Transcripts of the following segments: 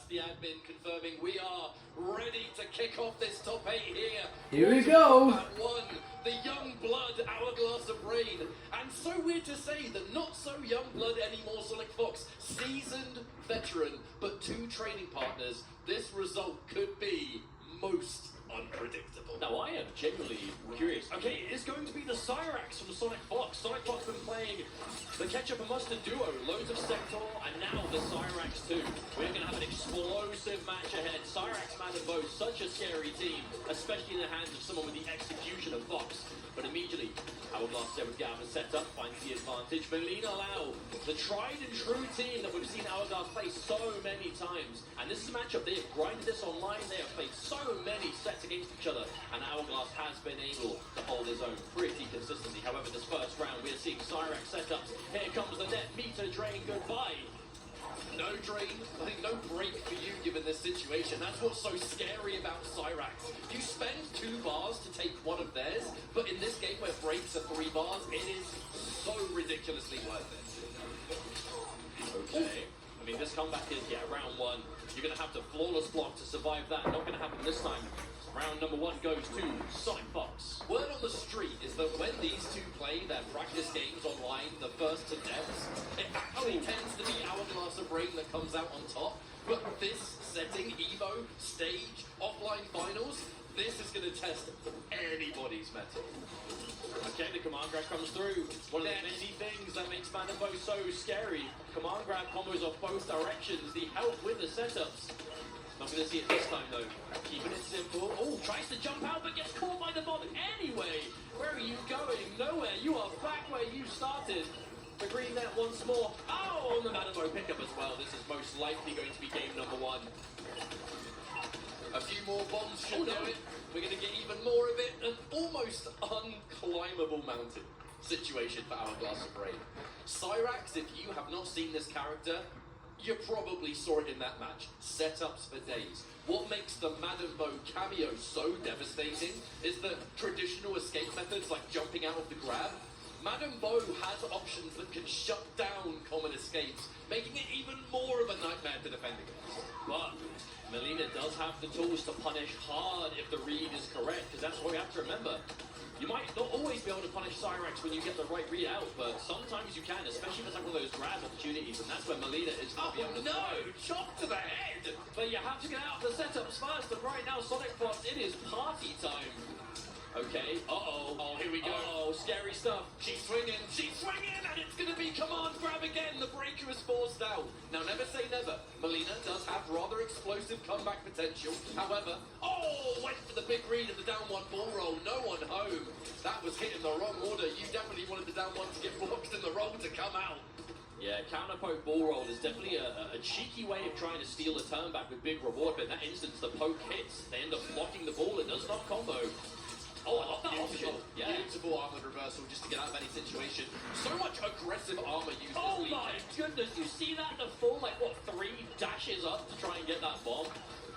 the admin confirming we are ready to kick off this top 8 here. Here we go. One, the young blood Hourglass of Rain. And so weird to say that not so young blood anymore, Sonic Fox, seasoned veteran, but 2 training partners. This result could be most unpredictable. Now I am genuinely curious. Okay, it is going to be the Cyrax from Sonic Fox. Sonic Fox been playing the Ketchup and Mustard duo, loads of Sector, and now the Cyrax too. We're going to have an explosive match ahead. Cyrax, Man and Bo, such a scary team, especially in the hands of someone with the execution of Fox. But immediately, Hourglass there with Gavin set up, finds the advantage. Melina Lau, the tried and true team that we've seen Hourglass play so many times. And this is a matchup, they have grinded this online, they have played so many sets against each other, and Hourglass has been able to hold his own pretty consistently. However, this first round, we are seeing Cyrax setups. Here comes the net, meter drain, goodbye. No drain, I think no break for you given this situation. That's what's so scary about Cyrax. You spend 2 bars to take one of theirs, but in this game where breaks are 3 bars, it is so ridiculously worth it. Okay. I mean, this comeback is, round 1. You're going to have to flawless block to survive that. Not going to happen this time. Round number 1 goes to Sonic Fox. Word on the street is that when these 2 play their practice games online, the first to deaths, it actually tends to be Hourglass of Rain that comes out on top. But this setting, Evo, stage, offline finals, this is going to test anybody's mettle. Okay, the command grab comes through. One of the many things that makes Man and Bo so scary. Command grab combos off both directions. The help with the setups. Not going to see it this time though. Keeping it simple. Oh, tries to jump out but gets caught by the bomb anyway. Where are you going? Nowhere. You are back where you started. The green net once more. Oh, and the Man and Bo pickup as well. This is most likely going to be game number 1. A few more bombs should do it. We're going to get even more of it. An almost unclimbable mountain situation for Hourglass of Rain. Cyrax, if you have not seen this character, you probably saw it in that match. Setups for days. What makes the Madam Bo cameo so devastating is that traditional escape methods like jumping out of the grab, Madam Bo has options that can shut down common escapes, making it even more of a nightmare to defend against. But Melina does have the tools to punish hard if the read is correct, because that's what we have to remember. You might not always be able to punish Cyrax when you get the right read out, but sometimes you can, especially if it's like one of those grab opportunities, and that's where Melina is going to be able to chop to the head! But you have to get out of the setups first, and right now, Sonic Fox, it is party time. Okay, Oh, here we go. Oh, scary stuff. She's swinging, and it's going to be command grab again. The breaker is forced out. Now, never say never. Melina does have rather explosive comeback potential. However, went for the big read of the down 1 ball roll. No one home. That was hit in the wrong order. You definitely wanted the down 1 to get blocked and the roll to come out. Yeah, counter poke ball roll is definitely a cheeky way of trying to steal a turn back with big reward, but in that instance, the poke hits. They end up blocking the ball. It does not combo. Oh, I love that option. Yeah. Beautiful armored reversal just to get out of any situation. So much aggressive armor used. Oh my goodness, you see that? The full, 3 dashes up to try and get that bomb.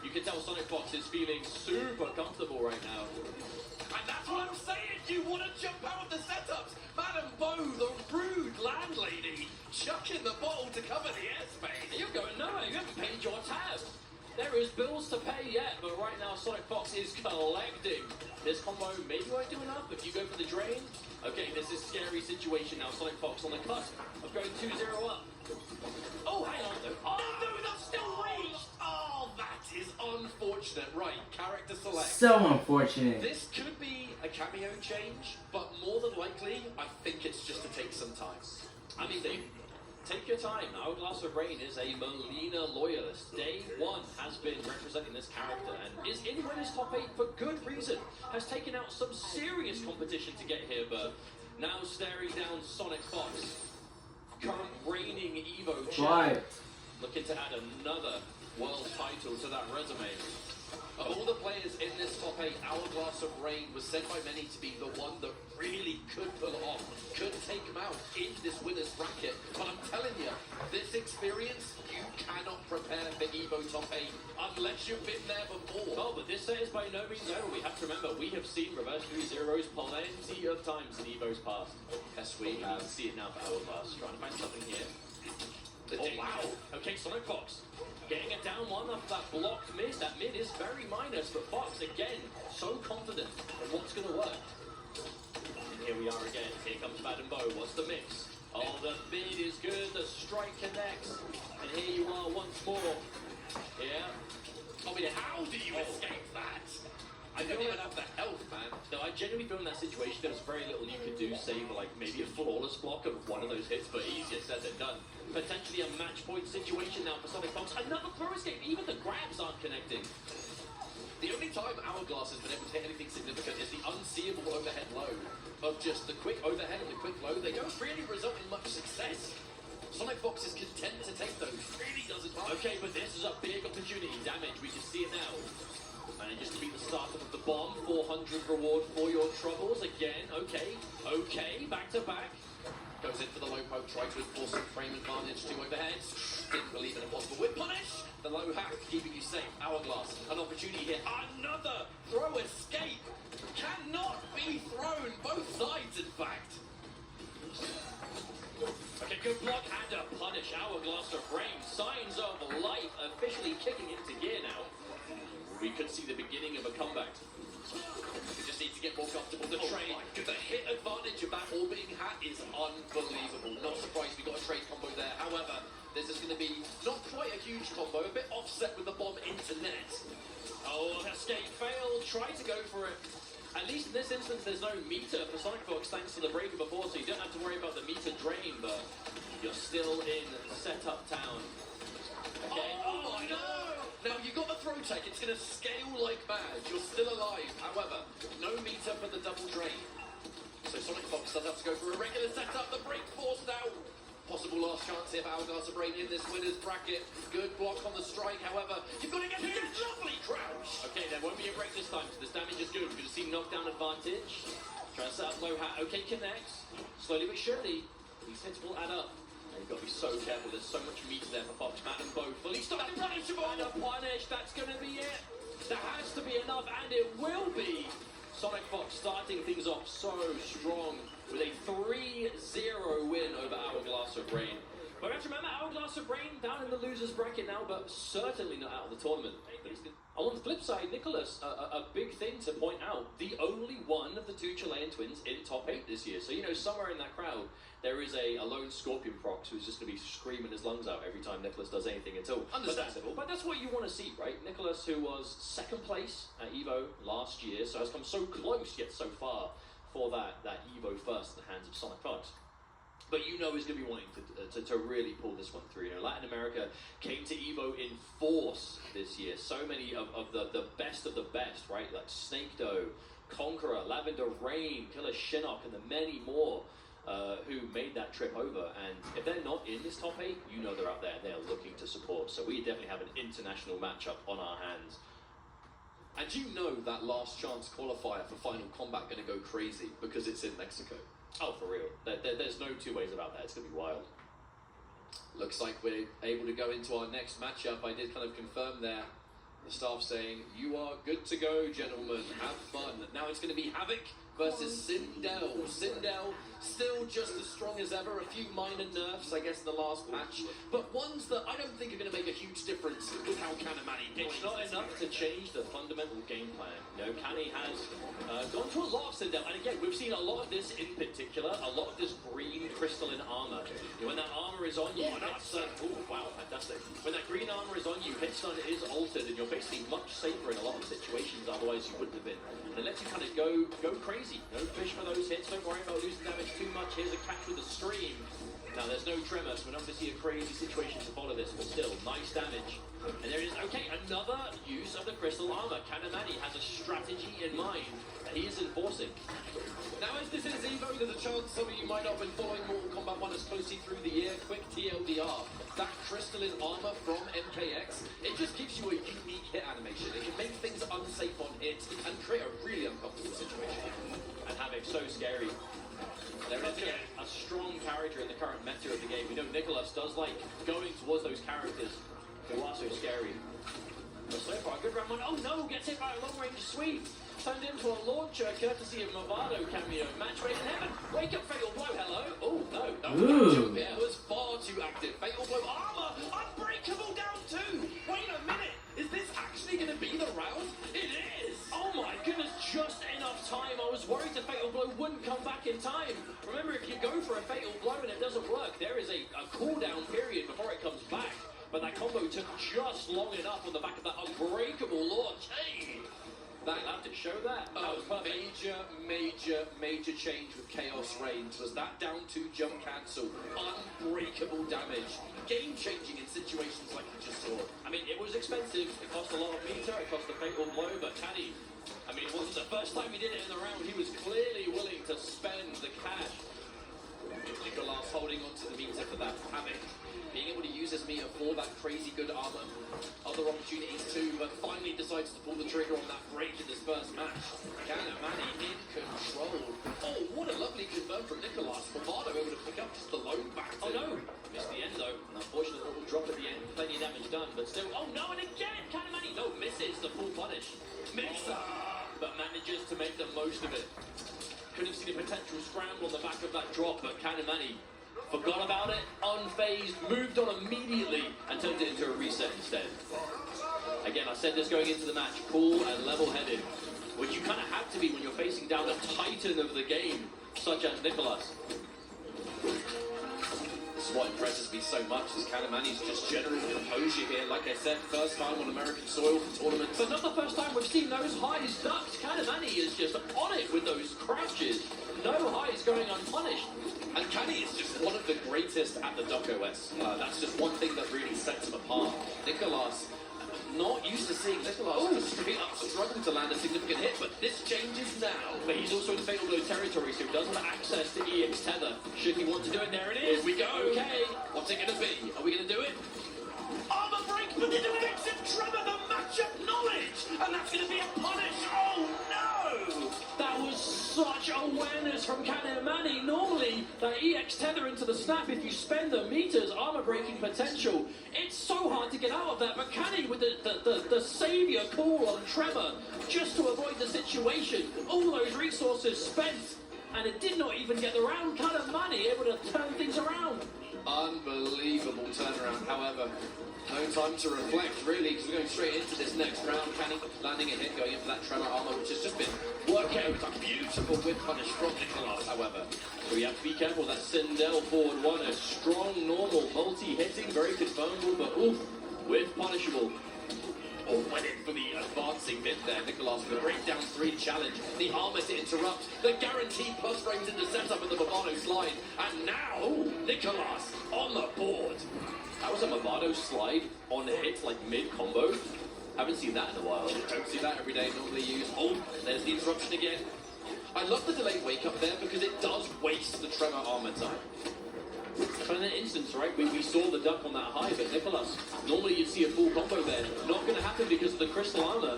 You can tell Sonic Fox is feeling super comfortable right now. And that's what I'm saying. You want to jump out of the setups. Madam Bo, the rude landlady, chucking the bottle to cover the airspace. You're going nowhere. You haven't paid your tab. There is bills to pay yet, but right now Sonic Fox is collecting. This combo maybe won't do enough if you go for the drain. Okay, this is a scary situation now. Sonic Fox on the cusp of going 2-0 up. Oh, hang on though. Oh, no, that's still reached. Oh, that is unfortunate. Right, character select. So unfortunate. This could be a cameo change, but more than likely, I think it's just to take some time. I mean, take your time. Hourglass of Rain is a Melina loyalist. Day 1 has been representing this character and is in winners top 8 for good reason. Has taken out some serious competition to get here, but now staring down Sonic Fox, current reigning Evo champ, looking to add another world title to that resume. Of all the players in this top 8, Hourglass of Rain was said by many to be the one that really could pull it off, could take him out in this winner's bracket. But I'm telling you, this experience, you cannot prepare for Evo top 8 unless you've been there before. Oh, but this set is by no means over. We have to remember, we have seen reverse 3-0s plenty of times in Evo's past. Yes, we have. See it now for Hourglass. Trying to find something here. Oh, wow. Okay, Sonic Fox. Getting it down one after that blocked miss. That mid is very minus, but Fox, again, so confident in what's going to work. And here we are again. Here comes Madden Bow. What's the mix? Oh, the mid is good. The strike connects. And here you are once more. Yeah. I mean, how do you escape that? I don't even have the health, man. No, I genuinely feel in that situation there was very little you could do, save like maybe a flawless block of one of those hits, but easier said than done. Potentially a match point situation now for Sonic Fox. Another throw escape. Even the grabs aren't connecting. The only time Hourglass has been able to hit anything significant is the unseeable overhead low of just the quick overhead and the quick low. They don't really result in much success. Sonic Fox is content to take those. Really doesn't mind. Okay, but this is a big opportunity. Damage, we can see it now. And just to be the starter of the bomb, 400 reward for your troubles. Again, okay, back to back. Goes in for the low poke, tries to enforce some frame advantage, 2 overheads. Didn't believe in a possible whip punish. The low hack, keeping you safe. Hourglass, an opportunity here. Another throw escape. Cannot be thrown, both sides in fact. Okay, good block and a punish. Hourglass of Rain, signs of life officially kicking into gear now. We could see the beginning of a comeback. We just need to get more comfortable. The trade, the hit advantage of that orbiting hat is unbelievable. Not surprised we got a trade combo there. However, this is going to be not quite a huge combo, a bit offset with the bomb into net. Oh, escape failed. Try to go for it. At least in this instance, there's no meter for Sonic Fox thanks to the breaker before, so you don't have to worry about the meter drain, but you're still in setup town. Okay. Oh my no! Now you got the throw tech, it's going to scale like mad. You're still alive. However, no meter for the double drain. So Sonic Fox does have to go for a regular setup. The break forced out. Possible last chance here for Hourglass of Rain in this winner's bracket. Good block on the strike, however. You've got to get this lovely crouch. Okay, there won't be a break this time, so this damage is good. We're going to see knockdown advantage. Trying to set up low hat. Okay, connects. Slowly but surely, these hits will add up. And you've got to be so careful. There's so much meat there for Fox. Matt and Bo fully stopped. And a punish. That's going to be it. There has to be enough, and it will be. Sonic Fox starting things off so strong with a 3-0 win over Hourglass of Rain. But we have to remember, Hourglass of Rain down in the loser's bracket now, but certainly not out of the tournament. On the flip side, Nicholas, a big thing to point out, the only one of the 2 Chilean twins in top 8 this year. So, you know, somewhere in that crowd, there is a lone Scorpion Prox who's just going to be screaming his lungs out every time Nicholas does anything at all. Understandable. But that's what you want to see, right? Nicholas, who was 2nd place at Evo last year, so has come so close yet so far for that Evo first in the hands of Sonic Fox. But you know he's going to be wanting to really pull this one through. You know, Latin America came to Evo in force this year. So many of the best, right? Like Snake Doe, Conqueror, Lavender Rain, Killer Shinnok, and the many more who made that trip over. And if they're not in this top 8, you know they're out there and they're looking to support. So we definitely have an international matchup on our hands. And you know that last chance qualifier for Final Combat going to go crazy because it's in Mexico. Oh, for real. There's no 2 ways about that. It's going to be wild. Looks like we're able to go into our next matchup. I did kind of confirm there. The staff saying, you are good to go, gentlemen. Have fun. Now it's going to be Havoc versus Sindel. Sindel still just as strong as ever. A few minor nerfs, I guess, in the last match. But ones that I don't think are going to make a huge difference with how Kanamani plays. It's not enough to change the fundamental game plan. You know, Kani has gone to a lot of Sindel. And again, we've seen a lot of this in particular. A lot of this green crystalline armor. You know, when that armor is on you, wow, fantastic. When that green armor is on you, hit stun is altered, and you're basically much safer in a lot of situations. Otherwise, you wouldn't have been. And it lets you kind of go crazy. No fish for those hits. Don't worry about losing damage too much. Here's a catch with a stream. Now, there's no tremor, so we're not going to see a crazy situation to follow this, but still, nice damage. And there it is. Okay, another use of the crystal armor. Kanamani has a strategy in mind that he is enforcing. Now, as this is Evo, there's a chance some of you might not have been following Mortal Kombat 1 as closely through the year. Quick TLDR. That crystalline armor from MKX, it just gives you a unique hit animation. It can make things unsafe on hit and create a really uncomfortable situation. And Havoc, so scary. There is a strong character in the current meta of the game. We know Nicholas does like going towards those characters who are so scary. But so far, a good round one. Oh no, gets hit by a long-range sweep. Turned into a launcher, courtesy of Movado cameo. Match made in heaven. Wake up, Fatal Blow, hello. Oh, no. That was far too active. Fatal Blow armor, unbreakable down 2. worried the fatal blow wouldn't come back in time. Remember, if you go for a fatal blow and it doesn't work, there is a cooldown period before it comes back. But that combo took just long enough on the back of that unbreakable launch. Hey! That had to show that. That was perfect. Major change with Chaos Reigns. Was that down to jump cancel? Unbreakable damage. Game changing in situations like you just saw. I mean, it was expensive. It cost a lot of meter. It cost a fatal blow. But Caddy, I mean, it wasn't the first time he did it in the round. He was clearly willing to spend the cash. Nicolas holding on to the meter for that Havoc. Being able to use his meter for that crazy good armor. Other opportunities too, but finally decides to pull the trigger on that break in this first match. Kanamani in control. Oh, what a lovely confirm from Nicolas. Bravado able to pick up just the lone back. Oh no! Missed the end though. An unfortunate little drop at the end. Plenty of damage done, but still. Oh no, and again! Kanamani, no, misses the full punish. Mixer! But manages to make the most of it. Could have seen a potential scramble on the back of that drop, but Kanamani forgot about it, unfazed, moved on immediately, and turned it into a reset instead. Again, I said this going into the match, cool and level-headed, which you kind of have to be when you're facing down a titan of the game, such as Nicolas. This is what impresses me so much, is Kanamani's just general composure here. Like I said, first time on American soil for tournaments. But not the first time we've seen those highs ducked. Kanamani is just on it with those crouches. No highs going unpunished. And Caddy is just one of the greatest at the Duck OS. That's just one thing that really sets him apart. Nicolas, not used to seeing Nicolas just straight up struggle to land a significant hit, but this changes now. But he's also in fatal blow territory, so he doesn't have access to EX tether. Should he want to do it, there it is. Here we go. Okay. What's it going to be? Are we going to do it? Armor break, but the defensive Tremor, the matchup knowledge! And that's going to be a punish! Oh no! That was such awareness from Kanamani. Normally, that EX tether into the snap, if you spend the meters, armor breaking potential, it's so hard to get out of that. But Kanny with the savior call on Tremor, just to avoid the situation. All those resources spent, and it did not even get the round. Kanamani able to turn things around. Unbelievable turnaround, however. No time to reflect, really, because we're going straight into this next round. Canny landing a hit, going in for that Tremor armor, which has just been working out a beautiful whip punish from Nicolas, however. So we have to be careful. That Sindel forward one, a strong, normal, multi-hitting, very confirmable, but oof, whip punishable. Oh, went in for the advancing bit there. Nicolas with a breakdown 3 challenge. The armor to interrupt. The guaranteed plus frames into setup of the Bravado slide. And now, Nicolas on the board. That was a Movado slide on hit, like mid-combo. Haven't seen that in a while. Don't see that every day, normally used. Oh, there's the interruption again. I love the delayed wake up there because it does waste the Tremor armor time. But in that instance, right, we saw the duck on that high, but Nicolas, normally you'd see a full combo there. Not going to happen because of the crystal armor.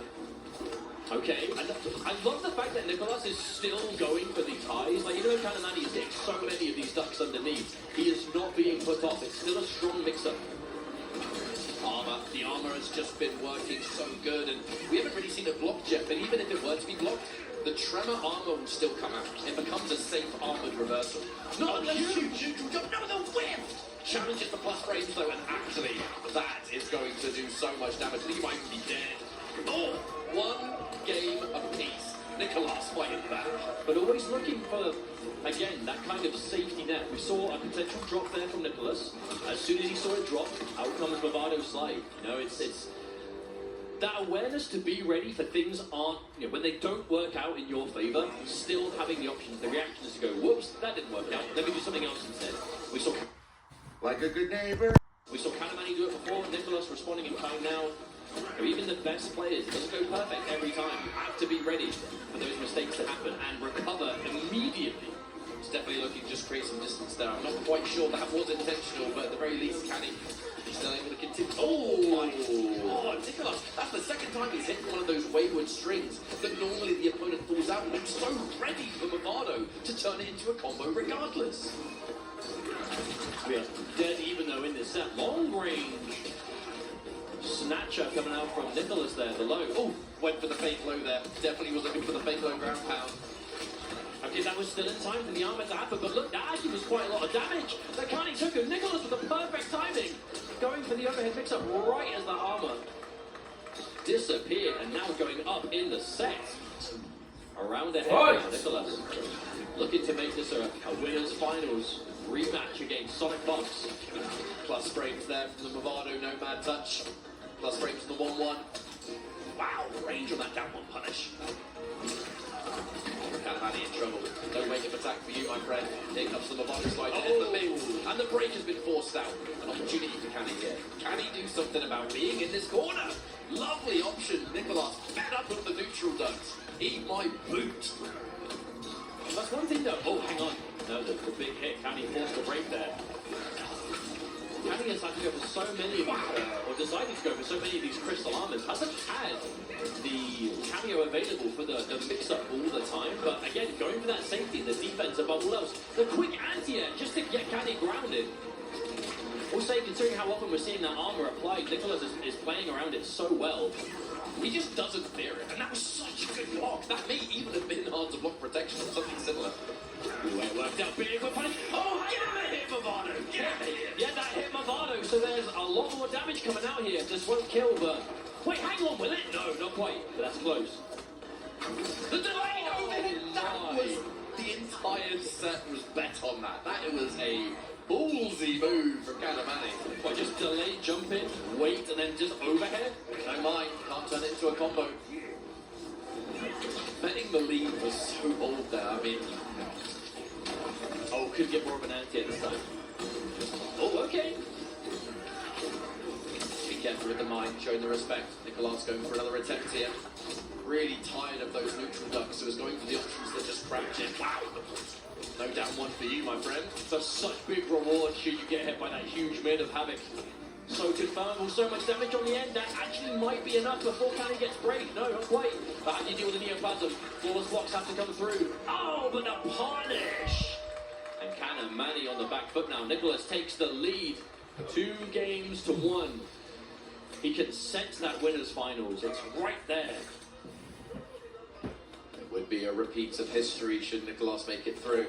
Okay, I love the fact that Nicolas is still going for these highs. Like, even though Kanamani is hitting so many of these ducks underneath, he is not being put off. It's still a strong mix-up. The armor has just been working so good, and we haven't really seen it blocked yet, but even if it were to be blocked, the Tremor armor will still come out. It becomes a safe armored reversal. Not unless you jump. No, the whip! Challenges the plus frames though, and actually, that is going to do so much damage. I think he might even be dead. Oh, one game apiece. Nicolas fighting back. But always looking for, again, that kind of safety net. We saw a potential drop there from Nicolas. As soon as he saw it drop, out comes Movado slide. You know, it's that awareness to be ready for things aren't, you know, when they don't work out in your favor, still having the options, the reactions to go, whoops, that didn't work out. Let me do something else instead. We saw like a good neighbor. We saw Kanamani do it before, Nicolas responding in kind now. Or even the best players, it doesn't go perfect every time. You have to be ready for those mistakes to happen and recover immediately. It's definitely looking to just create some distance there. I'm not quite sure that was intentional, but at the very least, Canny is still able to continue. Oh my God, Nicolas, that's the second time he's hit one of those wayward strings that normally the opponent falls out, and he's so ready for Movado to turn it into a combo regardless. Yeah, dead even though in this set. Long range snatcher coming out from Nicolas there, the low. Oh, went for the fake low there. Definitely was looking for the fake low ground pound. Okay, that was still in time for the armor to happen, but look, that actually was quite a lot of damage. That Carney took him. Nicolas with the perfect timing. Going for the overhead mix-up right as the armor disappeared, and now going up in the set. Around ahead Right. now, Nicholas. Looking to make this a winners finals rematch against Sonic Fox. Plus frames there from the Movado, no mad touch. Plus frames from the 1-1. Wow, range on that down one punish. Kanamani in trouble. No wake of attack for you, my friend. Here comes the Movado slide to hit the mix. And the break has been forced out. An opportunity for Canny here. Can he do something about being in this corner? Lovely option. Nicolas fed up with the neutral ducks. Eat my boot. That's one thing though. Oh, hang on. No, the big hit. Canny forced the break there. Canny has had to go for so many of these, or decided to go for so many of these crystal armors. Hasn't had the cameo available for the mix-up all the time, but again, going for that safety, the defense above all else. The quick anti-air just to get Canny grounded. Also, considering how often we're seeing that armor applied, Nicholas is playing around it so well. He just doesn't fear it. And that was such a good block. That may even have been hard to block protection or something similar. Ooh, it worked out big with punch. Oh, get the hit Movado! Yeah, that hit Movado. So there's a lot more damage coming out here. This won't kill, but wait, hang on, will it? No, not quite. But that's close. The delay over him. That was the entire set was bet on that. That was a ballsy move from Kanamani. Well, just delay, jump in, wait, and then just overhead. No mind, can't turn it into a combo. Betting the lead was so bold there. I mean, Oh, could get more of an anti at this time. Oh, okay. be careful with the mind, showing the respect. Nicolas going for another attempt here. Really tired of those neutral ducks, so he's going for the options that just cracked it. Wow! No down one for you, my friend. For such big reward should you get hit by that huge mid of Havoc. So confirmable, so much damage on the end, that actually might be enough before Canny gets break. No, not quite. But how do you deal with the Neoplasm? Flawless blocks have to come through. Oh, but the punish! And Kanamani on the back foot now. Nicholas takes the lead. 2 games to 1. He can sense that winners finals. It's right there. It would be a repeat of history should Nicolas make it through.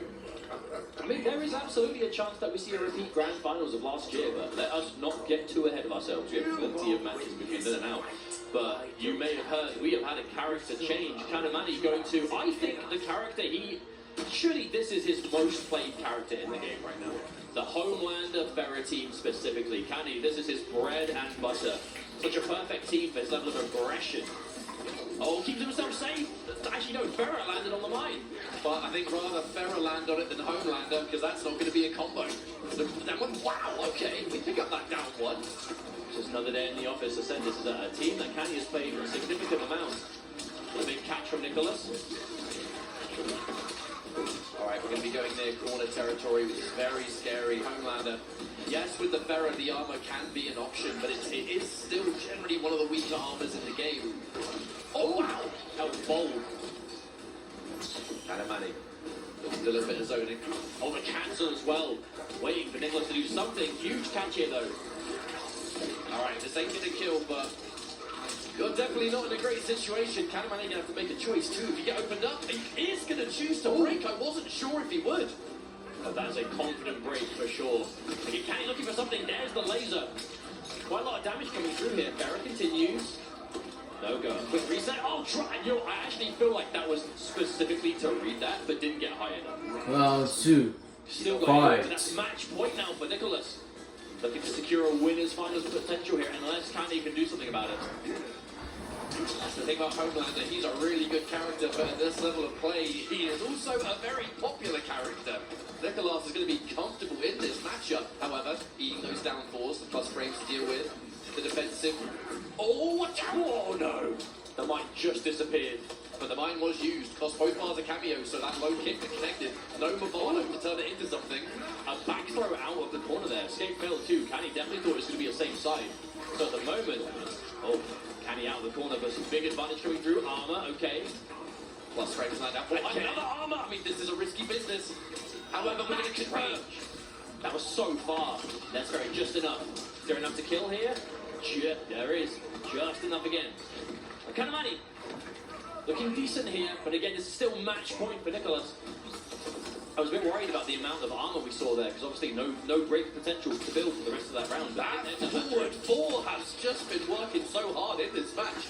I mean, there is absolutely a chance that we see a repeat grand finals of last year, but let us not get too ahead of ourselves. We have plenty of matches between then and now. But you may have heard, we have had a character change. Kanamani going to, I think, the character surely this is his most played character in the game right now. The Homelander Ferrer team specifically. Canny, this is his bread and butter. Such a perfect team for his level of aggression. Oh, keeps himself safe. Actually, no, Ferrer landed on the mine. But I think rather Ferrer land on it than Homelander, because that's not going to be a combo. So that one, wow, okay, we pick up that down one. Just another day in the office. I said this is a team that Canny has played a significant amount. A big catch from Nicholas. Alright, we're going to be going near corner territory, which is very scary. Homelander, yes, with the Ferrer, the armor can be an option, but it is still generally one of the weaker armors in the game. Oh, wow! That was bold. Kanamani, a little bit of zoning. Oh, the cancel as well. Waiting for Nicholas to do something. Huge catch here, though. Alright, this ain't going to kill, but you're definitely not in a great situation. Kanamani going to have to make a choice, too. If you get opened up, he is going to choose to break. I wasn't sure if he would. But that's a confident break for sure. He can't looking for something. There's the laser. Quite a lot of damage coming through here. Ferrer continues. No go. Quick reset. Oh, try. Yo, I actually feel like that was specifically to read that, but didn't get high enough. Well, two. Still got that match point now for Nicholas. Looking to secure a winner's finals potential here, unless Candy can do something about it. That's the thing about Homelander. He's a really good character, but at this level of play, he is also a very popular character. Nicolas is going to be comfortable in this matchup. However, being those downfalls, the plus frames to deal with, the defensive. Oh, oh no! The mine just disappeared. But the mine was used. Cost both bars a cameo, so that low kick that connected. No Movado to turn it into something. A back throw out of the corner there. Escape failed too. Canny definitely thought it was going to be a safe side. So at the moment, oh, Canny out of the corner, but some big advantage coming through. Armor, okay. Plus frames lined up. Another armor! I mean, this is a risky business. However, we're going to convert. That was so far. That's very just enough. Is there enough to kill here? There is. Just enough again. Kanamani. Looking decent here, but again, this is still match point for Nicholas. I was a bit worried about the amount of armor we saw there, because obviously no break potential to build for the rest of that round. That forward four has just been working so hard in this match.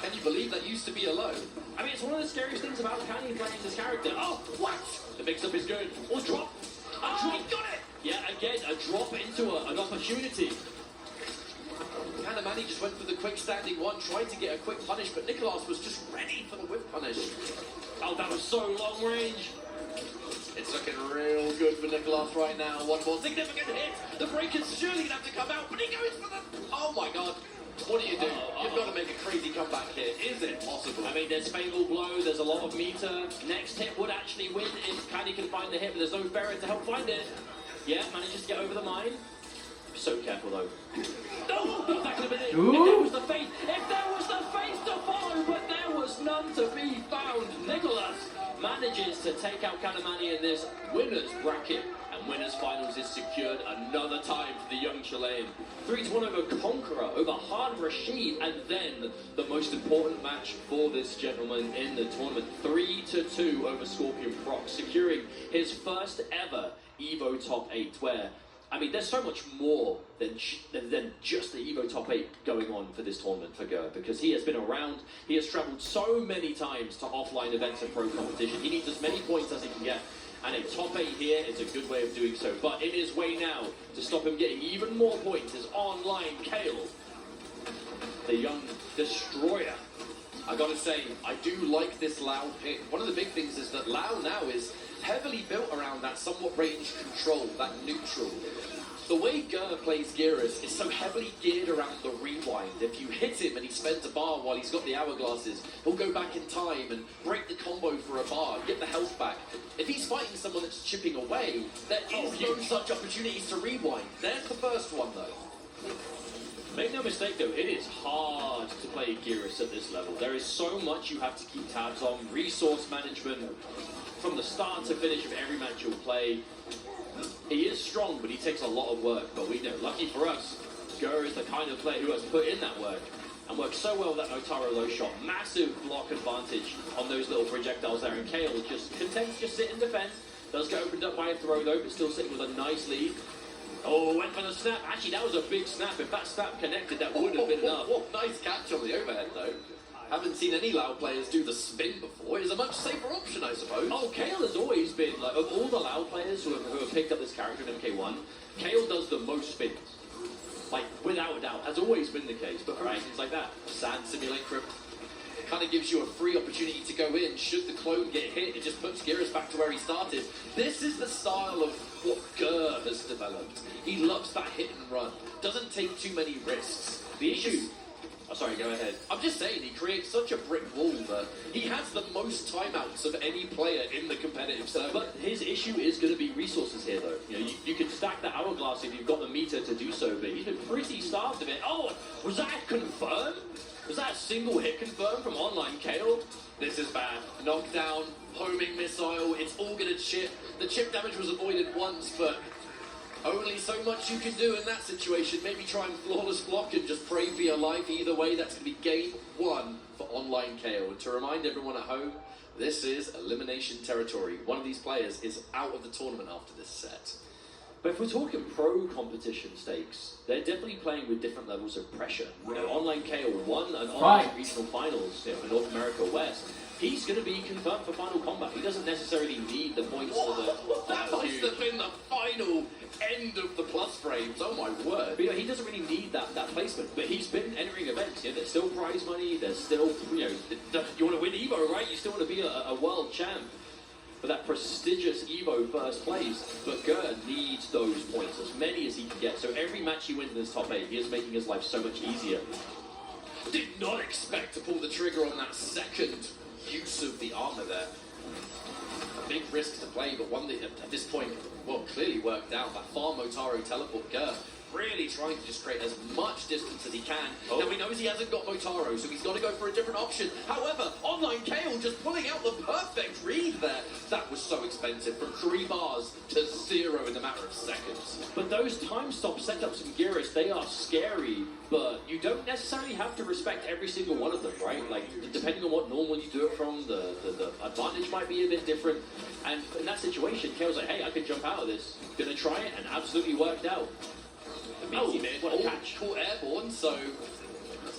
Can you believe that used to be a low. I mean, it's one of the scariest things about Canny playing this character. Oh, what? The mix-up is good. Or drop. Oh, he got it! Yeah, again, a drop into an opportunity. Kanamani just went for the quick standing one, tried to get a quick punish, but Nicholas was just ready for the whip punish. Oh, that was so long range. It's looking real good for Nicholas right now. One more significant hit. The breaker's surely gonna have to come out, but he goes for the... Oh my god. What do you do? You've got to make a crazy comeback here. Is it possible? I mean, there's Fatal Blow, there's a lot of meter. Next hit would actually win if Canny can find the hit, but there's no Ferret to help find it. Yeah, manages to get over the mine. So careful though. No, that could have been it. Ooh. If there was the faith, to follow, but there was none to be found. Nicholas manages to take out Kanamani in this winners bracket, and winners finals is secured another time for the young Chilean. 3-1 over Conqueror, over Hard Rashid, and then the most important match for this gentleman in the tournament, 3-2 over Scorpion Proc, securing his first ever Evo Top 8, where I mean, there's so much more than just the Evo Top 8 going on for this tournament for Gur, because he has been around, he has travelled so many times to offline events and pro competition. He needs as many points as he can get, and a Top 8 here is a good way of doing so. But in his way now to stop him getting even more points is online Kale, the young destroyer. I gotta say, I do like this Lao pick. One of the big things is that Lao now is heavily built around that somewhat range control, that neutral. The way Gur plays Geras is so heavily geared around the rewind. If you hit him and he spends a bar while he's got the hourglasses, he'll go back in time and break the combo for a bar, get the health back. If he's fighting someone that's chipping away, there is no such opportunities to rewind. There's the first one though. Make no mistake though, it is hard to play Geras at this level. There is so much you have to keep tabs on, resource management, from the start to finish of every match you'll play. He is strong, but he takes a lot of work. But we know, lucky for us, Gur is the kind of player who has put in that work and worked so well with that Otaro low shot. Massive block advantage on those little projectiles there. And Kale just content to just sit and defend. Does get opened up by a throw though, but still sitting with a nice lead. Oh, went for the snap. Actually, that was a big snap. If that snap connected, that would have been enough. Nice catch on the overhead though. Haven't seen any Lao players do the spin before. It's a much safer option, I suppose. Oh, Kale has always been, like, of all the Lao players who have picked up this character in MK1, Kale does the most spins. Like, without a doubt, has always been the case, but for reasons like that. Sand Simulacrum kind of gives you a free opportunity to go in. Should the clone get hit, it just puts Geras back to where he started. This is the style of what Gur has developed. He loves that hit and run. Doesn't take too many risks. The issue... Oh, sorry, go ahead. I'm just saying, he creates such a brick wall that he has the most timeouts of any player in the competitive circuit. But his issue is going to be resources here, though. You know, you can stack that hourglass if you've got the meter to do so, but he's been pretty starved of it. Oh, was that confirmed? Was that a single hit confirmed from online Kale? This is bad. Knockdown, homing missile, it's all gonna chip. The chip damage was avoided once, but only so much you can do in that situation. Maybe try and flawless block and just pray for your life. Either way, that's going to be game one for online KO. And to remind everyone at home, this is elimination territory. One of these players is out of the tournament after this set. But if we're talking pro competition stakes, they're definitely playing with different levels of pressure. You know, online KO won an online regional finals for North America West. He's going to be confirmed for final combat. He doesn't necessarily need the points for the... That must have been the final end of the plus frames. Oh my word. But, you know, he doesn't really need that placement. But he's been entering events. You know, there's still prize money. There's still, you know, you want to win Evo, right? You still want to be a world champ. For that prestigious Evo first place. But Gur needs those points, as many as he can get. So every match he wins in this top 8, he is making his life so much easier. Did not expect to pull the trigger on that second use of the armor there. A big risk to play, but one that at this point, well, clearly worked out. That far Motaro teleport Gur really trying to just create as much distance as he can. Now he knows he hasn't got Motaro, so he's got to go for a different option. However, online Kale just pulling out the perfect read there. That was so expensive, from 3 bars to 0 in a matter of seconds. But those time stop setups in Geras, they are scary, but you don't necessarily have to respect every single one of them, right? Like, depending on what normal you do it from, the advantage might be a bit different. And in that situation, Kale's like, hey, I can jump out of this. Gonna try it, and absolutely worked out. Oh, what a catch. Caught airborne, so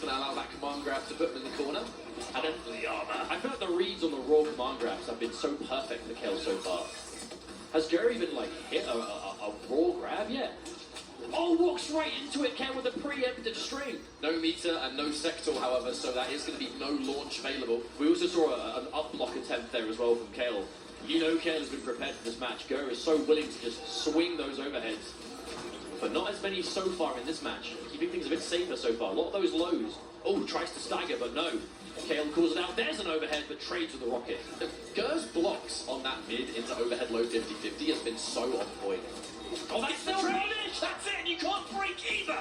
going to allow that command grab to put him in the corner. And then the armor. I feel like the reads on the raw command grabs have been so perfect for Kale so far. Has Gary even like hit a raw grab yet? Oh, walks right into it, Kale, with a preemptive string. No meter and no sector, however, so that is going to be no launch available. We also saw an up block attempt there as well from Kale. You know Kale has been prepared for this match. Gare is so willing to just swing those overheads. But not as many so far in this match. Keeping things a bit safer so far. A lot of those lows. Oh, tries to stagger, but no. Kale calls it out. There's an overhead, but trades with the rocket. Gare's blocks on that mid into overhead low 50-50 has been so on point. Oh, that's the punish! That's it! You can't break either!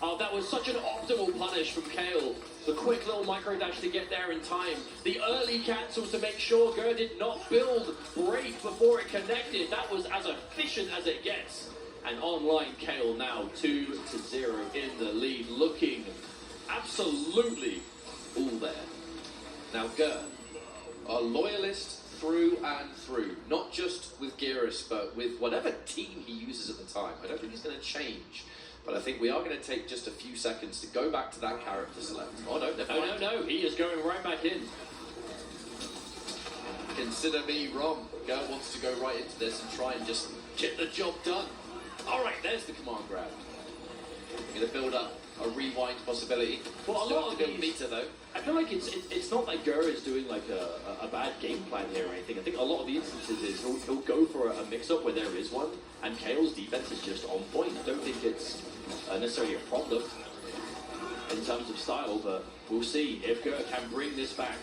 Oh, that was such an optimal punish from Kale. The quick little micro dash to get there in time. The early cancel to make sure Gare did not build break before it connected. That was as efficient as it gets. And online Kale now 2-0 in the lead, looking absolutely all there. Now Gare, a loyalist through and through, not just with Geras, but with whatever team he uses at the time. I don't think he's going to change, but I think we are going to take just a few seconds to go back to that character select. Oh no, no, he is going right back in. Consider me wrong. Gare wants to go right into this and try and just get the job done. All right, there's the command grab. We're going to build up a rewind possibility. Well, a Still lot have of to build these, meter though. I feel like it's not like Gare is doing like a bad game plan here or anything. I think a lot of the instances is he'll go for a mix-up where there is one, and Kale's defense is just on point. I don't think it's necessarily a problem in terms of style, but we'll see if Gare can bring this back.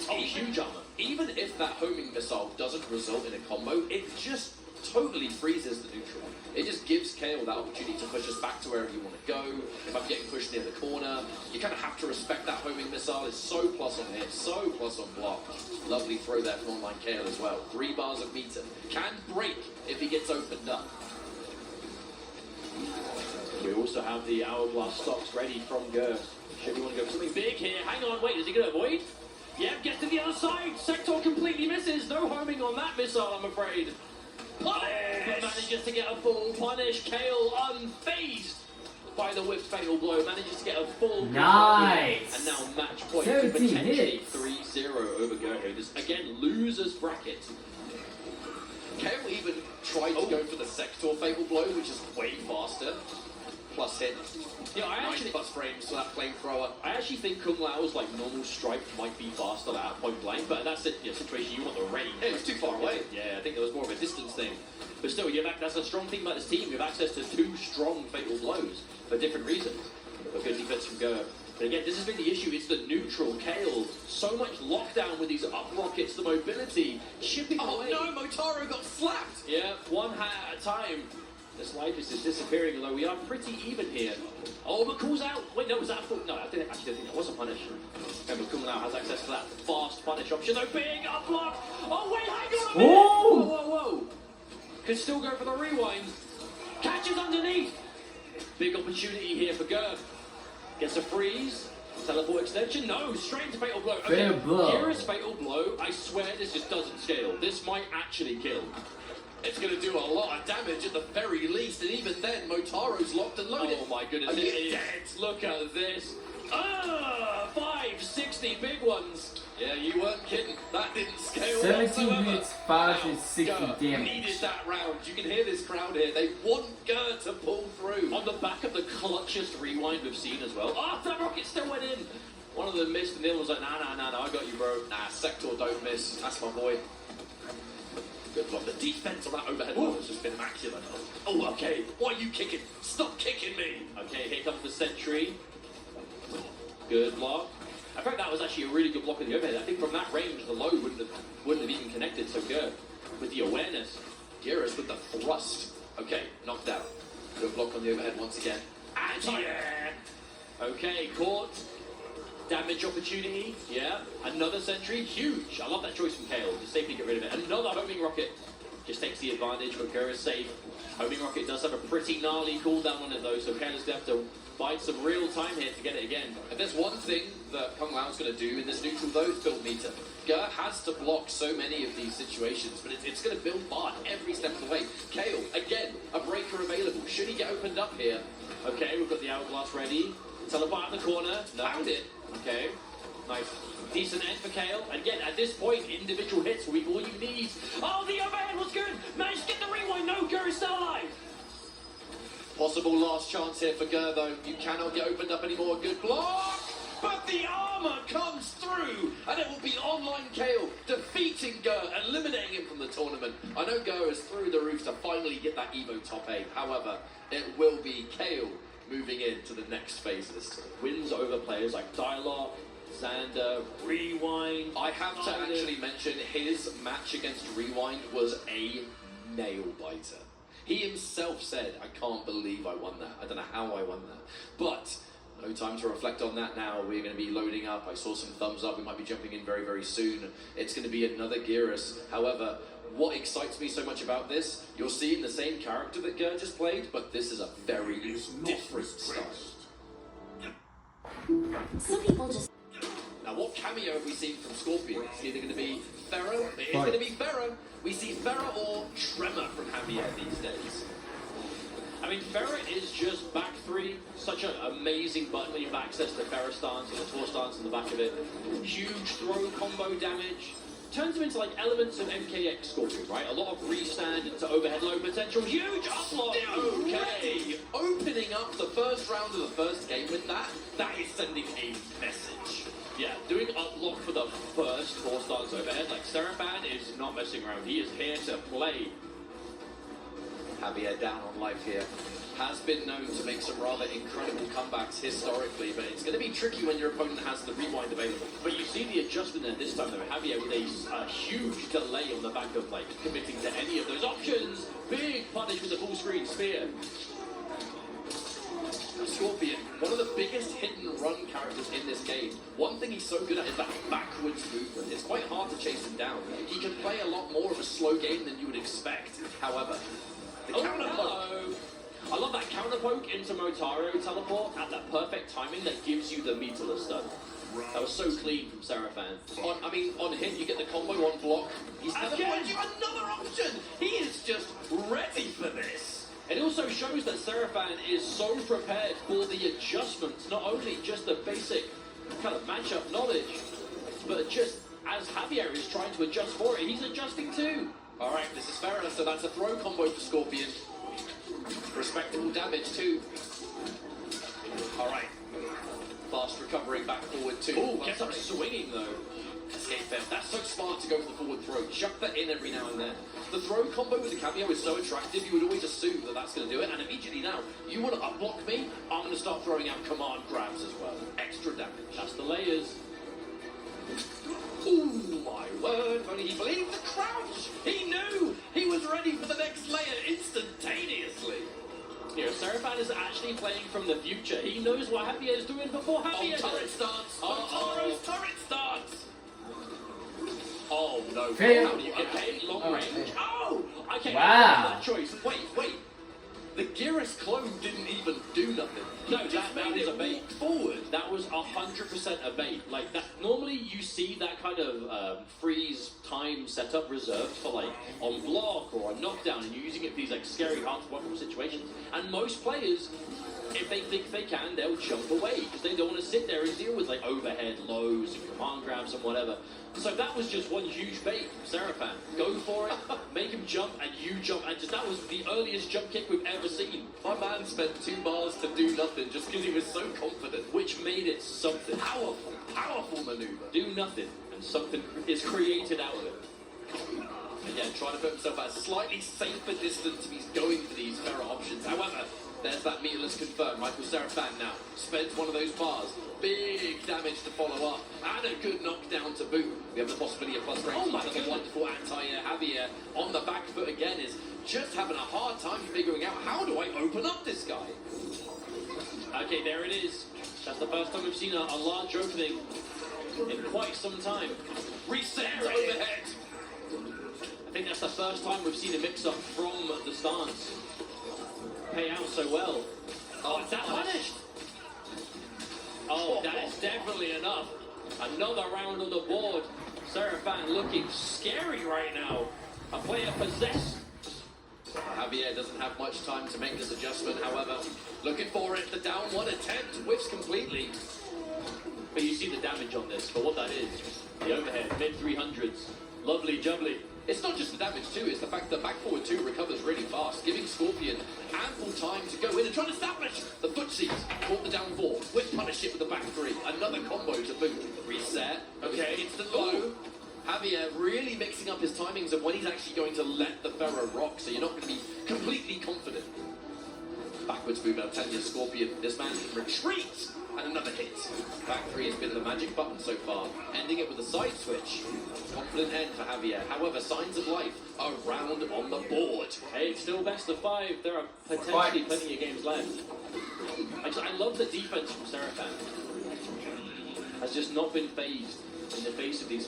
Oh, huge armor. Even if that homing missile doesn't result in a combo, it just totally freezes the neutral. It just gives Kale that opportunity to push us back to wherever you want to go. If I'm getting pushed near the corner, you kind of have to respect that homing missile. It's so plus on hit, so plus on block. Lovely throw there from online Kale as well. 3 bars of meter. Can break if he gets opened up. We also have the hourglass stocks ready from Gare. Should we want to go for something big here? Hang on, wait, is he going to avoid? Yep, gets to the other side. Sector completely misses. No homing on that missile, I'm afraid. Punish! But manages to get a full punish. Kale unfazed by the whipped fatal blow. Manages to get a full nice. And now match point 17 to potentially hits. 3-0 over Gare. This again losers bracket. Kale even tried to go for the sector fatal blow, which is way faster. Plus hit. Yeah, I 9 actually plus frames for that flamethrower. I actually think Kung Lao's like normal strike might be faster at point blank, but that's a situation you want the range. Yeah, it was too far away. Yeah, I think there was more of a distance thing. But still, that's a strong thing about this team. You have access to 2 strong fatal blows for different reasons. But good defense from Gare. But again, this has been the issue. It's the neutral Kale. So much lockdown with these up rockets, the mobility, chipping away. Oh no, Motaro got slapped! Yeah, one hat at a time. This life is just disappearing, although we are pretty even here. Oh, but calls out. Wait, no, was that a full? No, I actually don't think that was a punish. Remember, Kung Lao has access to that fast punish option. No, big up block. Oh, wait, hang on a minute. Whoa. Whoa. Could still go for the rewind. Catches underneath. Big opportunity here for Gare. Gets a freeze. Teleport extension. No, straight into fatal blow. Okay, Fatal blow. here is fatal blow. I swear this just doesn't scale. This might actually kill. It's going to do a lot of damage at the very least, and even then, Motaro's locked and loaded. Oh my goodness, And it he's is. dead. Look at this. 560 big ones. Yeah, you weren't kidding. That didn't scale 17 whatsoever. hits, 560 Gare damage. needed that round. You can hear this crowd here. They want Gare to pull through. On the back of the clutchest rewind we've seen as well. Oh, that rocket still went in. One of them missed, and the other was like, nah, I got you, bro. Nah, Sector don't miss. That's my boy. Good block. The defense on that overhead blow has just been immaculate. Oh, okay. Why are you kicking? Stop kicking me. Okay, here comes the sentry. Good block. I think that was actually a really good block of the overhead. I think from that range, the low wouldn't have even connected. So good with the awareness. Geras with the thrust. Okay, knocked out. Good block on the overhead once again. Yeah. Okay, caught. Damage opportunity. Yeah. Another sentry. Huge. I love that choice from Kale. Just safely get rid of it. Another homing rocket. just takes the advantage, but Gur is safe. Homing Rocket does have a pretty gnarly cooldown on it though, so Kalen's going to have to bide some real time here to get it again. And there's one thing that Kung Lao's going to do in this neutral though, is build meter. Gur has to block so many of these situations, but it's going to build bar every step of the way. Kale, again, a breaker available. Should he get opened up here? Okay, we've got the Hourglass ready. Teleport out the corner. No. Found it. Okay, nice. Decent end for Kale. And again, at this point, individual hits will be all you need. Oh, the overhead was good! Managed to get the rewind. No, Gur is still alive. Possible last chance here for Gur though. You cannot get opened up anymore. Good block! But the armor comes through, and it will be online Kale defeating Gur, eliminating him from the tournament. I know Gur is through the roof to finally get that Evo top 8. However, it will be Kale moving into the next phase of this tournament. Wins over players like Dialogue, Xander, Rewind. I have to actually mention his match against Rewind was a nail biter. He himself said, I can't believe I won that. I don't know how I won that. But no time to reflect on that now. We're going to be loading up. I saw some thumbs up. We might be jumping in very, very soon. It's going to be another Geras. However, what excites me so much about this, you're seeing the same character that Gur just played, but this is a very different style. Some people just... Now, what cameo have we seen from Scorpion? It's either going to be Pharaoh, it is going to be Pharaoh. We see Pharaoh or Tremor from Javier these days. I mean, Ferret is just back 3. Such an amazing button when you have access to Ferret stance and the Tor stance in the back of it. Huge throw combo damage. Turns him into like elements of MK1 Scorpion, right? A lot of restand into overhead low potential. Huge uplock! Okay, opening up the first round of the first game with that is sending a message. Yeah, doing uplock for the first 4 stars overhead, like Seraphan is not messing around. He is here to play. Javier down on life here. Has been known to make some rather incredible comebacks historically, but it's going to be tricky when your opponent has the rewind available. But you see the adjustment there this time though. Javier with a huge delay on the back of like committing to any of those options. Big punish with a full screen spear. Scorpion, one of the biggest hit and run characters in this game. One thing he's so good at is that backwards movement. It's quite hard to chase him down. He can play a lot more of a slow game than you would expect. However, the counter poke. I love that counter poke into Motaro teleport at that perfect timing that gives you the meterless stun. That was so clean from Seraphan. On hit, you get the combo on block. He's never played you another option. He is just ready for this. It also shows that Seraphan is so prepared for the adjustments, not only just the basic kind of matchup knowledge, but just as Javier is trying to adjust for it, he's adjusting too. Alright, this is fair enough, so that's a throw combo for Scorpion. Respectable damage too. Alright. Fast recovering back forward too. Oh, gets up swinging though. Escape fail. That's so smart to go for the forward throw. Chuck that in every now and then. The throw combo with the cameo is so attractive, you would always assume that that's going to do it, and immediately now, you want to unblock me, I'm going to start throwing out command grabs as well. Extra damage. That's the layers. Oh my word, if only he believed the crouch! He knew! He was ready for the next layer instantaneously. You know, Seraphan is actually playing from the future. He knows what Javier is doing before Javier does. Turret stance! Motaro's turret stance! Oh no, Fail. How do you get long range? Okay. Oh! Okay, Wow. that choice. Wait. The Geras clone didn't even do nothing. No, He that just made was it a bait. walk forward. That was 100% a bait. Like that. Normally, you see that kind of freeze time setup reserved for like on block or on knockdown, and you're using it for these like scary, hard to blockable situations. And most players, if they think they can, they'll jump away because they don't want to sit there and deal with like overhead lows and command grabs and whatever. So that was just one huge bait from Seraphan. Go for it, make him jump, and you jump. And just that was the earliest jump kick we've ever seen. My man spent 2 bars to do nothing just because he was so confident. Which made it something. Powerful maneuver. Do nothing, and something is created out of it. Again, trying to put himself at a slightly safer distance if he's going for these Ferret options. However, there's that meterless confirmed. Michael Seraphan now spends one of those bars. Big damage to follow up, and a good knockdown to boot. We have the possibility of plus range. Oh my Another wonderful anti-air. Javier on the back foot again is just having a hard time figuring out how do I open up this guy. Okay, there it is. That's the first time we've seen a large opening in quite some time. Reset overhead. I think that's the first time we've seen a mix-up from the stance pay out so well. Oh, is that punished? Oh, that is definitely enough. Another round on the board. Seraphan looking scary right now. A player possessed. Javier doesn't have much time to make this adjustment, however. Looking for it, the down one attempt, whiffs completely. But you see the damage on this, for what that is. The overhead, mid-300s. Lovely jubbly. It's not just the damage too, it's the fact that back forward 2 recovers really fast, giving Scorpion ample time to go in and try to establish the footsies. Caught the down 4, with punish it with the back 3. Another combo to boot. Reset. Okay, instant low. Javier really mixing up his timings of when he's actually going to let the Pharaoh rock, so you're not going to be completely confident. Backwards move out, Tanya Scorpion. This man retreats, and another hit. Back 3 has been the magic button so far, ending it with a side switch. Confident end for Javier. However, signs of life are round on the board. Hey, it's still best of 5. There are potentially plenty of games left. I love the defense from Seraphan. Has just not been phased in the face of these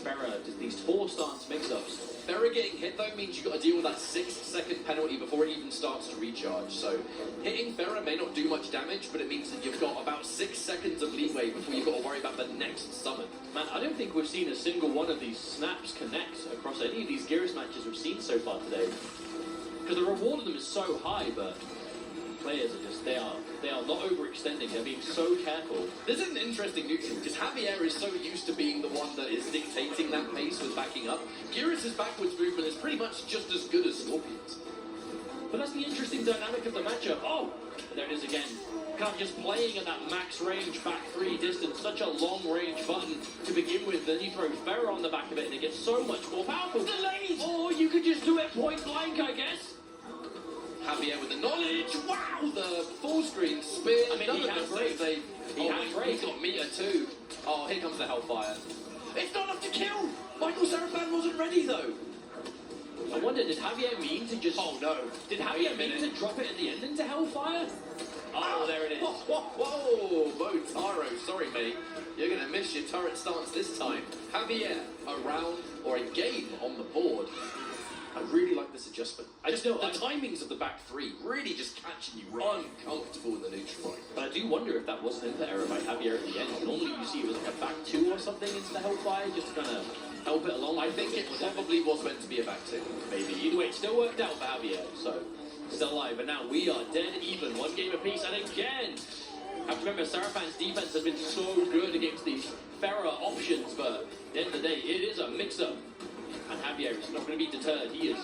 these 4 stance mix-ups. Ferrer getting hit though means you've got to deal with that 6-second penalty before it even starts to recharge. So hitting Ferrer may not do much damage, but it means that you've got about 6 seconds of leeway before you've got to worry about the next summon. Man, I don't think we've seen a single one of these snaps connect across any of these Gears matches we've seen so far today. Because the reward of them is so high, but players are just, they are not overextending, they're being so careful. This is an interesting neutral, because Javier is so used to being the one that is dictating that pace with backing up. Geras' backwards movement is pretty much just as good as Scorpion's. But that's the interesting dynamic of the matchup. Oh, there it is again. Kind of just playing at that max range back 3 distance, such a long range button to begin with. Then you throw Ferrer on the back of it and it gets so much more powerful. Delayed! Or you could just do it point blank, I guess. Javier with the knowledge. Wow, the full screen spin. I mean, he has break. He's got meter too. Oh, here comes the Hellfire. It's not enough to kill. Michael Seraphan wasn't ready though. I wonder, did Javier mean to just... Oh no. Did Javier mean to drop it at the end into Hellfire? Oh, there it is. Whoa, Botaro. Sorry, mate. You're going to miss your turret stance this time. Javier, a round or a game on the board. I really like this adjustment. I just know the timings of the back 3 really just catching you uncomfortable in the neutral. But I do wonder if that wasn't input error by Javier at the end. Normally you see it was like a back 2 or something into the Hellfire, just to kind of help it along. I think it probably was meant to be a back 2. Maybe. Either way, it still worked out for Javier, so still alive. But now we are dead even. 1 game apiece, and again, I have to remember Seraphan's defense has been so good against these Ferrer options, but at the end of the day, it is a mix-up. And Javier is not going to be deterred. He is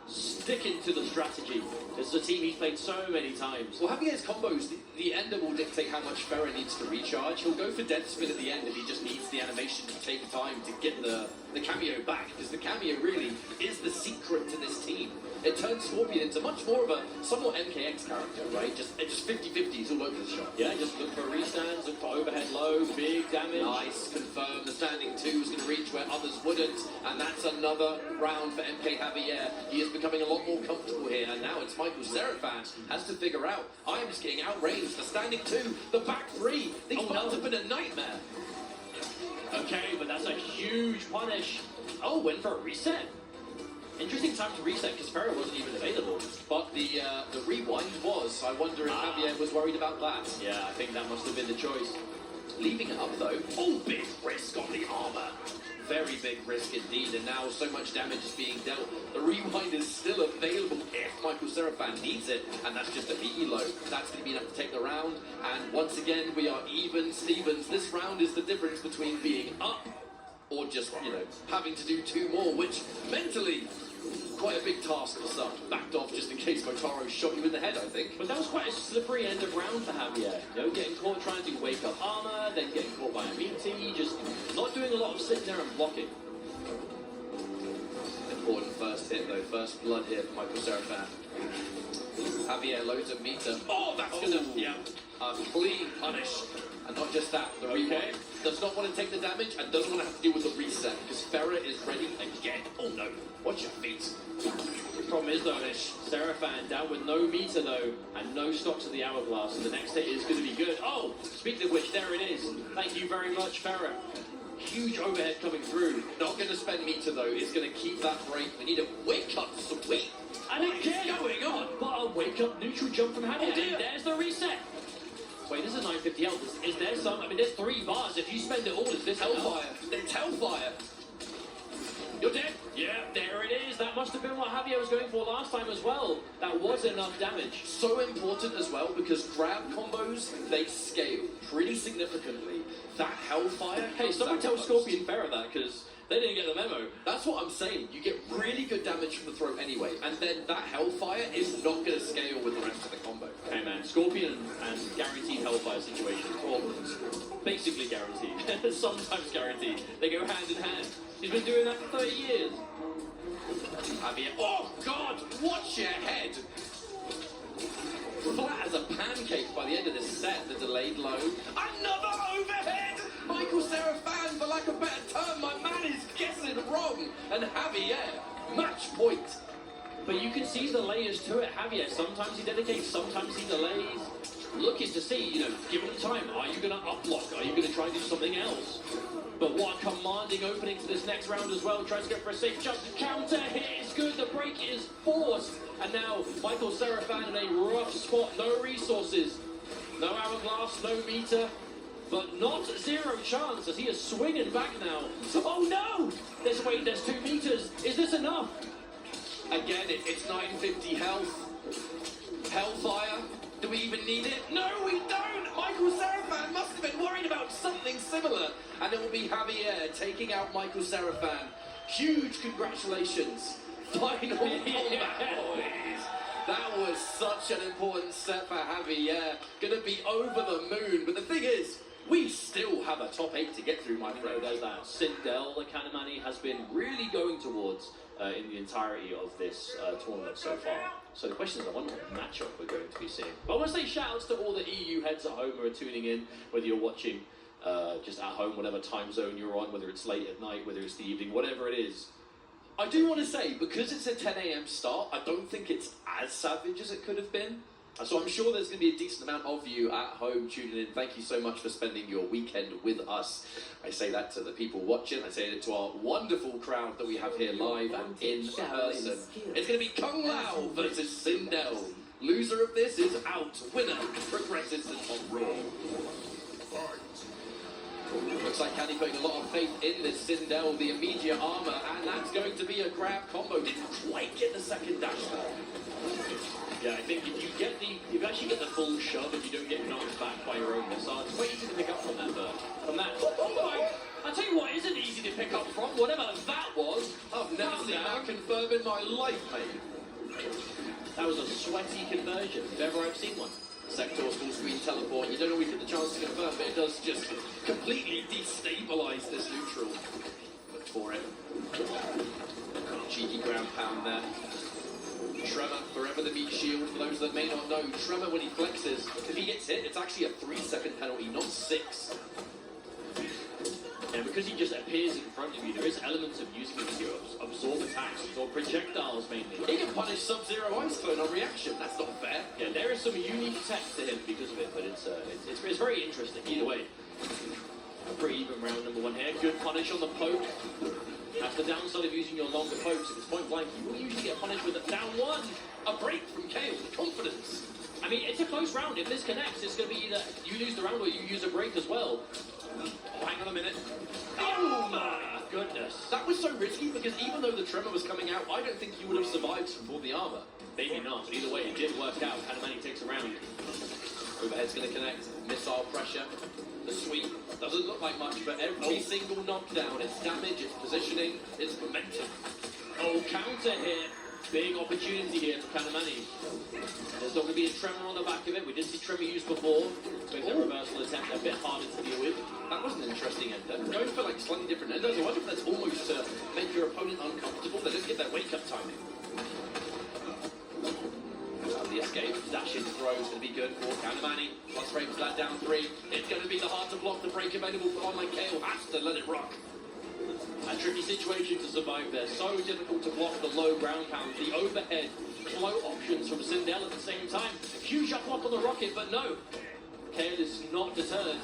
sticking to the strategy. This is a team he's played so many times. Well, Javier's combos, the ender will dictate how much Ferrer needs to recharge. He'll go for death spin at the end if he just needs the animation to take time to get the cameo back. Because the cameo really is the secret to this team. It turns Scorpion into much more of a somewhat MKX character, right? Just 50-50s all over the shop. Yeah, just look for restands, look for overhead low, big damage. Nice, confirm the standing 2 is going to reach where others wouldn't, and that's another round for MK Javier. He is becoming a lot more comfortable here, and now it's Michael Seraphan has to figure out, I'm just getting outranged, the standing 2, the back 3, these buttons have been a nightmare. Okay, but that's a huge punish. Oh, went for a reset. Interesting time to reset because Ferrer wasn't even available. But the rewind was. I wonder if Javier was worried about that. Yeah, I think that must have been the choice. Leaving it up though. Oh, big risk on the armor. Very big risk indeed, and now so much damage is being dealt. The rewind is still available if Michael Seraphan needs it, and that's just a VE low. That's going to be enough to take the round, and once again we are even Stevens. This round is the difference between being up or just, having to do 2 more, which mentally, quite a big task for some. Backed off just in case Motaro shot you in the head, I think. But that was quite a slippery end of round for Javier. Getting caught trying to wake up armor, then getting caught by a meaty, just not doing a lot of sitting there and blocking. Important first hit though, first blood here for Michael Seraphan. Javier loads of meter. Oh, that's gonna, a clean punish. And not just that, the rewind does not want to take the damage and doesn't want to have to deal with the reset because Ferrer is ready again. Oh no, watch your feet. The problem is though, Seraphan down with no meter though, and no stocks of the hourglass, and the next hit is going to be good. Oh, speaking of which, there it is. Thank you very much, Ferrer. Huge overhead coming through. Not going to spend meter though. It's going to keep that break. We need a wake up sweep. And again, going on? But a wake up neutral jump from Javier. Oh dear. And there's the reset. Wait, this is 950 health. Is there some? I mean, there's 3 bars. If you spend it all, is this Hellfire. It's Hellfire. You're dead. Yeah, there it is. That must have been what Javier was going for last time as well. That was enough damage. So important as well because grab combos, they scale pretty significantly. That Hellfire. Hey, someone tell Scorpion Ferrer that because they didn't get the memo. That's what I'm saying. You get really good damage from the throw anyway, and then that Hellfire is not going to scale with the rest of the combo. Hey man, Scorpion and guaranteed Hellfire situation, or basically guaranteed, sometimes guaranteed. They go hand in hand. He's been doing that for 30 years. Javier. Oh God! Watch your head. Flat as a pancake by the end of this set. The delayed low. Another overhead. Michael Serafan, for lack of a better term, my man is guessing wrong. And Javier, match point. But you can see the layers to it, Javier. Sometimes he dedicates, sometimes he delays. Looking to see, given the time, are you going to uplock? Are you going to try and do something else? But what a commanding opening to this next round as well. Tries to go for a safe jump. Counter hit is good. The break is forced. And now Michael Serafan in a rough spot. No resources. No hourglass, no meter. But not zero chance as he is swinging back now. Oh no! There's 2 meters. Is this enough? Again, it's 950 health. Hellfire. Do we even need it? No, we don't! Michael Serafan must have been worried about something similar. And it will be Javier taking out Michael Serafan. Huge congratulations. Final combat, boys. That was such an important set for Javier. Gonna be over the moon. But the thing is, we still have a top 8 to get through, my friend. There's that. Sindel, the Kanamani, has been really going towards in the entirety of this tournament so far. So the question is, I wonder what matchup we're going to be seeing. But I want to say shout-outs to all the EU heads at home who are tuning in, whether you're watching just at home, whatever time zone you're on, whether it's late at night, whether it's the evening, whatever it is. I do want to say, because it's a 10 a.m. start, I don't think it's as savage as it could have been. So I'm sure there's going to be a decent amount of you at home tuning in. Thank you so much for spending your weekend with us. I say that to the people watching. I say it to our wonderful crowd that we have here live and in person. It's going to be Kung Lao versus Sindel. Loser of this is out. Winner progresses to top row. Looks like Candy putting a lot of faith in this Sindel, the immediate armor, and that's going to be a grab combo. Didn't quite get the second dash though. Yeah, I think if you actually get the full shove and you don't get knocked back by your own missile, it's quite easy to pick up from that bird. I'll tell you what isn't easy to pick up from, whatever that was. I've never seen that confirm in my life, mate. That was a sweaty conversion, if ever I've seen one. Sector's full screen teleport. You don't always get the chance to confirm, but it does just completely destabilise this neutral. Look for it. Cheeky ground pound there. Tremor, forever the meat shield. For those that may not know, Tremor, when he flexes, if he gets hit, it's actually a 3-second penalty, not 6. And because he just appears in front of you, there is elements of using him to absorb attacks or projectiles mainly. He can punish Sub-Zero Ice Clone on reaction. That's not fair. Yeah, there is some unique tech to him because of it, but it's very interesting either way. A pretty even round number 1 here. Good punish on the poke. That's the downside of using your longer pokes. If it's point blank, you will usually get punished with a down 1. A break from Kale, confidence. I mean, it's a close round. If this connects, it's going to be either you lose the round or you use a break as well. Oh, hang on a minute. Oh my goodness. That was so risky because even though the Tremor was coming out, I don't think you would have survived from the armor. Maybe not, but either way, it did work out. Kanamani takes a round. Overhead's going to connect. Missile pressure. The sweep doesn't look like much, but every single knockdown, its damage, its positioning, its momentum. Oh, counter hit. Big opportunity here for Kanamani. There's not going to be a Tremor on the back of it. We did see Tremor used before. Make that reversal attempt a bit harder to deal with. That was an interesting ender. Going for like slightly different enders. I wonder if that's almost to make your opponent uncomfortable. They don't get their wake-up timing. The escape, dash in throw is going to be good for Kanamani. Plus frames that down 3. It's going to be the hard to block. The break available for online Kale has to let it rock. A tricky situation to survive there. So difficult to block the low ground pound. The overhead flow options from Sindel at the same time. Huge up block on the rocket, but no. Kale is not deterred.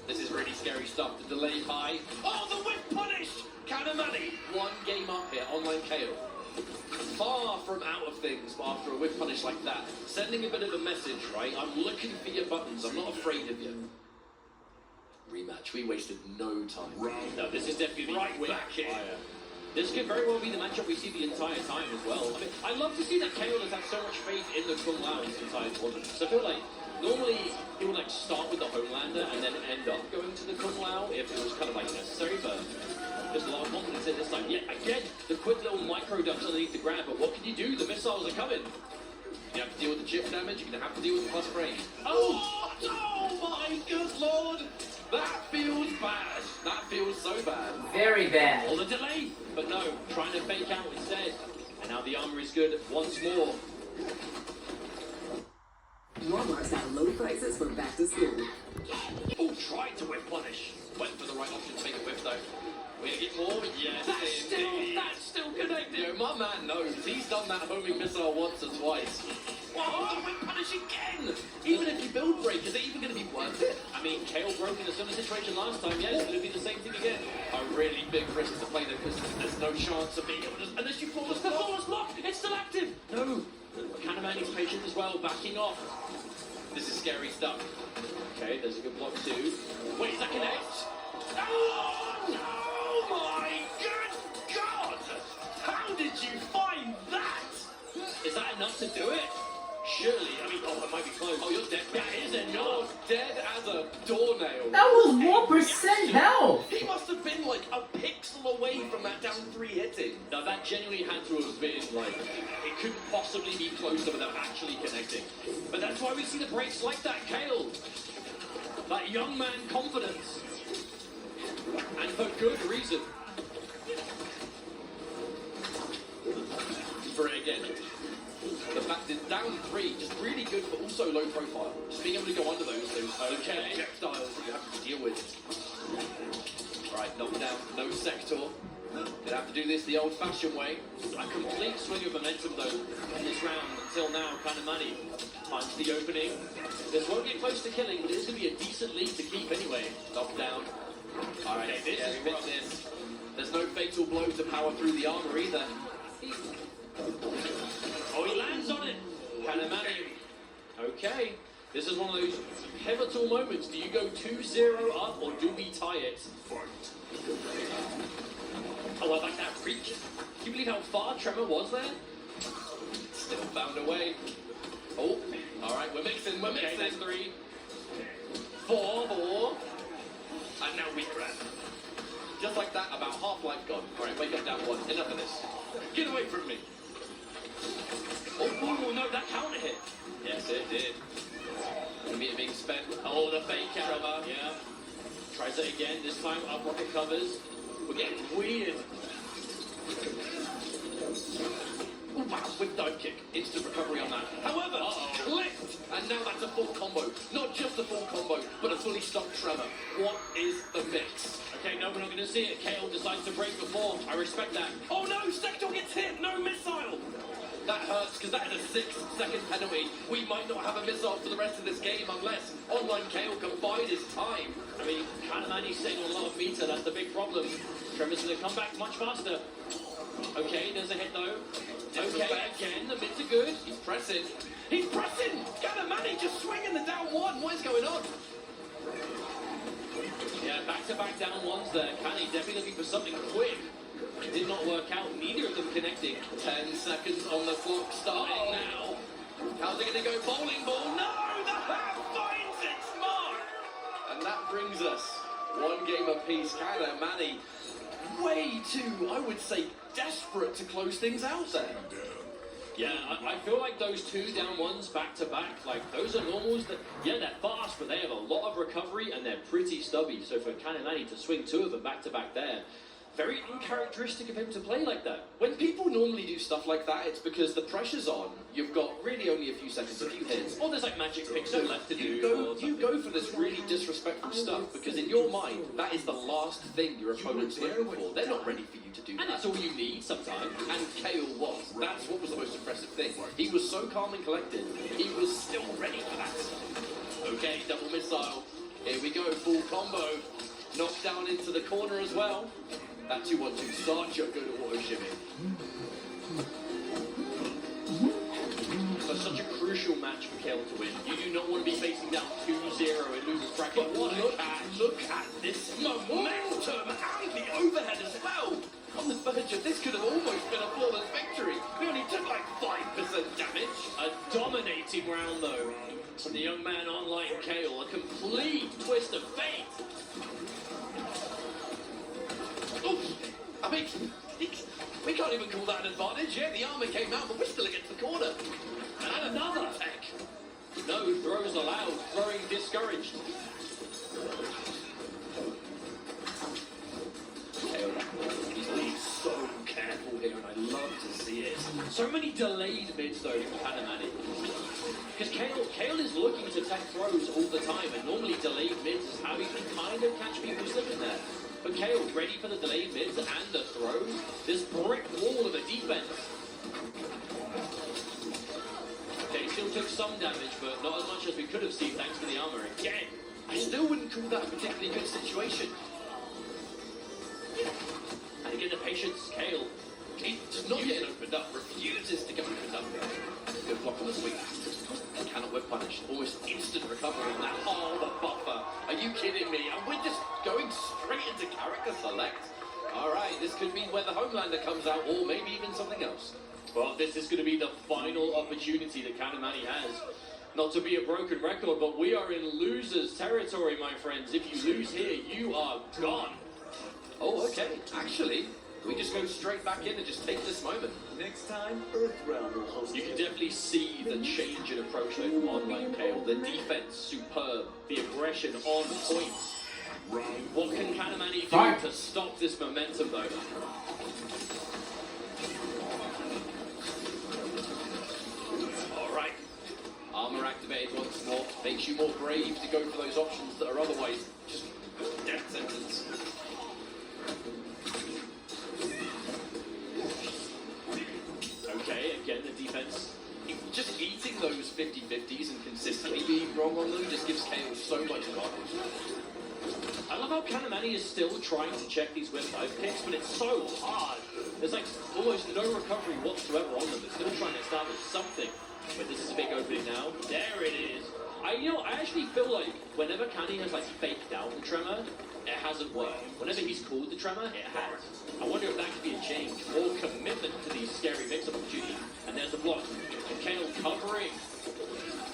This is really scary stuff. The delay high. Oh, the whip punished! Kanamani, 1 game up here, online KO. Far from out of things after a whip punish like that. Sending a bit of a message, right? I'm looking for your buttons. I'm not afraid of you. Rematch. We wasted no time. No, this is definitely Right quick back in. fire. This could very well be the matchup we see the entire time as well. I mean, I love to see that KO has had so much faith in the Kung Lao this entire tournament. So I feel like normally he would like start with the Homelander and then end up going to the Kung Lao if it was kind of like necessary, but there's a lot of confidence in this time. Yet again, the quick little micro dumps underneath the grab, but what can you do? The missiles are coming. You have to deal with the chip damage, you're going to have to deal with the plus frame. Oh! Oh my good lord! That feels bad. That feels so bad. Very bad. All the delay, but no, trying to fake out instead. And now the armor is good once more. Walmart's got low prices for back to school. Oh, tried to whip punish. Went for the right option to make a whip though. We're going to get more? Yes, That's still connected. Yo, my man knows. He's done that homing missile once or twice. Oh, whip punish again! Even if you build break, is it even going to be worth it? I mean, KO broke in a similar situation last time. Yeah, it's going to be the same thing again. A really big risk to play there because there's no chance of being able to... Unless you flawless The block. flawless block! It's still active! No! Kanamani's patient as well, backing off. This is scary stuff. Okay, there's a good block too. Wait, is that connect? Oh my good God! How did you find that? Is that enough to do it? Surely, I mean, oh, it might be close. Oh, you're dead. That is You're enough. dead as a doornail. That was 1% health. He must have been like a pixel away from that down 3 hitting. Now that genuinely had to have been like, it couldn't possibly be closer without actually connecting. But that's why we see the breaks like that, Kale. That young man confidence. And for good reason. For it again. The fact is down 3, just really good, but also low profile. Just being able to go under those projectiles that you have to deal with. Alright, knock down, no sector. Gonna have to do this the old-fashioned way. A complete swing of momentum though in this round until now, Kanamani finds the opening. This won't get close to killing, but it's going to be a decent lead to keep anyway. Knock down. Alright, Okay, this is we rough. missed this. There's no fatal blow to power through the armor either. Oh, he lands on it. Kanamani. Okay. This is one of those pivotal moments. Do you go 2-0 up or do we tie it? Oh, I like that reach. Can you believe how far Tremor was there? Still found a way. Oh, alright, we're mixing, we're Okay, mixing. that's 3. 4. And now we grab. Just like that, about half life gone. Alright, wake up down 1. Enough of this. Get away from me. Oh, no, that counter hit. Yes, it did. Meter being spent. Oh, the fake out. Trevor. Yeah. Tries it again. This time up rocket covers. We're getting weird. Ooh, wow, with dive kick. Instant recovery on that. However, clicked. And now that's a full combo. Not just a full combo, but a fully stocked Trevor. What is the mix? Okay, no, we're not going to see it. Kale decides to break before. I respect that. Oh no, Sector gets hit. No missile. That hurts because that is a 6-second penalty. We might not have a missile for the rest of this game unless online Kale can bide his time. I mean, Kanamani's staying on a lot of meter. That's the big problem. Trevor's going to come back much faster. Okay, there's a hit though. Okay, again, the mids are good. He's pressing. He's pressing! Kanamani just swinging the down 1. What is going on? Yeah, back-to-back down ones there. Kanny definitely looking for something quick. It did not work out. Neither of them connecting. 10 seconds on the clock starting now. How's it going to go? Bowling ball? No! The half finds its mark! And that brings us 1 game apiece. Kanamani way too, I would say, desperate to close things out there. Yeah, I feel like those 2 down ones back-to-back, like, those are normals that, yeah, they're fast, but they have a lot of recovery and they're pretty stubby. So for Kanamani to swing 2 of them back-to-back there, very uncharacteristic of him to play like that. When people normally do stuff like that, it's because the pressure's on. You've got really only a few seconds, a few hits. Or there's like magic pixel left to do. You go for this really disrespectful stuff because in your mind, that is the last thing your opponent's looking for. They're not ready for you to do And that. that's all you need sometimes. And Kale was. That's what was the most impressive thing. He was so calm and collected. He was still ready for that. Okay, double missile. Here we go, full combo. knocked down into the corner as well. That 2-1-2 such a good auto shimmy. So such a crucial match for Kale to win. You do not want to be facing down 2-0 in losers bracket. But look at this momentum and the overhead as well. On the verge of this could have almost been a flawless victory. We only took like 5% damage. A dominating round though from the young man online Kale. A complete twist of fate. Oof. I mean, we can't even call that an advantage. Yeah, the armor came out, but we're still against the corner. And another tech. No throws allowed. Throwing discouraged. He's so careful here, and I love to see it. So many delayed mids though from Kanamani. Because Kale is looking to tech throws all the time, and normally delayed mids is how you can kind of catch people slipping there. But Kale ready for the delayed mids and the throws. This brick wall of a defense. Okay, still took some damage, but not as much as we could have seen thanks to the armor again. I still wouldn't call that a particularly good situation. And again, the patience, Kale. He's not getting opened up, refuses to get opened up. Good block on the sweep. Cannot whip punish. Almost instant recovery on that. Oh, the buffer. Are you kidding me? And we're just going straight into character select. Alright, this could be where the Homelander comes out, or maybe even something else. Well, this is going to be the final opportunity that Kanamani has. Not to be a broken record, but we are in losers territory, my friends. If you lose here, you are gone. Oh, okay. Actually, we just go straight back in and just take this moment. Next time, Earthrealm will host. You can definitely see the change in approach though from online Kale. The defense superb, the aggression on point. What can Kanamani do to stop this momentum though? Alright. Armor activated once more. Makes you more brave to go for those options that are otherwise just death sentence. Okay, again the defense. Just eating those 50-50s and consistently being wrong on them just gives Kale so much advantage. I love how Kanamani is still trying to check these whip dive kicks, but it's so hard. There's like almost no recovery whatsoever on them. They're still trying to establish something. But this is a big opening now. There it is. I actually feel like whenever Kanny has like faked out the tremor, it hasn't worked. Whenever he's called the tremor, it has. I wonder if that could be a change. More commitment to these scary mix-up opportunities. And there's the block. And Kale covering.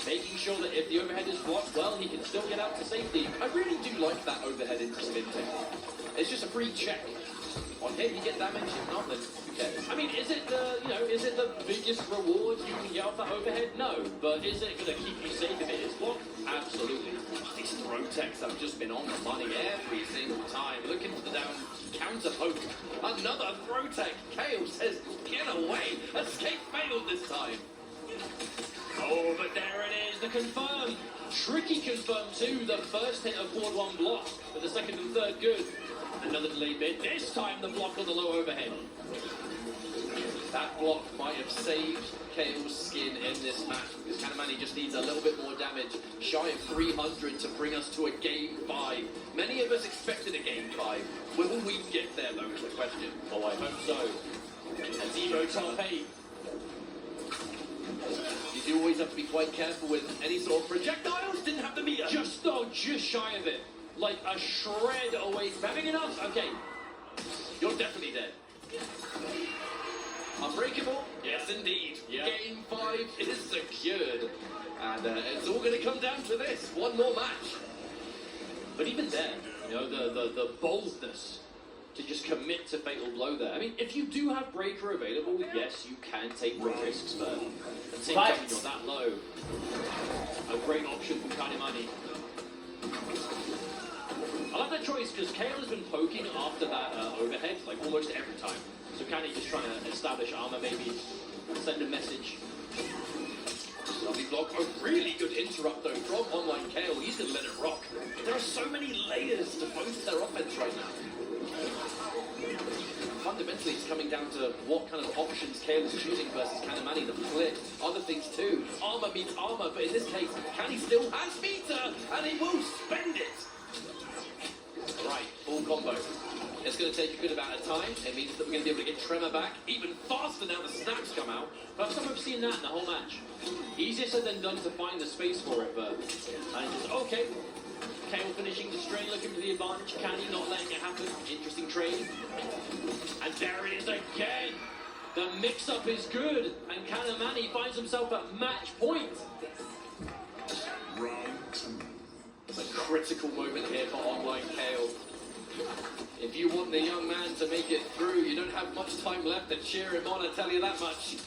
Making sure that if the overhead is blocked, well, he can still get out to safety. I really do like that overhead into spin technique. It's just a free check. On him, you get damage. If not, then who cares? I mean, is it the biggest reward you can get off that overhead? No. But is it going to keep you safe if it is blocked? Absolutely. These throw techs have just been on the money every single time. Looking for the down counter poke. Another throw tech. Kale says, get away. Escape failed this time. Oh, but there it is, the confirm. Tricky confirm too, the first hit of forward one block, but the second and third good. Another delayed bit, this time the block on the low overhead. That block might have saved Kale's skin in this match because Kanamani just needs a little bit more damage, shy of 300 to bring us to a game 5. Many of us expected a game 5. Will we get there though is the question. Oh, I hope so. As Evo top 8. You do always have to be quite careful with any sort of projectiles. Didn't have the meter. Just shy of it. Like a shred away from having enough. Okay. You're definitely dead. Unbreakable? Yes, indeed. Yeah. Game 5 is secured. And it's all going to come down to this. One more match. But even then, you know, the boldness to just commit to Fatal Blow there. I mean, if you do have Breaker available, yes, you can take the risks, but at the same time, when you're that low, a great option from Kanimani. I like that choice because Kale has been poking after that overhead like almost every time. So Kani just trying to establish armor, maybe send a message. Lovely block. A really good interrupt though from online Kale. He's going to let it rock. There are so many layers to both their offense right now. Fundamentally, it's coming down to what kind of options Kale is choosing versus Kanamani, the flip, other things too. Armor meets armor, but in this case, Kani still has meter, and he will spend it. Right, combo. It's going to take a good amount of time. It means that we're going to be able to get Tremor back even faster now the snaps come out. First time we've seen that in the whole match. Easier said than done to find the space for it, but... And just, okay. Kale finishing the string, looking for the advantage. Canny not letting it happen. Interesting trade. And there it is again. The mix-up is good. And Kanamani finds himself at match point. It's a critical moment here for online Kale. If you want the young man to make it through, you don't have much time left to cheer him on, I tell you that much.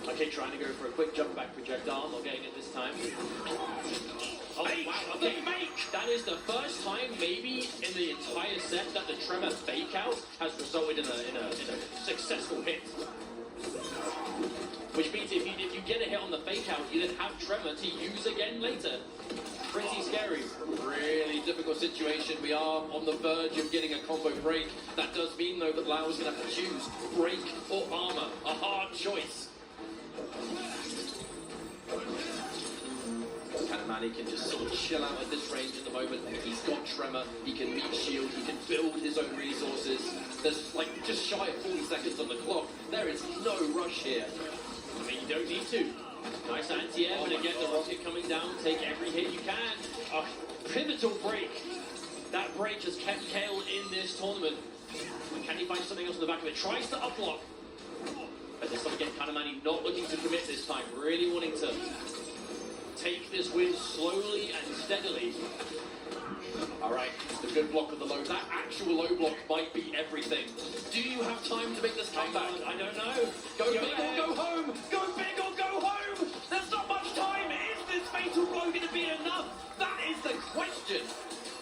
Okay, trying to go for a quick jump back projectile, not getting it this time. Oh, wow, okay. That is the first time, maybe, in the entire set that the Tremor fake out has resulted in a successful hit. Which means if you get a hit on the fake out, you then have Tremor to use again later. Pretty scary. Really difficult situation. We are on the verge of getting a combo break. That does mean, though, that Lau's going to have to choose break or armor. A hard choice. Kanamani can just sort of chill out at this range at the moment. He's got Tremor, he can meet shield, he can build his own resources. There's like just shy of 40 seconds on the clock. There is no rush here. I mean, you don't need to. Nice anti-air, and again the rocket coming down, take every hit you can. A pivotal break. That break has kept Kale in this tournament. Can he find something else in the back of it? Tries to uplock. But this time again, Kanamani not looking to commit this time, really wanting to take this win slowly and steadily. Alright, the good block of the low. That actual low block might be everything. Do you have time to make this comeback? I don't know. Go big or go home! Go big or go home! There's not much time! Is this fatal blow going to be enough? That is the question!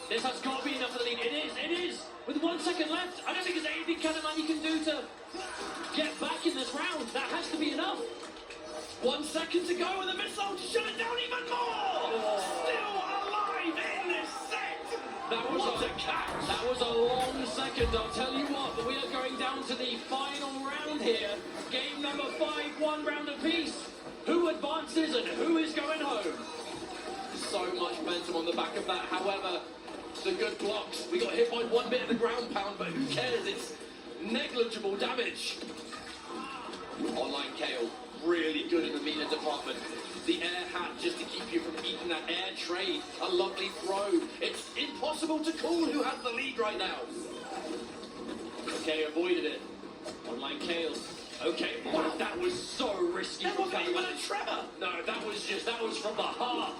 This has got to be enough for the lead. It is! With 1 second left, I don't think there's anything Kanamani can do to get back in this round. That has to be enough. 1 second to go and the missile to shut it down even more! Still alive in this set! That was a long second, I'll tell you what, but we are going down to the final round here. Game number 5, 1 round apiece. Who advances and who is going home? So much momentum on the back of that, however, the good blocks. We got hit by 1 bit of the ground pound, but who cares? It's negligible damage. Online Kale, really good in the meter department. The air hat just to keep you from eating that air trade. A lovely throw. It's impossible to call who has the lead right now. Okay, avoided it. Online Kale. Okay, wow, that was so risky. That wasn't even a Tremor. No, that was from the heart.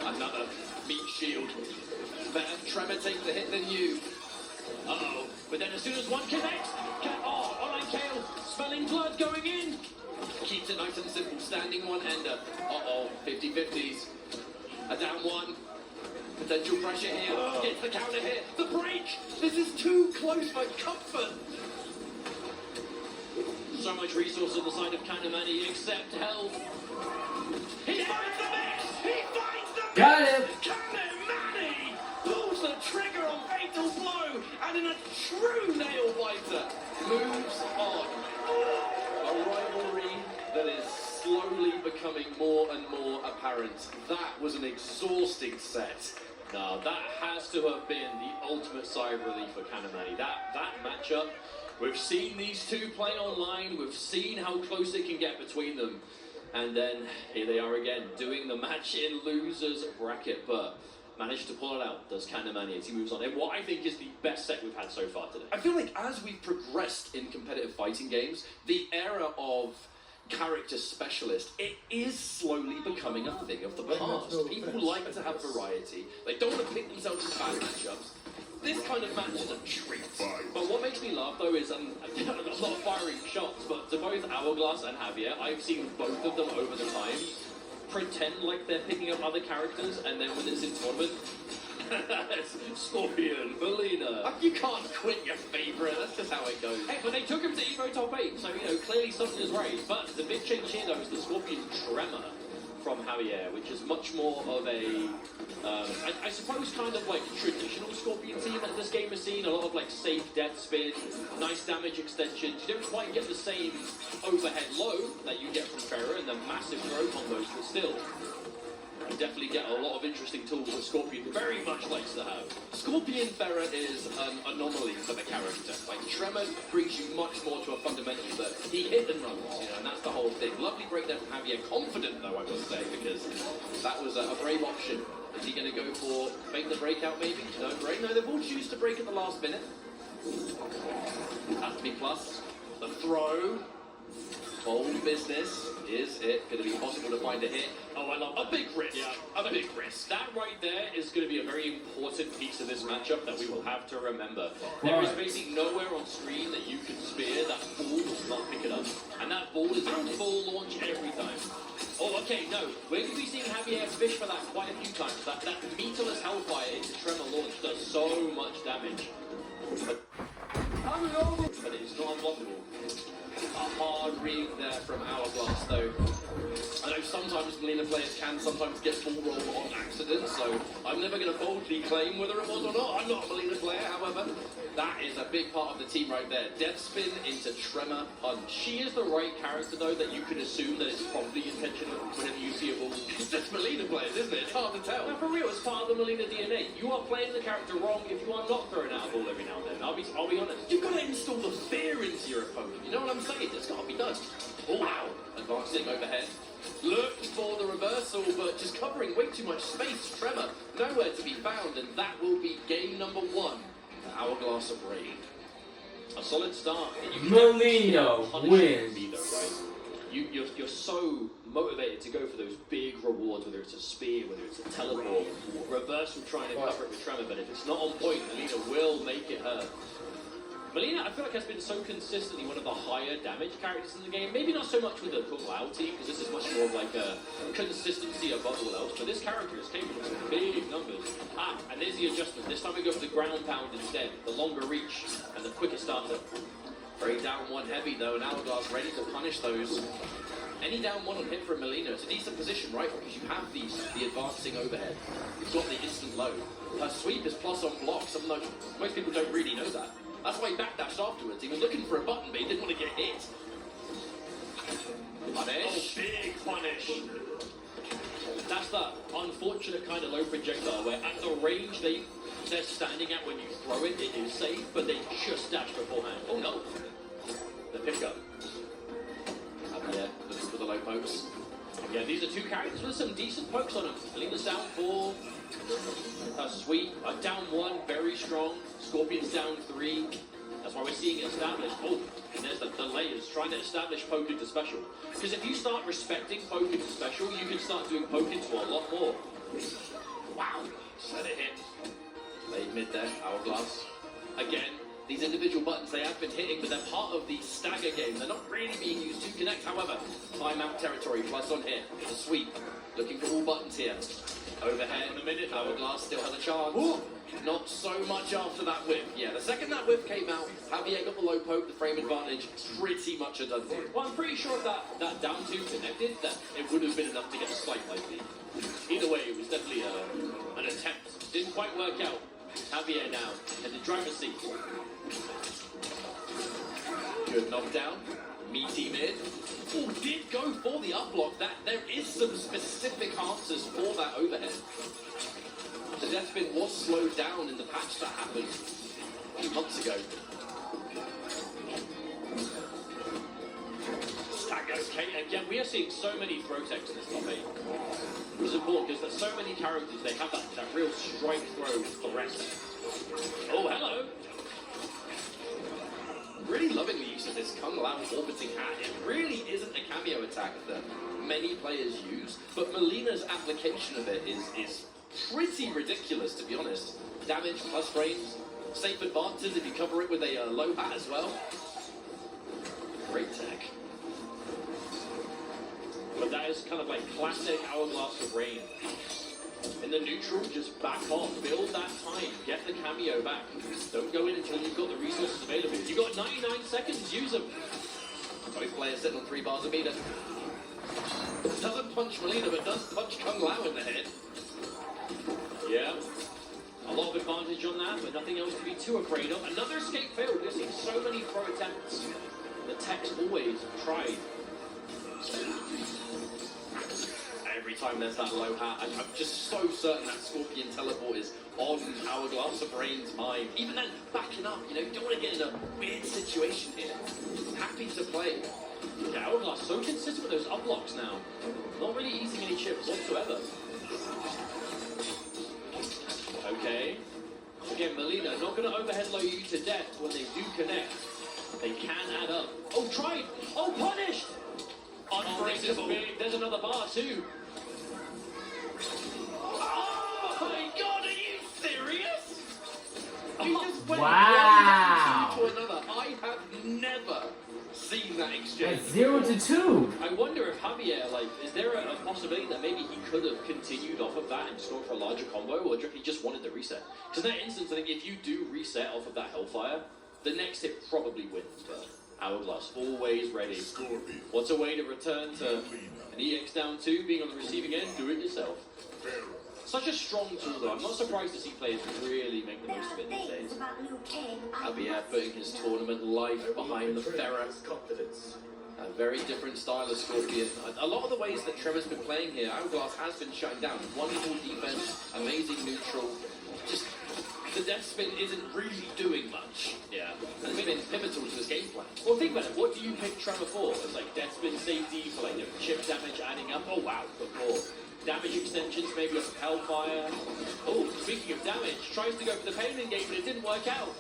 Another meat shield. Better Tremor take the hit than you. Uh-oh. But then as soon as one connects, online Kale, smelling blood going in. Keeps it nice and simple. Standing one-hander. Uh-oh, 50-50s. A down one. Potential pressure here. Gets the counter here. The break. This is too close for comfort. So much resource on the side of Kanamani, except health. He finds the mix. He finds the mix. Got him. Kanamani pulls the trigger on fatal blow, and in a true nail biter, moves on. A rivalry that is slowly becoming more and more apparent. That was an exhausting set. Now, that has to have been the ultimate sigh of relief for Kanamani. That matchup, we've seen these two play online, we've seen how close it can get between them. And then, here they are again, doing the match in loser's bracket, but managed to pull it out, does Kanamani, as he moves on in what I think is the best set we've had so far today. I feel like as we've progressed in competitive fighting games, the era of character specialist, it is slowly becoming a thing of the past. People like to have variety. They don't want to pick themselves in bad matchups. This kind of match is a treat. But what makes me laugh, though, is I'm not firing shots, but to both Hourglass and Javier, I've seen both of them over the time pretend like they're picking up other characters, and then when it's in tournament, Scorpion, Melina. You can't quit your favourite, that's just how it goes. Hey, but they took him to Evo top 8, so, clearly something is right. But the big change here, though, is the Scorpion Tremor from Javier, which is much more of a, I suppose, kind of like traditional Scorpion team that this game has seen. A lot of like safe death spin, nice damage extensions. You don't quite get the same overhead low that you get from Ferrer and the massive throw combos, but still, definitely get a lot of interesting tools that Scorpion very much likes to have. Scorpion Ferrer is an anomaly for the character. Like, Tremor brings you much more to a fundamental that he hit and runs, you know, and that's the whole thing. Lovely breakdown from Javier. Confident, though, I must say, because that was a brave option. Is he going to go for fake the breakout, maybe? No, break. No, they've all choose to break at the last minute. Has to be plus. The throw. Bold business. Is it going to be possible to find a hit? Oh, I love A big risk. Yeah. A big risk. That right there is going to be a very important piece of this matchup that we will have to remember. There is basically nowhere on screen that you can spear that ball does not pick it up. And that ball is a full launch every time. Oh, okay, no. We're going to be seeing Javier fish for that quite a few times. That meterless hellfire into Tremor launch does so much damage. But it is not unblockable. A hard read there from Hourglass, though. I know sometimes Melina players can sometimes get ball roll on accident, so I'm never going to boldly claim whether it was or not. I'm not a Melina player, however. That is a big part of the team right there. Death spin into Tremor punch. She is the right character, though, that you can assume that it's probably intentional whenever you see a ball. It's just Melina players, isn't it? It's hard to tell. Now, for real, it's part of the Melina DNA. You are playing the character wrong if you are not throwing out a ball every now and then. I'll be honest. You've got to install the fear into your opponent. You know what I'm saying? It's got to be done. Oh, wow. Advancing overhead. Looked for the reversal, but just covering way too much space. Tremor nowhere to be found, and that will be game number 1. Hourglass of Rain. A solid start. Melina wins. Me, though, right? You're so motivated to go for those big rewards, whether it's a spear, whether it's a teleport, reversal trying to cover it with Tremor, but if it's not on point, Melina will make it hurt. Melina, I feel like, has been so consistently one of the higher damage characters in the game. Maybe not so much with the Kung Lao team, because this is much more of like a consistency above all else, but this character is capable of some big numbers. And there's the adjustment. This time we go for the ground pound instead, the longer reach and the quicker starter. Very down 1 heavy though, and Hourglass ready to punish those. Any down 1 on hit for Melina, it's a decent position, right? Because you have the advancing overhead. You've got the instant low. Her sweep is plus on block, something like most people don't really know that. That's why he backdashed afterwards. He was looking for a button, but he didn't want to get hit. Punish. Oh, big punish. That's that unfortunate kind of low projectile where at the range they're standing at when you throw it, it is safe, but they just dash beforehand. Oh no. The pickup. Yeah, looking for the low pokes. Yeah, these are two characters with some decent pokes on them. Melina's down 4. Sweet. Down 1, very strong. Scorpion's down 3. That's why we're seeing it established. Oh, and there's the layers, trying to establish poke into special. Because if you start respecting poke into special, you can start doing poke into a lot more. Wow. Let it hit. Late mid there, Hourglass. Again, these individual buttons, they have been hitting, but they're part of the stagger game. They're not really being used to connect. However, timeout territory, plus on here. The sweep. Looking for all buttons here. Overhead in a minute, Hourglass still has a chance. Ooh. Not so much after that whip. Yeah, the second that whip came out, Javier got the low poke, the frame advantage, pretty much a done deal. Well, I'm pretty sure that down 2 connected, that it would have been enough to get a slight likely. Either way, it was definitely an attempt. Didn't quite work out. Javier now in the driver's seat. Good knockdown. Meaty mid. Oh, did go for the up block. There is some specific answers for that overhead. The death spin was slowed down in the patch that happened a few months ago. Okay, again, we are seeing so many throw techs in this top 8. Which is important because there's so many characters, they have that real strike throw threat. Oh, hello! Really loving the use of this Kung Lao orbiting hat. It really isn't a cameo attack that many players use, but Melina's application of it is pretty ridiculous, to be honest. Damage plus frames, safe advances if you cover it with a low hat as well. Great tech. But that is kind of like classic Hourglass of Rain. In the neutral, just back off, build that time, get the cameo back. Don't go in until you've got the resources available. You've got 99 seconds, use them. Both players sitting on 3 bars a meter. Doesn't punch Melina, but does punch Kung Lao in the head. Yeah. A lot of advantage on that, but nothing else to be too afraid of. Another escape failed. We're seeing so many throw attempts. The tech's always tried. Every time there's that low hat. I'm just so certain that Scorpion teleport is on Hourglass of Rain's mind. Even then, backing up, you know, you don't want to get in a weird situation here. Happy to play. Yeah, Hourglass so consistent with those unblocks now. Not really eating any chips whatsoever. Okay. Again, Melina not going to overhead low you to death when they do connect. They can add up. Oh, tried! Oh, punished! Unbreakable. There's another bar too. Oh my god, are you serious? He just went Wow. one to another. I have never seen that exchange. That's 0 to 2. I wonder if Javier, like, is there a possibility that maybe he could have continued off of that and just gone for a larger combo, or if he just wanted the reset? Because in that instance, I think if you do reset off of that Hellfire, the next hit probably wins, but Hourglass always ready. What's a way to return to an EX down 2, being on the receiving end, do it yourself. Such a strong tool though, I'm not surprised to see players really make the most of it these days. Javier putting his tournament life behind the Ferret. Confidence. A very different style of Scorpion. A lot of the ways that Trevor's been playing here, Hourglass has been shutting down. Wonderful defense, amazing neutral. Just the death spin isn't really doing much. Yeah. And it's been pivotal to his game plan. Well, think about it. What do you pick Trevor for? It's like death spin safety for like chip damage adding up. Oh wow, but more damage extensions, maybe off of Hellfire. Oh, speaking of damage, tries to go for the pain in game, but it didn't work out.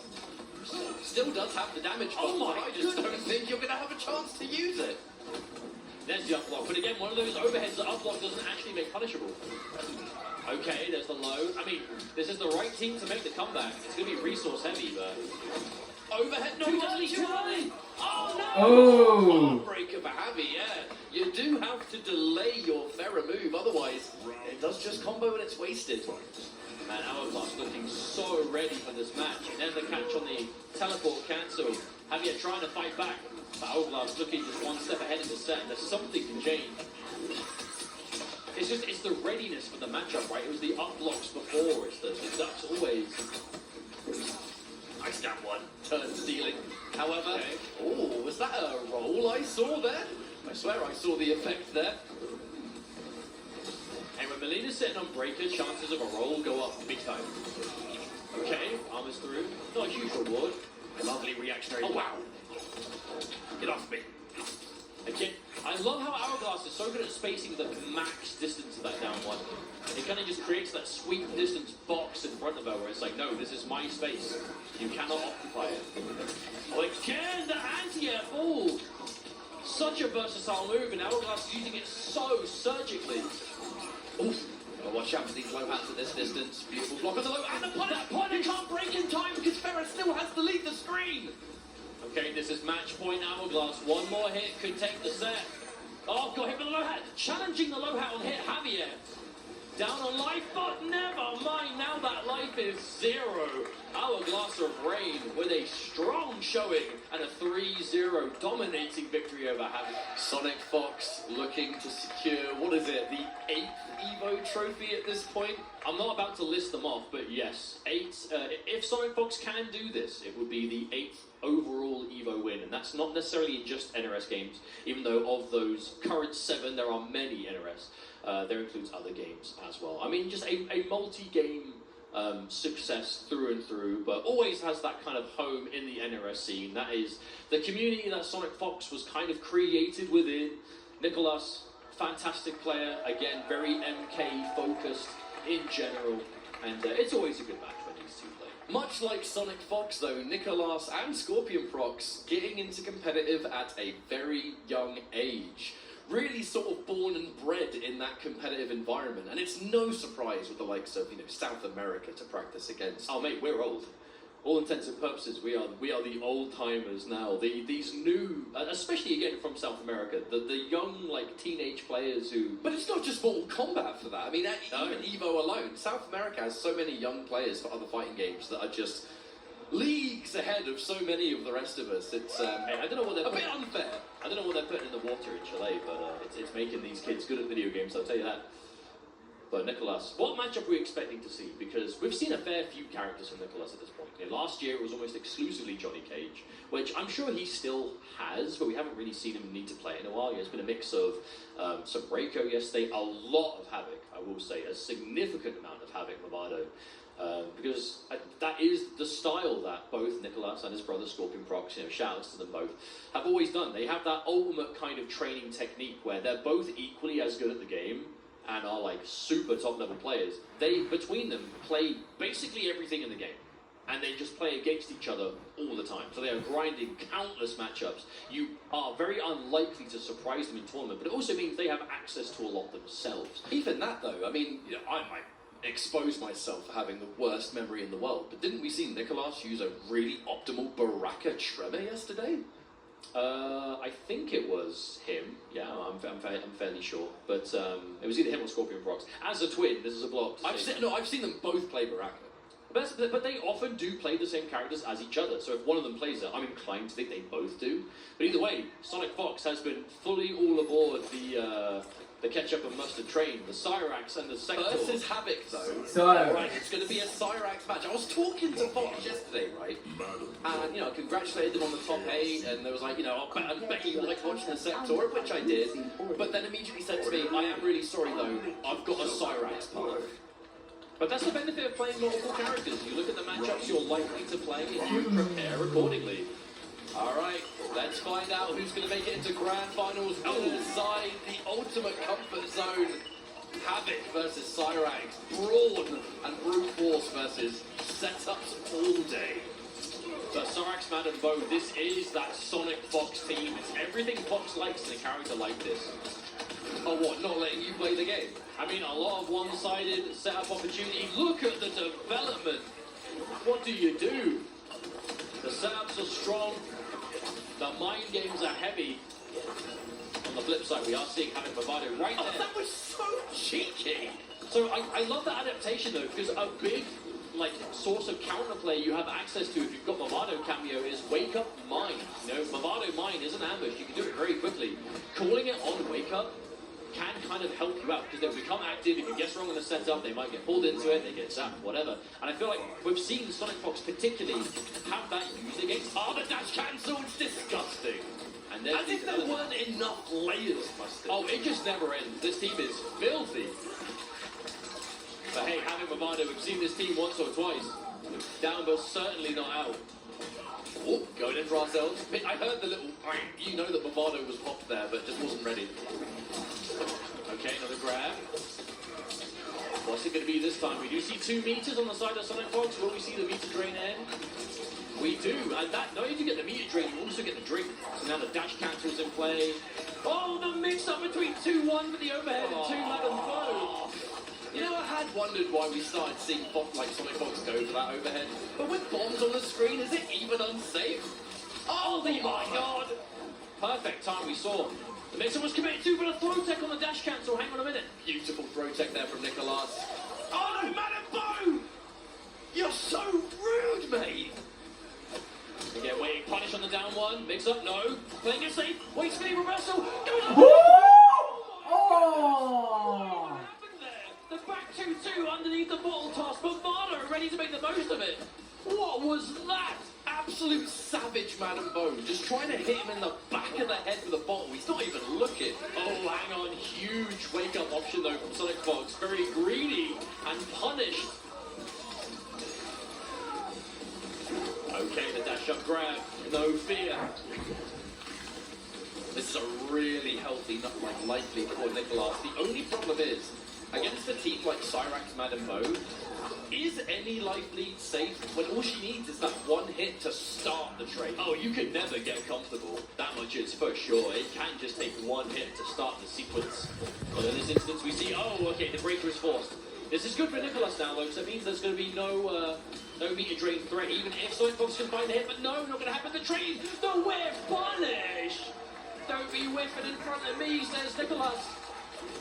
Still does have the damage Oh button, my but I just goodness. don't think you're going to have a chance to use it. There's the upblock, but again, one of those overheads that upblock doesn't actually make punishable. Okay, there's the low. I mean, this is the right team to make the comeback. It's going to be resource heavy, but Overhead, no, too early. Oh no! Oh. Heartbreaker for Javi, yeah. You do have to delay your Ferra move, otherwise it does just combo and it's wasted. Man, Hourglass looking so ready for this match. And then the catch on the teleport cancel. Javier trying to fight back. But Hourglass looking just one step ahead in the set. There's something can change. It's the readiness for the matchup, right? It was the up blocks before. It's the ducks always. Nice down one. Turn stealing. However, Okay. oh, was that a roll I saw there? I swear I saw the effect there. And when Melina's sitting on breaker, chances of a roll go up big time. Okay, armor's through. Not a huge reward. Lovely reaction. Oh wow. Get off me. Again, I love how Hourglass is so good at spacing the max distance of that down one. It kind of just creates that sweet distance box in front of her where it's like, no, this is my space. You cannot occupy it. Oh, again, the anti-air ball. Such a versatile move, and Hourglass is using it so surgically. Oof. Gotta watch out for these low hats at this distance. Beautiful block on the low hat. And the punish. That punish Can't break in time because Ferret still has to leave the screen. Okay, this is match point Hourglass. One more hit could take the set. Oh, got hit with the low hat. Challenging the low hat on hit Javier. Down on life, but never mind. Now that life is 0. Hourglass of Rain with a strong showing and a 3-0 dominating victory over Javier. Sonic Fox looking to secure, what is it, the 8th Evo trophy at this point? I'm not about to list them off, but yes, 8. If Sonic Fox can do this, it would be the 8th overall Evo win, and that's not necessarily in just NRS games, even though of those current 7, there are many NRS. There includes other games as well. I mean, just a multi-game success through and through, but always has that kind of home in the NRS scene. That is the community that Sonic Fox was kind of created within. Nicholas, fantastic player, again, very MK focused in general, and it's always a good match when these two play. Much like Sonic Fox though, Nicolas and Scorpion Prox getting into competitive at a very young age. Really sort of born and bred in that competitive environment, and it's no surprise with the likes of, you know, South America to practice against. Oh mate, we're old. All intents and purposes, we are the old timers now. These new, especially again from South America, the young like teenage players who. But it's not just Mortal Kombat for that. I mean, No. even Evo alone, South America has so many young players for other fighting games that are just leagues ahead of so many of the rest of us. It's Hey, I don't know what they're a bit unfair. I don't know what they're putting in the water in Chile, but it's making these kids good at video games. I'll tell you that. But Nicholas, what matchup are we expecting to see? Because we've seen a fair few characters from Nicholas at this point. You know, last year it was almost exclusively Johnny Cage, which I'm sure he still has, but we haven't really seen him need to play in a while. It's been a mix of some Reiko yesterday, a lot of Havoc, I will say, a significant amount of Havoc Movado. Because that is the style that both Nicholas and his brother Scorpion Prox, you know, shoutouts to them both, have always done. They have that ultimate kind of training technique where they're both equally as good at the game and are like super top level players. They, between them, play basically everything in the game. And they just play against each other all the time. So they are grinding countless matchups. You are very unlikely to surprise them in tournament, but it also means they have access to a lot themselves. Even that, though, I mean, you know, I might expose myself for having the worst memory in the world, but didn't we see Nicholas use a really optimal Baraka Tremor yesterday? I think it was him. Yeah, I'm fairly sure. But it was either him or Scorpion Prox. As a twin, this is a block. I've seen them both play Baraka. But they often do play the same characters as each other, so if one of them plays it, I'm inclined to think they both do. But either way, Sonic Fox has been fully all aboard the ketchup and mustard train, the Cyrax and the Sector. Versus Havoc, though. So, right, it's going to be a Cyrax match. I was talking to Fox yesterday, right? And, you know, congratulated them on the top 8, and there was like, you know, I bet you like watching the Sector, which I did. But then immediately said to me, I am really sorry, though, I've got a Cyrax path. But that's the benefit of playing multiple characters. You look at the matchups you're likely to play and you prepare accordingly. Alright, let's find out who's going to make it into Grand Finals. Winner's side, the ultimate comfort zone. Havoc versus Cyrax. Brawn and Brute Force versus Setups all day. So Cyrax, Mad and Bo, this is that Sonic Fox team. It's everything Fox likes in a character like this. Oh, what, not letting you play the game? I mean, a lot of one-sided setup opportunity. Look at the development. What do you do? The setups are strong. The mind games are heavy. On the flip side, we are seeing Havoc Movado right there. Oh, that was so cheeky. So I love that adaptation, though, because a big source of counterplay you have access to if you've got Movado cameo is Wake Up Mind. You know, Movado Mind is an ambush. You can do it very quickly. Calling it on Wake Up can kind of help you out, because they'll become active. If you guess wrong on the setup, they might get pulled into it, they get zapped, whatever. And I feel like we've seen Sonic Fox particularly have that used against... Oh, the dash cancel, it's disgusting. And as if there weren't enough layers, Mustard. Oh, it just never ends. This team is filthy. But hey, having Movado, we've seen this team once or twice. Down, but certainly not out. Oh, going in for ourselves. I heard the little... You know that Movado was popped there, but just wasn't ready. Okay, another grab. What's it going to be this time? We do see 2 meters on the side of Sonic Fox. Will we see the meter drain end? We do, and that, not only do you get the meter drain, you also get the drink. So now the dash cancels in play. Oh, the mix-up between 2-1 for the overhead and 2 Madam Foe. You know, I had wondered why we started seeing Sonic Fox go for that overhead. But with bombs on the screen, is it even unsafe? Oh, my God! Perfect time we saw. The mixer was committed to, but a throw tech on the dash cancel. Hang on a minute. Beautiful throw tech there from Nicholas. Oh, no, Madam Foe! You're so rude, mate! Again, waiting punish on the down one. Mix up, no. Playing it safe. Waits for the reversal. oh! What happened there? The back 2-2 underneath the bottle toss. Movado ready to make the most of it. What was that? Absolute savage Madam Bone. Just trying to hit him in the back of the head with a bottle. He's not even looking. Oh, hang on. Huge wake-up option, though, from Sonic Fox. Very greedy and punished. Okay, the dash-up grab. No fear. This is a really healthy, likely for Nicholas. The only problem is, against a team like Cyrax, Madam Mode, is any life lead safe when all she needs is that one hit to start the trade? Oh, you can never get comfortable. That much is for sure. It can just take one hit to start the sequence. But in this instance, we see, oh, okay, the breaker is forced. This is good for Nicholas now, though, because it means there's going to be no meter drain threat, even if Sonic Fox can find the hit. But no, not going to happen. The train, the whiff punish. Don't be whiffing in front of me, says Nicholas.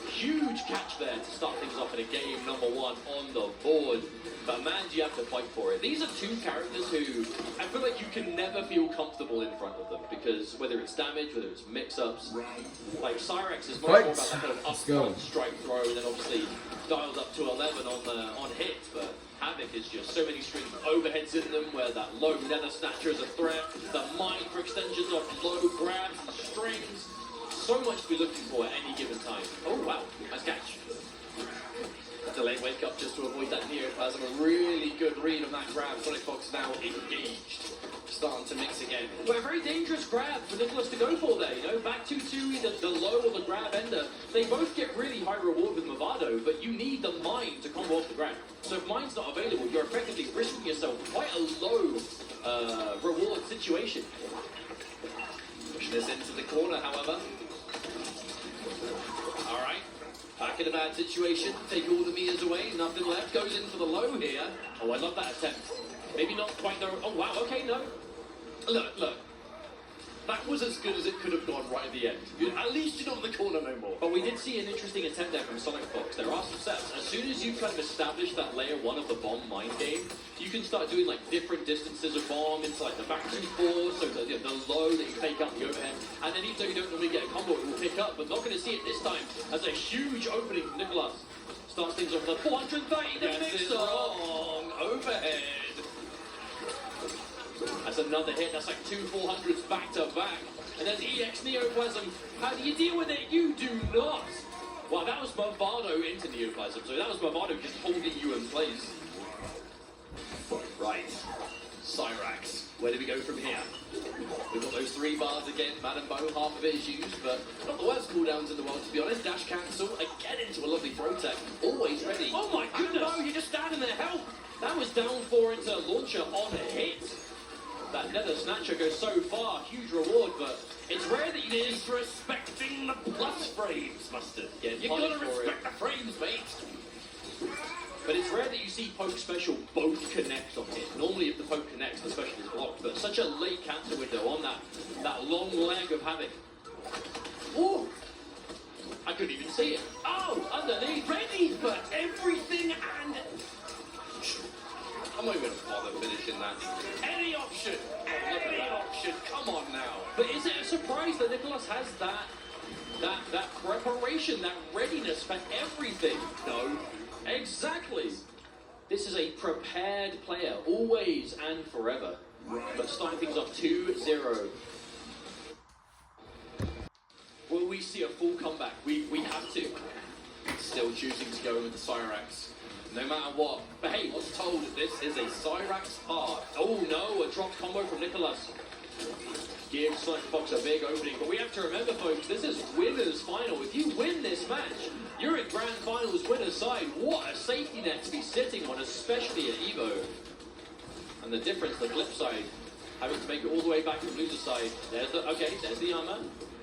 Huge catch there to start things off in a game number 1 on the board. But man, do you have to fight for it. These are two characters who I feel like you can never feel comfortable in front of them, because whether it's damage, whether it's mix-ups, like Cyrax is much more about that kind of upfront strike throw, and then obviously dialed up to 11 on hit. But Havoc is just so many strings of overheads in them, where that low nether snatcher is a threat, the mine for extensions of low grabs and strings. So much to be looking for at any given time. Oh wow, nice catch. Delayed wake up just to avoid that Neoplasm. A really good read on that grab. Sonic Fox now engaged. Starting to mix again. But a very dangerous grab for Nicholas to go for there, you know. Back 2-2, either the low or the grab ender. They both get really high reward with Movado, but you need the mine to combo off the grab. So if mine's not available, you're effectively risking yourself quite a low reward situation. Pushing this into the corner, however. Alright. Back in a bad situation, take all the Mias away, nothing left, goes in for the low here. Oh, I love that attempt. Maybe not quite the... Oh, wow, okay, no. Look. That was as good as it could have gone right at the end. At least you're not in the corner no more. But we did see an interesting attempt there from Sonic Fox. There are some steps. As soon as you kind of establish that layer 1 of the bomb mine game, you can start doing like different distances of bomb into like the back 2-4, so the low that you take out the overhead. And then even though you don't normally get a combo, it will pick up. But not going to see it this time as a huge opening from Nicholas. Starts things off with a 430, the mixer. Wrong overhead. That's another hit. That's like 2 400s back to back. And there's EX Neoplasm. How do you deal with it? You do not. Wow, that was Movado into Neoplasm. So that was Movado just holding you in place. Right. Cyrax. Where do we go from here? We've got those 3 bars again. Madam Bo, half of it is used, but not the worst cooldowns in the world, to be honest. Dash cancel. Again into a lovely throw tech. Always ready. Oh my goodness. Madam Bo, you're just standing there. Help. That was down 4 into launcher on a hit. That nether snatcher goes so far, huge reward, but it's rare that you need Disrespecting the plus frames, Mustard. Yeah, You've got to respect the frames, mate. But it's rare that you see poke special both connect on hit. Normally if the poke connects, the special is blocked, but such a late cancel window on that long leg of Havoc. Ooh! I couldn't even see it. Oh, underneath, ready for everything and... I'm not even going to bother finishing that. Any option! Any option! Come on now! But is it a surprise that Nicholas has that preparation, that readiness for everything? No. Exactly. This is a prepared player, always and forever. But starting things off 2-0. Will we see a full comeback? We have to. Still choosing to go with the Cyrax. No matter what. But hey, I was told that this is a Cyrax part. Oh no, a dropped combo from Nicholas. Gives Sonic Fox a big opening. But we have to remember, folks, this is winner's final. If you win this match, you're in grand finals winner's side. What a safety net to be sitting on, especially at Evo. And the difference, the flip side, having to make it all the way back to the loser side. There's the armor.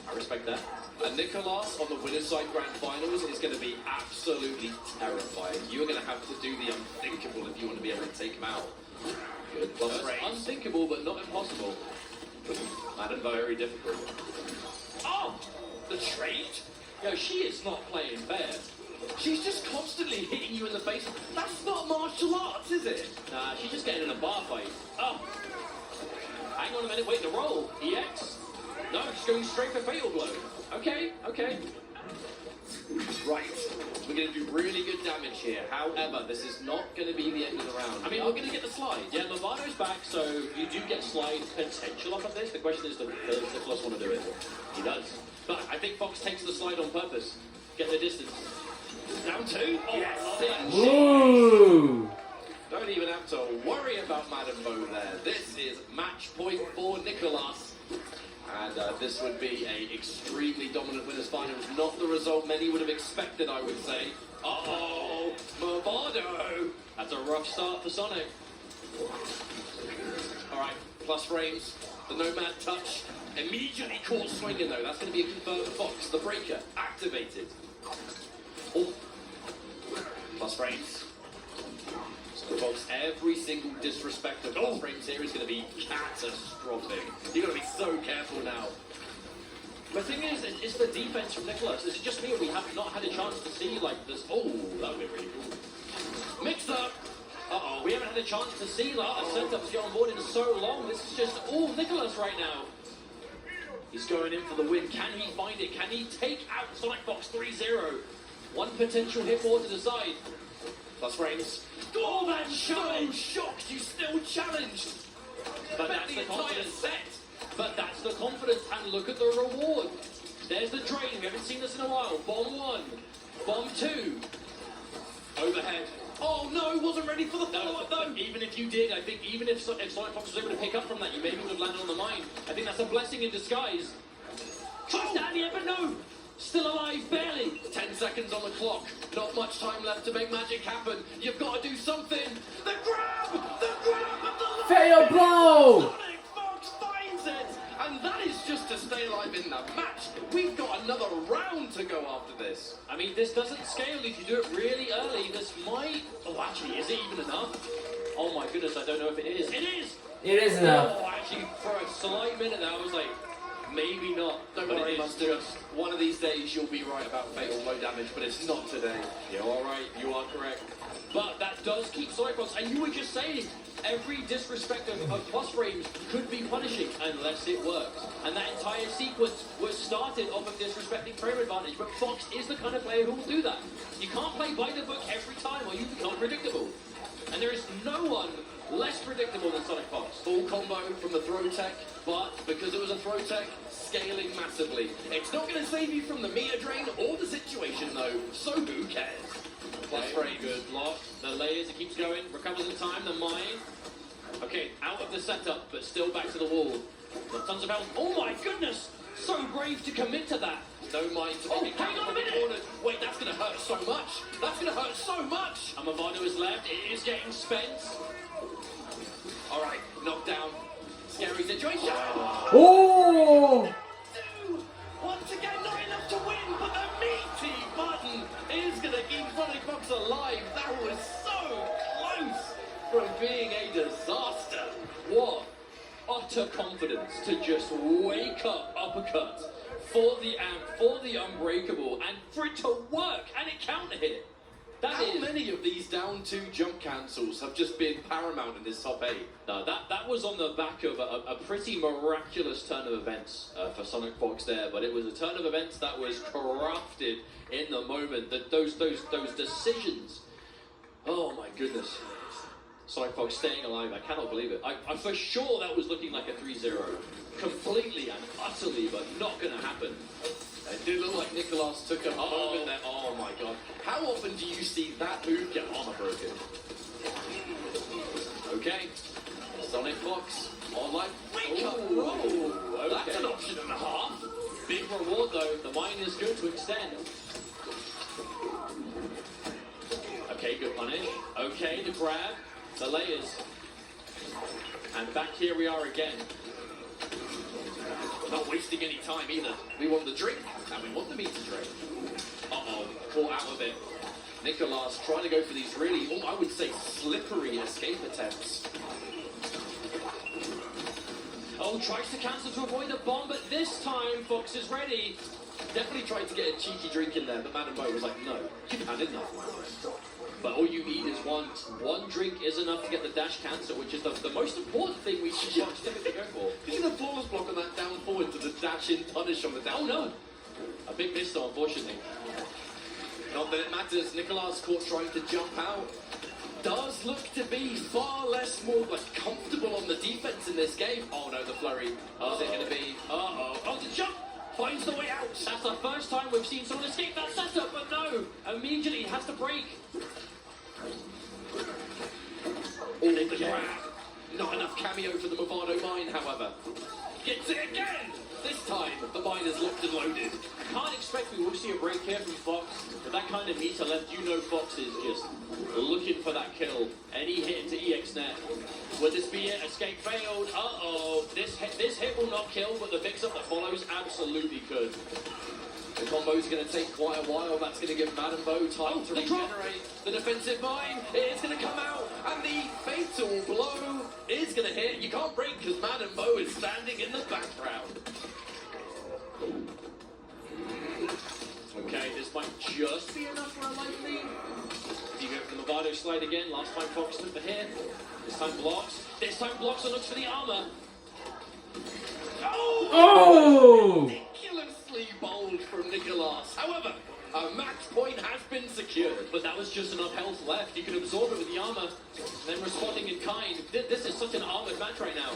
I respect that. And Nicholas on the winner's side grand finals is going to be absolutely terrifying. You're going to have to do the unthinkable if you want to be able to take him out. Good plus range. Unthinkable, but not impossible. And very difficult. Oh! The trait? Yo, she is not playing fair. She's just constantly hitting you in the face. That's not martial arts, is it? Nah, she's just getting in a bar fight. Oh! Hang on a minute, wait, the roll. EX? No, she's going straight for Fatal Blow. Okay. Right. We're going to do really good damage here. However, this is not going to be the end of the round. I mean, we're going to get the slide. Yeah, Movado's back, so you do get slide potential off of this. The question is, does Nicholas want to do it? He does. But I think Fox takes the slide on purpose. Get the distance. Down 2. Oh, yes. Ooh! Don't even have to worry about Madam Bo there. This is match point for Nicholas. And this would be an extremely dominant winner's finals. Not the result many would have expected, I would say. Uh-oh! Movado! That's a rough start for Sonic. Alright, plus frames. The Nomad touch. Immediately caught swinging though. That's going to be a confirmed Fox. The breaker activated. Oh. Plus frames. So folks, every single disrespect of plus frames here is going to be catastrophic. You've got to be so careful now. The thing is, it's the defense from Nicholas. Is it just me, or we have not had a chance to see like this? Oh, that would be really cool. Mix up. Uh-oh, we haven't had a chance to see like the setups get on board in so long. This is just all Nicholas right now. He's going in for the win. Can he find it? Can he take out Sonic Fox 3-0? One potential hit more to the side. Plus frames. Oh, that So challenge! shocked you still challenged. But Bet that's the the entire confidence. set. But that's the confidence, and look at the reward. There's the drain. We haven't seen this in a while. Bomb 1, bomb 2, overhead. Oh no, wasn't ready for the No, follow-up though. even if you did, I think even if Sonic Fox was able to pick up from that, you maybe would have landed on the mine. I think that's a blessing in disguise. Tries to Andy, but no! Still alive, barely. 10 seconds on the clock. Not much time left to make magic happen. You've got to do something. The grab! The grab of the Fail blow! Sonic Fox finds it! And that is just to stay alive in the match. We've got another round to go after this. I mean, this doesn't scale if you do it really early. This might... Oh, actually, is it even enough? Oh my goodness, I don't know if it is. It is! It is enough. Oh, actually, for a slight minute there, I was like, maybe not. Don't But worry, it is Mustard. just... One of these days you'll be right about fatal low damage, but it's not today. You're all right. You are correct. But that does keep Sonic Fox. And you were just saying, every disrespect of plus frames could be punishing unless it works. And that entire sequence was started off of disrespecting frame advantage. But Fox is the kind of player who will do that. You can't play by the book every time or you become predictable. And there is no one less predictable than Sonic Fox. Full combo from the throw tech, but because it was a throw tech, scaling massively. It's not going to save you from the meter drain or the situation though, so who cares? That's very good. Lock. The layers, it keeps going. Recovers in time. The mine. Okay, out of the setup, but still back to the wall. Got tons of health. Oh my goodness! So brave to commit to that. No mind to Oh, make it hang count on a from the minute. corner. Wait, that's going to hurt so much. That's going to hurt so much. Amavado is left. It is getting spent. All right, knockdown. Scary situation. Oh! Once again, not enough to win, but the meaty button is going to keep Sonic Fox alive. That was so close from being a disaster. What utter confidence to just wake up uppercut for the amp, for the unbreakable, and for it to work, and it counter hit. That How is... many of these down 2 jump cancels have just been paramount in this top 8? No, that was on the back of a pretty miraculous turn of events for Sonic Fox there, but it was a turn of events that was crafted in the moment. Those decisions. Oh my goodness. Sonic Fox staying alive, I cannot believe it. I for sure that was looking like a 3-0. Completely and utterly, but not going to happen. It did look like Nicholas took a moment there. Oh my god. How often do you see that move get armor broken? Okay. Sonic Fox on like wake up Ooh, roll. That's okay. an option and a half. Big reward though, the mine is good to extend. Okay, good punish. Okay, the grab, the layers. And back here we are again. We're not wasting any time either. We want the drink and we want the meter drain. Uh-oh, caught out of it. Nicholas trying to go for these really, I would say, slippery escape attempts. Oh, tries to cancel to avoid the bomb, but this time Fox is ready. Definitely tried to get a cheeky drink in there, but Madam Bo was like, no, you've had enough, my friend. But all you need is one drink is enough to get the dash cancel, which is the most important thing we should typically go for. Did you see the flawless block on that down forward to the dash in punish on the down? Oh no! A big miss though, unfortunately. Not that it matters. Nicholas caught trying to jump out. Does look to be far less comfortable on the defense in this game. Oh no, the flurry. How's it going to be? Uh-oh. Oh, the jump! Finds the way out! That's the first time we've seen someone escape that setup, but no! Immediately has to break. Oh, the grab. Not enough cameo for the Movado mine, however. Gets it again! This time, the mine is locked and loaded. I can't expect we will see a break here from Fox. With that kind of meter left, you know Fox is just looking for that kill. Any hit into EXNet. Would this be it? Escape failed. Uh-oh. This hit will not kill, but the fix-up that follows absolutely could. The combo's going to take quite a while. That's going to give Madam Bo time to the drop. regenerate. The defensive mine is going to come out, and the fatal blow is going to hit. You can't break because Madam Bo is standing in the background. Okay, this might just be enough for a life lead. You go for the Movado slide again. Last time Fox went for here. This time blocks. This time blocks and looks for the armor. Oh! Ridiculously bold from Nicolas. However, a match point has been secured. But that was just enough health left. You can absorb it with the armor. And then responding in kind. This is such an armored match right now.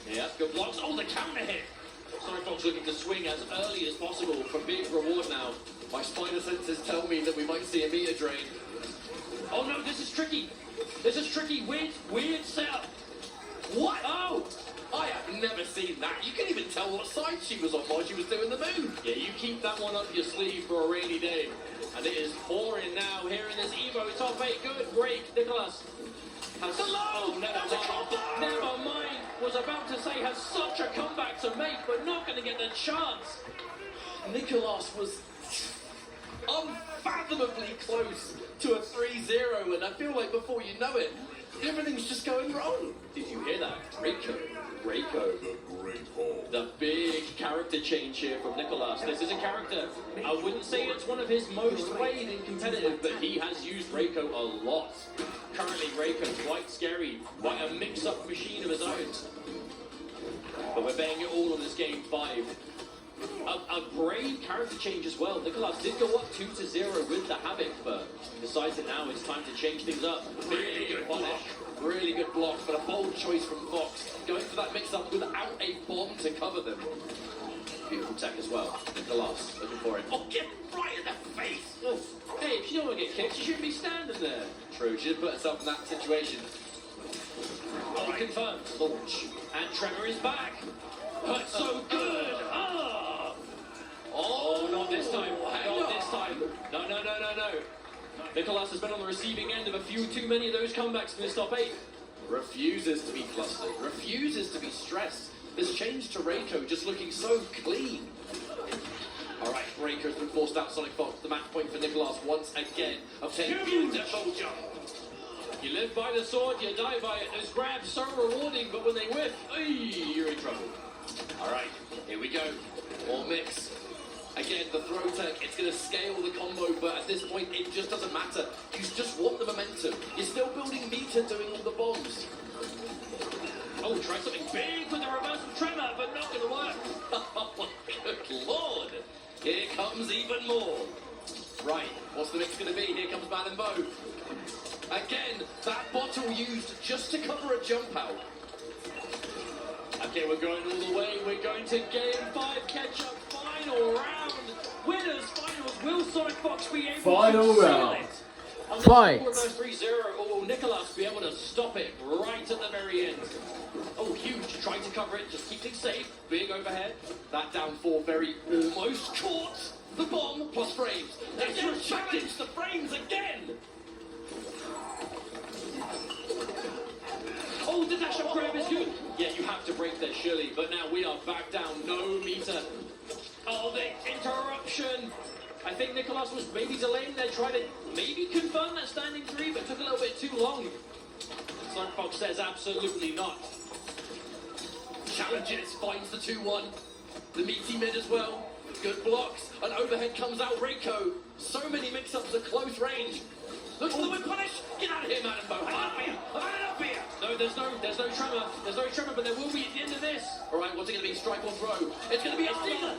Yeah, good blocks. Oh, the counter hit. Sonic Fox looking to swing as early as possible for big reward now. My spider senses tell me that we might see a meter drain. Oh no, this is tricky. This is tricky. Weird setup. What? Oh! I have never seen that. You can even tell what side she was on while she was doing the move. Yeah, you keep that one up your sleeve for a rainy day. And it is pouring now here in this Evo top 8. Good break, Nicolas. Has never mind. Was about to say has such a comeback to make, but not going to get the chance. Nicolas was unfathomably close to a 3-0, and I feel like before you know it, everything's just going wrong. Did you hear that? Reiko. The big character change here from Nicolas. This is a character, I wouldn't say it's one of his most played in competitive, but he has used Reiko a lot. Currently, Reiko quite scary, quite a mix-up machine of his own. But we're betting it all on this game 5. A brave character change as well. Nicolas did go up 2-0 with the Havoc, but decides that now it's time to change things up. Really good block. Really good block, but a bold choice from Fox. Going for that mix-up without a bomb to cover them. Beautiful tech as well. Nicolas looking for it. Oh, get right in the face! Oh, hey, if you don't want to get kicked, you shouldn't be standing there. True, she did put herself in that situation. Oh, confirmed. Launch. And Tremor is back. Hurt so good. Ah! Oh, not this time. Not this time. No. Nicolas has been on the receiving end of a few too many of those comebacks in this top 8. Refuses to be clustered. Refuses to be stressed. This change to Reiko just looking so clean. Alright, Reiko's been forced out. Sonic Fox, the match point for Nicolas once again. Obtained beautiful jump. You live by the sword, you die by it. Those grabs so rewarding, but when they whiff, you're in trouble. Alright, here we go. More mix. Again, the throw tech, it's going to scale the combo, but at this point, it just doesn't matter. You just want the momentum. You're still building meter doing all the bombs. Oh, try something big with the reversal tremor, but not going to work. Oh, good lord. Here comes even more. Right, what's the mix going to be? Here comes Man and Bo. Again, that bottle used just to cover a jump out. Okay, we're going all the way. We're going to Game 5 catch-up final round. Winners finals. Will Sonic Fox be able Final to seal round. it? And Fight. Reverse 3-0, or will Nicolas be able to stop it right at the very end? Oh, huge. Trying to cover it. Just keep it safe. Big overhead. That down 4 very almost caught the bomb plus frames. They just challenge the frames again. Oh, the dash up grab is good. Yeah, you have to break there, surely. But now we are back down. No meter. Oh, the interruption. I think Nicolas was maybe delaying there, trying to maybe confirm that standing 3, but took a little bit too long. Sonic Fox says absolutely not. Challenges, finds the 2-1. The meaty mid as well. Good blocks. An overhead comes out. Reiko. So many mix-ups at close range. Look for the whip punish. Get out of here, Madam Bo. I've had enough here. I've had enough here. No, there's no tremor. There's no tremor, but there will be at the end of this. All right, what's it going to be? Strike or throw? It's going to be a stealer.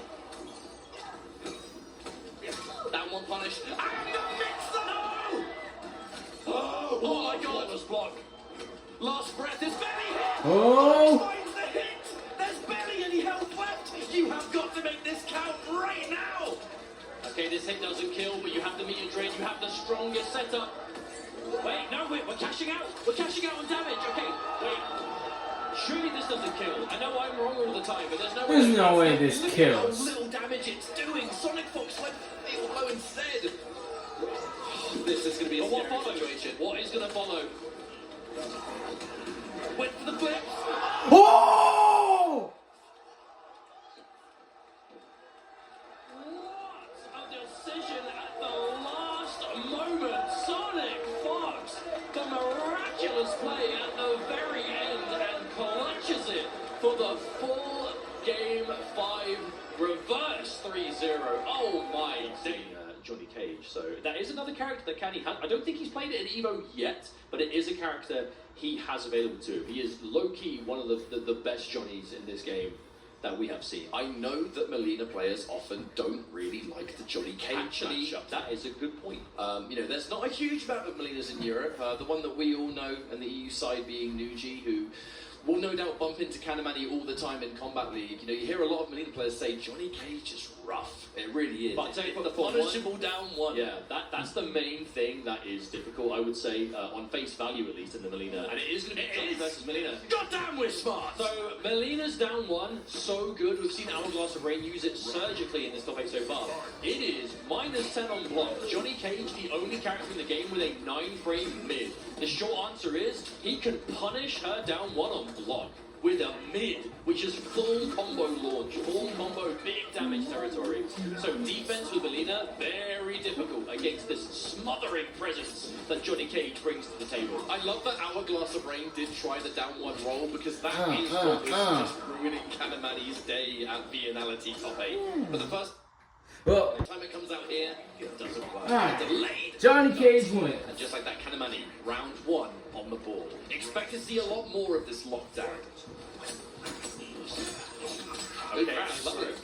Down 1 punish. And the mix-up. No! Oh my God. Flawless block. Last breath is barely hit. Oh! Finds the hit. There's barely any health left. You have got to make this count right now. Okay, this hit doesn't kill, but you have the meter drain. You have the strongest setup. Wait, no, wait, we're cashing out. We're cashing out on damage. Okay, wait. Surely this doesn't kill. I know I'm wrong all the time, but There's no way this Look kills. at how little damage it's doing. Sonic Fox went field low instead. This is going to be a But what scary follows? situation. What is going to follow? Went for the flip. Oh! What a decision at the last moment. Sonic Fox, the miraculous play at the very end, and clutches it for the full Game 5 reverse 3-0. Oh my days. Johnny Cage. So that is another character that Canny has. I don't think he's played it in Evo yet, but it is a character he has available to him. He is low-key one of the best Johnnies in this game that we have seen. I know that Melina players often don't really like the Johnny Cage Actually, matchup. that is a good point. You know, there's not a huge amount of Melinas in Europe. The one that we all know, and the EU side being Nuji, who will no doubt bump into Kanamani all the time in Combat League. You know, you hear a lot of Melina players say Johnny Cage is rough. It really is. But It's for the one- punishable down one. Yeah, that's the main thing that is difficult, I would say, on face value at least in the Melina. And it is going to be Johnny versus Melina. Goddamn, we're smart. So Melina's down one, so good. We've seen Hourglass of Rain use it surgically in this top 8 so far. It is -10 on block. Johnny Cage, the only character in the game with a 9-frame mid. The short answer is he can punish her down one on block with a mid, which is full combo launch, full combo big damage territory. So defense with Melina, very difficult against this smothering presence that Johnny Cage brings to the table. I love that Hourglass of Rain did try the down one roll, because that is uh, what was uh. just ruining Kanamani's day at Biennality top 8. But the first Well, time it comes out here, it doesn't work. Ah. Delayed. Johnny Cage wins. And just like that, Kanamani, round 1 on the board. Expect to see a lot more of this lockdown. Good Okay, round, love it.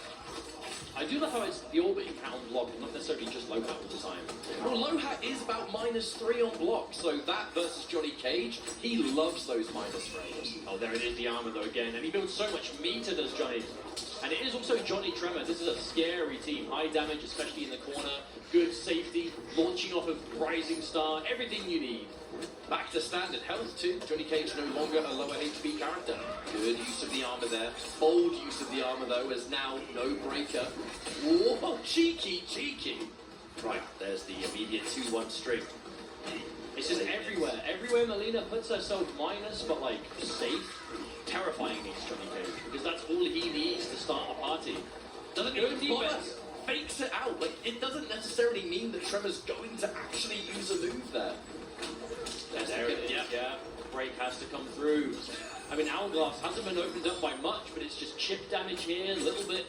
I do love how it's the orbit you count on block, not necessarily just low hat all the time. Well, low hat is about -3 on block, so that versus Johnny Cage, he loves those minus frames. Oh, there it is, the armor though again, and he builds so much meter, does Johnny. And it is also Johnny Tremor. This is a scary team. High damage, especially in the corner. Good safety, launching off of Rising Star, everything you need. Back to standard health too. Johnny Cage no longer a lower HP character. Good use of the armor there. Bold use of the armor though, as now no breaker. Whoa, cheeky, cheeky. Right, there's the immediate 2-1 string. It's just everywhere. Everywhere Melina puts herself minus, but like safe, terrifying against Johnny Cage. Because that's all he needs to start the party. Doesn't Good even bother. defense. Fakes it out. Like, it doesn't necessarily mean that Tremor's going to actually use a move there. There it is, yeah. Break has to come through. I mean, Hourglass hasn't been opened up by much, but it's just chip damage here, a little bit,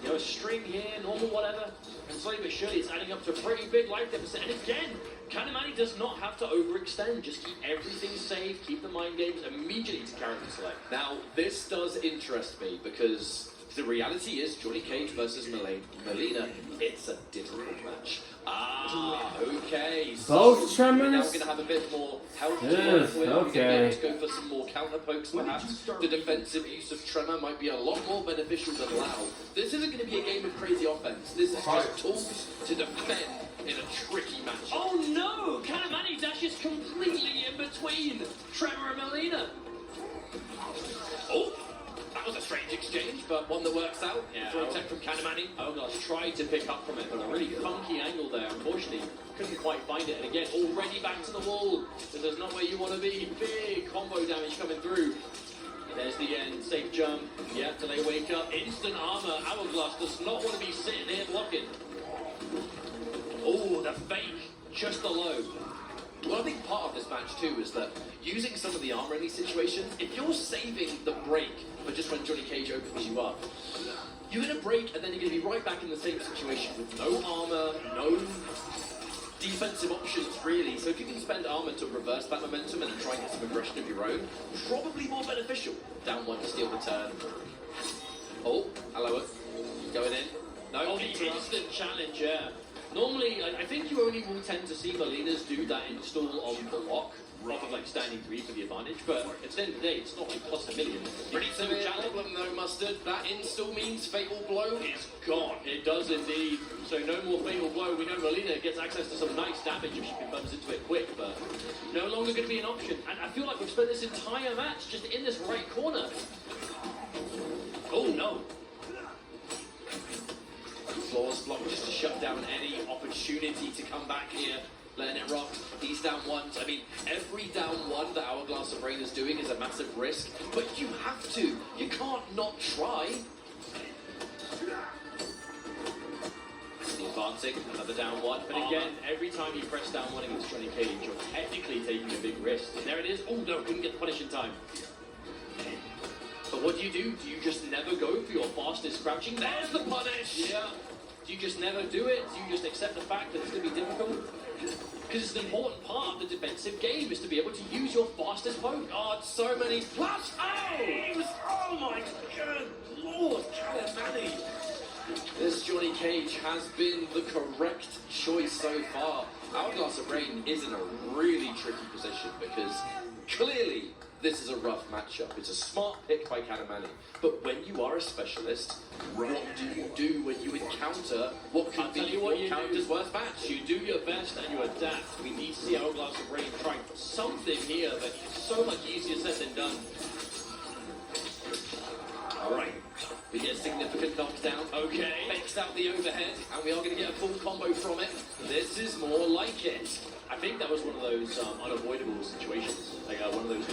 you know, a string here, normal whatever. And slowly but surely it's adding up to a pretty big life deficit. And again, Kanamani does not have to overextend. Just keep everything safe, keep the mind games immediately to character select. Now, this does interest me, because the reality is Johnny Cage versus Melina, it's a difficult match. Ah, okay. Both So Tremors? we're now going to have a bit more health to Yes, work with. okay. Let's go for some more counter pokes, perhaps. The defensive use of Tremor might be a lot more beneficial than Lao. This isn't going to be a game of crazy offense. This is just tools to defend in a tricky match. Oh no! Kanamani dashes completely in between Tremor and Melina. Oh! That was a strange exchange, but one that works out. Yeah. For a tech from Kanamani. Hourglass tried to pick up from it, but a really funky angle there. Unfortunately, couldn't quite find it. And again, already back to the wall. This is not where you want to be. Big combo damage coming through. There's the end. Safe jump. Yeah, till they wake up. Instant armor. Hourglass does not want to be sitting here blocking. Oh, the fake. Just the low. Well, I think part of this match too is that using some of the armor in these situations, if you're saving the break for just when Johnny Cage opens you up, you're going to break and then you're going to be right back in the same situation with no armor, no defensive options really. So if you can spend armor to reverse that momentum and then try and get some aggression of your own, probably more beneficial. Down one to steal the turn. Oh, hello, going in. No, Oh, the instant challenge, yeah. Normally, I think you only will tend to see Melinas do that install on block, rather like standing 3 for the advantage, but at the end of the day, it's not like cost a million. Pretty It's severe still challenge. problem though, Mustard. That install means Fatal Blow is gone. It does indeed. So no more fatal blow. We know Melina gets access to some nice damage if she confirms into it quick, but no longer going to be an option. And I feel like we've spent this entire match just in this right corner. Oh no. Floors blocked just to shut down any opportunity to come back here. Letting it rock. He's down one. I mean, every down one that Hourglass of Rain is doing is a massive risk, but you have to. You can't not try. Advancing, another down one. But again, every time you press down one against Johnny Cage, you're technically taking a big risk. And there it is. Oh no, couldn't get the punish in time. But what do? Do you just never go for your fastest crouching? There's the punish! Yeah. Do you just never do it? Do you just accept the fact that it's going to be difficult? Because it's an important part of the defensive game, is to be able to use your fastest poke. Oh, so many plus. Oh my good lord, Calamani! This Johnny Cage has been the correct choice so far. Hourglass of Rain is in a really tricky position because clearly this is a rough matchup. It's a smart pick by Kanamani. But when you are a specialist, what do you do when you encounter what could be your character's worst match? You do your best and you adapt. We need to see Hourglass of Rain trying something here, but it's so much easier said than done. Alright, we get a significant knockdown. Okay. Fakes out the overhead, and we are going to get a full combo from it. This is more like it. I think that was one of those unavoidable situations. Like one of those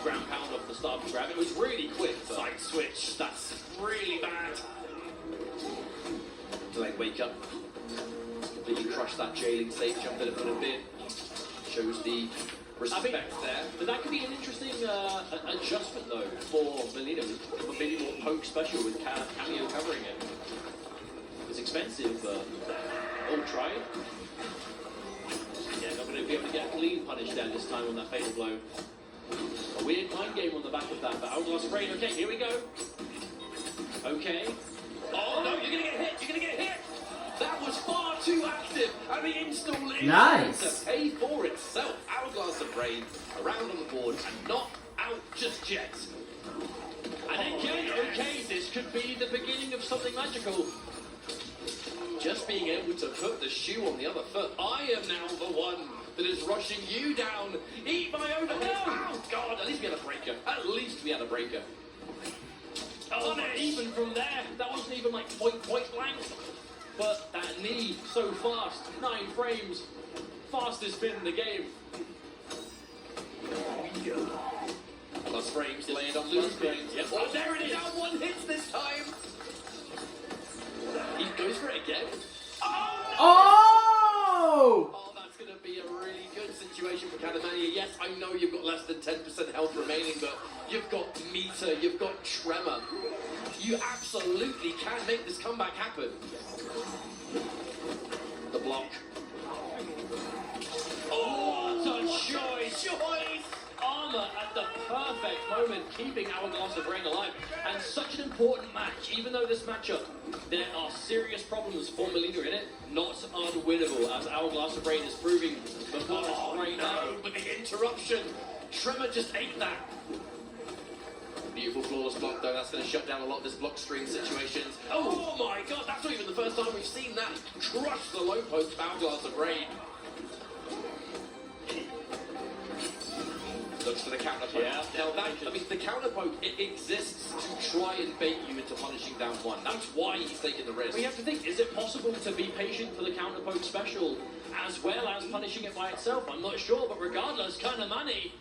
ground pound off the start and grab. It was really quick. Side switch, that's really bad. Delayed wake up. Completely crushed that jailing safe, jumped in a little bit. Shows the respect there. But that could be an interesting adjustment though for Melina. Maybe more poke special with Cameo covering it. It's expensive, but we'll try it. Yeah, not going to be able to get a clean punish down this time on that fatal blow. A weird mind game on the back of that, but Hourglass of Rain. Okay, here we go. Okay. Oh no, you're going to get hit, you're going to get hit! That was far too active, and the install is Nice. to pay for itself. Hourglass of Rain around on the board and not out just yet. And again, okay, this could be the beginning of something magical. Just being able to put the shoe on the other foot. I am now the one that is rushing you down. Eat my overhead. Oh God, at least we had a breaker. At least we had a breaker. Oh, and even from there, that wasn't even like point blank. But that knee, so fast, 9 frames, fastest spin in the game. Plus frames delayed on plus frames. Yes. Oh, there it is. Down 1 hit this time. He goes for it again. Oh! Oh, that's going to be a really good situation for Kanamania. Yes, I know you've got less than 10% health remaining, but you've got meter, you've got tremor. You absolutely can make this comeback happen. The block. Oh, what a choice! Armor at the perfect moment, keeping Hourglass of Rain alive. And such an important match, even though this matchup, there are serious problems for Melina in it, not unwinnable, as Hourglass of Rain is proving before right now. But the interruption. Tremor just ate that. Beautiful flawless block though, that's going to shut down a lot of this block stream situations. Oh my God, that's not even the first time we've seen that crush the low post of Hourglass of Rain. Looks for the counter poke. Yeah. Now that, I mean, the counter poke, it exists to try and bait you into punishing down 1. That's why he's taking the risk. We have to think, is it possible to be patient for the counter poke special as well as punishing it by itself? I'm not sure, but regardless, Kanamani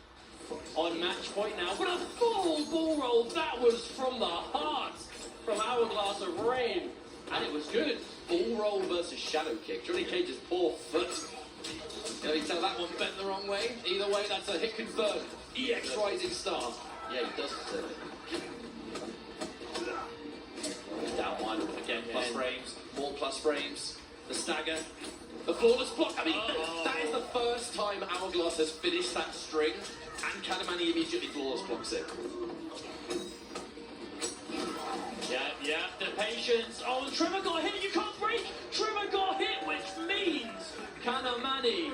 on match point now. But a full ball roll, that was from the heart from Hourglass of Rain. And it was good. Ball roll versus shadow kick. Johnny Cage's poor foot. Can you tell that one bent the wrong way? Either way, that's a hit confirmed. EX Rising Star. Yeah, he does deserve it. Down 1. Again, plus frames. More plus frames. The stagger. The flawless block. I mean, that is the first time Hourglass has finished that string, and Kanamani immediately flawless blocks it. Yeah, the patience. Oh, and Trevor got hit. You can't break. Trevor got hit, which means Kanamani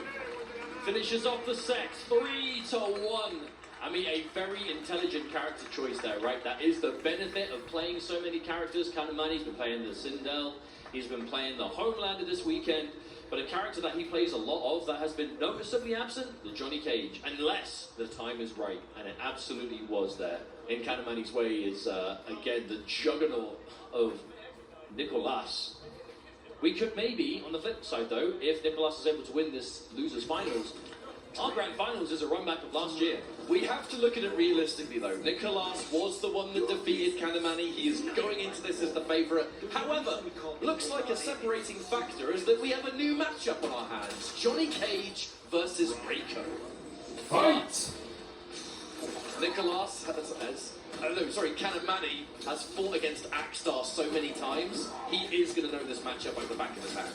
finishes off the set 3-1. I mean, a very intelligent character choice there, right? That is the benefit of playing so many characters. Kanamani's been playing the Sindel. He's been playing the Homelander this weekend. But a character that he plays a lot of that has been noticeably absent, the Johnny Cage, unless the time is right. And it absolutely was there. In Kanamani's way is, again, the juggernaut of Nicolas. We could maybe, on the flip side though, if Nicolas is able to win this losers finals, our grand finals is a run back of last year. We have to look at it realistically though. Nicolas was the one that defeated Kanamani. He is going into this as the favourite. However, looks like a separating factor is that we have a new matchup on our hands. Johnny Cage versus Rico. Fight! Nicolas Kanamani has fought against Axstar so many times, he is going to know this matchup like the back of his hand.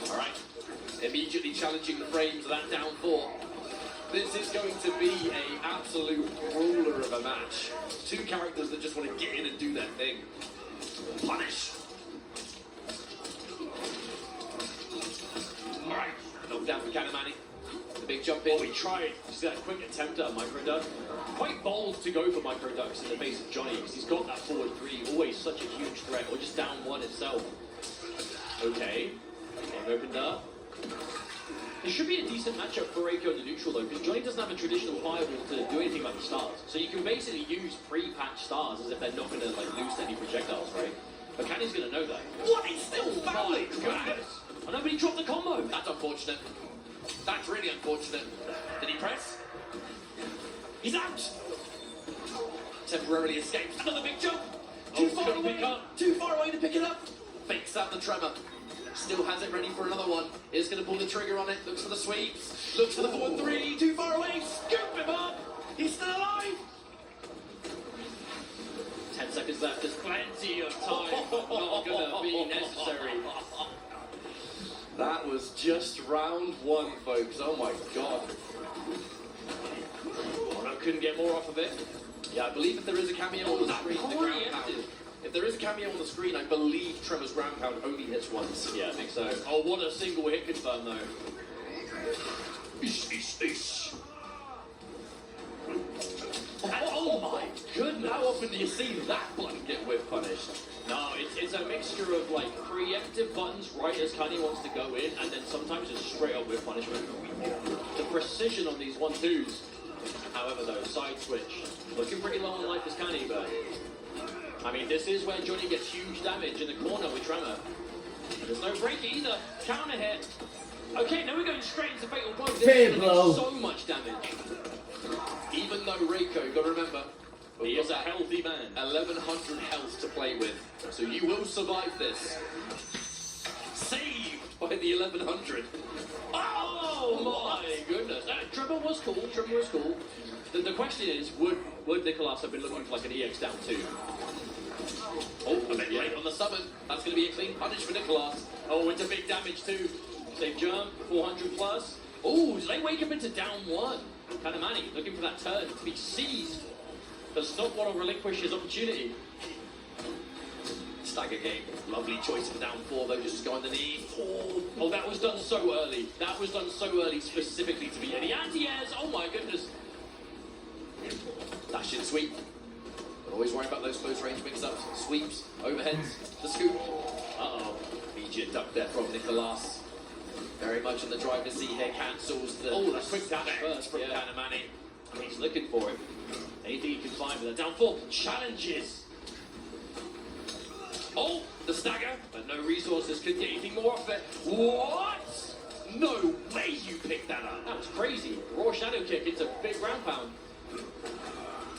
Alright, immediately challenging the frames of that down 4. This is going to be an absolute brawler of a match. Two characters that just want to get in and do their thing. Punish! Alright, knockdown for Kanamani. The big jump in. Oh, he tried. See that quick attempt at a micro duck? Quite bold to go for micro ducks in the face of Johnny, because he's got that forward 3, always such a huge threat, or just down 1 itself. Okay, they've opened up. It should be a decent matchup for Reiko in the neutral though, because Johnny doesn't have a traditional fireball to do anything about the stars. So you can basically use pre-patched stars as if they're not going to like lose any projectiles, right? But Canny's going to know that. What? He's still fouling! Goodness! I know, but he dropped the combo! That's unfortunate. That's really unfortunate. Did he press? He's out! Temporarily escapes. Another big jump! Too far away! Too far away to pick it up! Fakes out the tremor. Still has it ready for another one. Is going to pull the trigger on it. Looks for the sweeps. Looks for the forward 3. Too far away. Scoop him up. He's still alive. 10 seconds left. There's plenty of time. Not going to be necessary. That was just round 1, folks. Oh my god. Oh no, couldn't get more off of it. Yeah, I believe if there is a cameo on the screen, the ground pound. If there is a cameo on the screen, I believe Tremor's ground pound only hits once. Yeah, I think so. Oh, what a single hit confirm though. Oh my goodness! How often do you see that button get whip punished? No, it's a mixture of like preemptive buttons right as Kanye wants to go in, and then sometimes just straight up whip punishment. The precision on these 1-2s. However though, side switch. Looking pretty low on life as Kanye, but I mean, this is where Johnny gets huge damage in the corner with Tremor. There's no break either. Counter hit. Okay, now we're going straight into Fatal Blow. This is gonna do so much damage. Even though Reiko, got to remember, He is a healthy man. 1100 health to play with, so you will survive this. Saved by the 1100. Oh my goodness. Tremor was cool. Tremor was cool. The question is, would Nicolas have been looking for like an EX down 2? Oh, a bit late on the summon. That's going to be a clean punish for Nicolas. Oh, into big damage too. Safe jump, 400 plus. Oh, they wake up into down 1. Kanamani looking for that turn to be seized. Does not want to relinquish his opportunity. Stagger game. Lovely choice of the down 4 though, just go underneath. Oh, that was done so early. That was done so early specifically to be any anti-airs. Oh my goodness. Dash in sweep. But always worry about those close range mix-ups. Sweeps, overheads, the scoop. Uh-oh. Immediate duck there from Nicolas. Very much in the driver's seat here, cancels the... Oh, that quick dash first from Kanamani. He's looking for it. Anything he can find with that down 4. Challenges. Oh, the stagger, but no resources could get anything more off it. What? No way you picked that up. That was crazy. Raw shadow kick into big ground pound.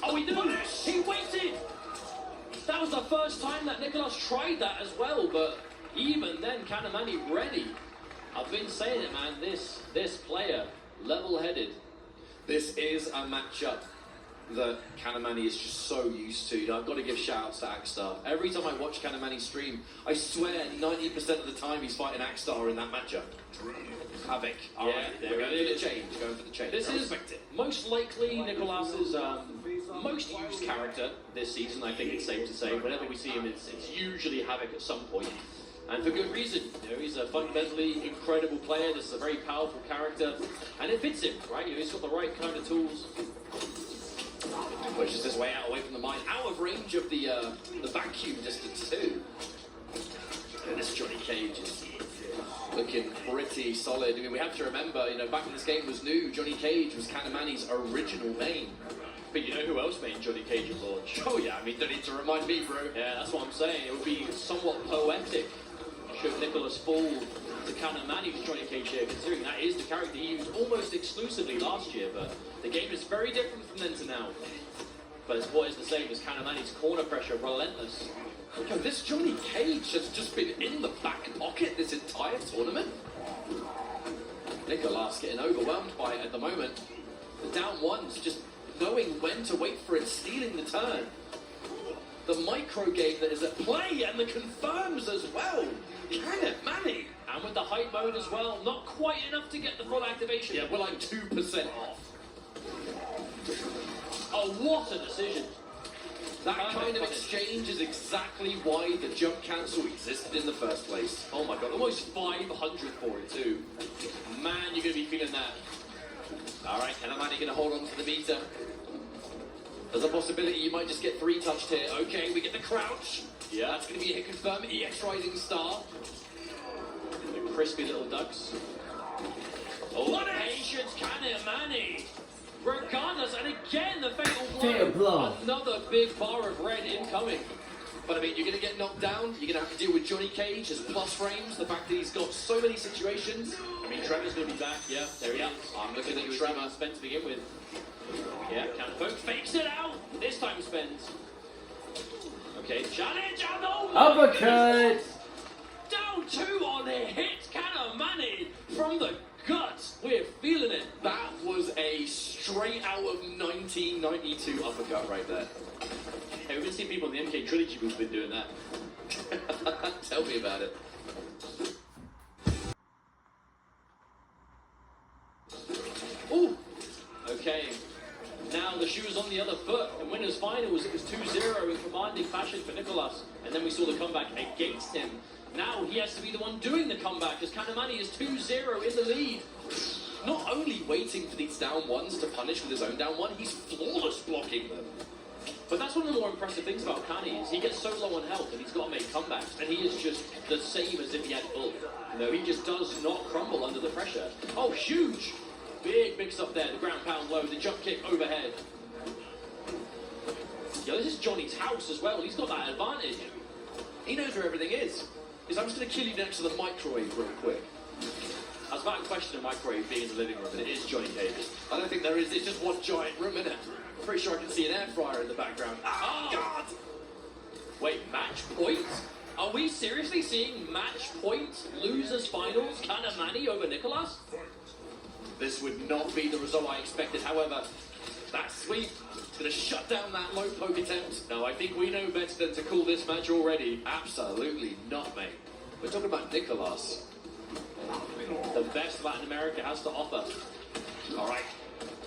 Oh, he didn't. He waited. That was the first time that Nicolas tried that as well, but even then, Kanamani ready. I've been saying it, man. This player, level-headed. This is a matchup that Kanamani is just so used to. I've got to give shout-outs to Axstar. Every time I watch Kanamani stream, I swear 90% of the time he's fighting Axstar in that matchup. Havoc. Yeah, Alright, there we're going it for the is. change. Going for the change. This I is respect it. most likely Nicolas's most used character this season. I think it's safe to say. Whenever we see him, it's usually Havoc at some point. And for good reason. You know, he's a fundamentally incredible player. This is a very powerful character. And it fits him, right? You know, he's got the right kind of tools. Pushes his way out away from the mine, out of range of the vacuum distance too. And this Johnny Cage is looking pretty solid. I mean, we have to remember, you know, back when this game was new, Johnny Cage was Kanamani's original main. But you know who else made Johnny Cage at launch? Oh yeah, I mean, don't need to remind me, bro. Yeah, that's what I'm saying. It would be somewhat poetic should Nicolas fall to Kanamani's Johnny Cage here, considering that is the character he used almost exclusively last year, but the game is very different from then to now. But it's what is the same as Kanamani's corner pressure, relentless. Yo, this Johnny Cage has just been in the back pocket this entire tournament. Nicolas Nicholas getting overwhelmed by it at the moment. The down one's just knowing when to wait for it, stealing the turn. The micro game that is at play and the confirms as well. Can it, Manny? And with the hype mode as well, not quite enough to get the full activation. Yeah, we're like 2% off. Oh, what a decision. That kind of exchange is exactly why the jump cancel existed in the first place. Oh my god, almost 500 for it too. Man, you're going to be feeling that. Alright, and Manny going to hold on to the meter. There's a possibility you might just get 3-touched here. Okay, we get the crouch. Yeah. That's going to be a hit confirm. EX Rising Star. The crispy little ducks. Oh, what patience, Manny. Regardless, and again, the fatal blow. Another big bar of red incoming. But I mean, you're going to get knocked down. You're going to have to deal with Johnny Cage, his plus frames, the fact that he's got so many situations. I mean, Trevor's going to be back. Yeah, there he is. I'm looking at Trevor spent to begin with. Yeah, counter poke, fakes it out. This time spends. Okay, challenge, and oh my Uppercut! goodness. Down 2 on a hit, Manny from the guts. We're feeling it. That was a straight out of 1992 uppercut right there. Hey, we've been seeing people in the MK Trilogy who've been doing that. Tell me about it. Ooh. Okay. Now the shoe is on the other foot. In winners finals, it was 2-0 in commanding fashion for Nicholas. And then we saw the comeback against him. Now he has to be the one doing the comeback as Kanamani is 2-0 in the lead. Not only waiting for these down ones to punish with his own down one, he's flawless blocking them. But that's one of the more impressive things about Kani is he gets so low on health and he's got to make comebacks. And he is just the same as if he had full. No, he just does not crumble under the pressure. Oh, huge! Big mix up there, the ground pound low, the jump kick overhead. Yeah, this is Johnny's house as well. He's got that advantage. He knows where everything is. He's, I'm just going to kill you next to the microwave real quick. I was about to question a microwave being in the living room, but it is Johnny Cage's. I don't think there is. It's just one giant room, isn't it? I'm pretty sure I can see an air fryer in the background. Oh! God! Wait, match point? Are we seriously seeing match point losers finals Kanamani over Nicholas? This would not be the result I expected. However, that sweep is going to shut down that low poke attempt. No, I think we know better than to call this match already. Absolutely not, mate. We're talking about Nicholas. The best Latin America has to offer. All right,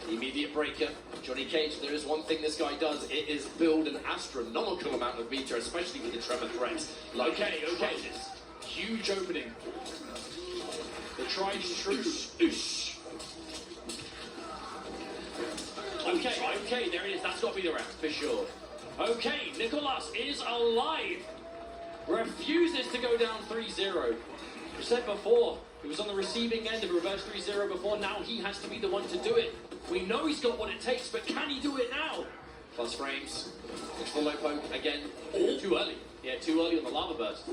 immediate breaker. Johnny Cage, there is one thing this guy does. It is build an astronomical amount of meter, especially with the tremor threat. Okay. Huge opening. The tried and true. Okay, there it is. That's got to be the round, for sure. Okay, Nicholas is alive. Refuses to go down 3-0. We said before, he was on the receiving end of a reverse 3-0 before. Now he has to be the one to do it. We know he's got what it takes, but can he do it now? Plus frames. Looks for low poke again. Oh, too early. Yeah, too early on the lava burst.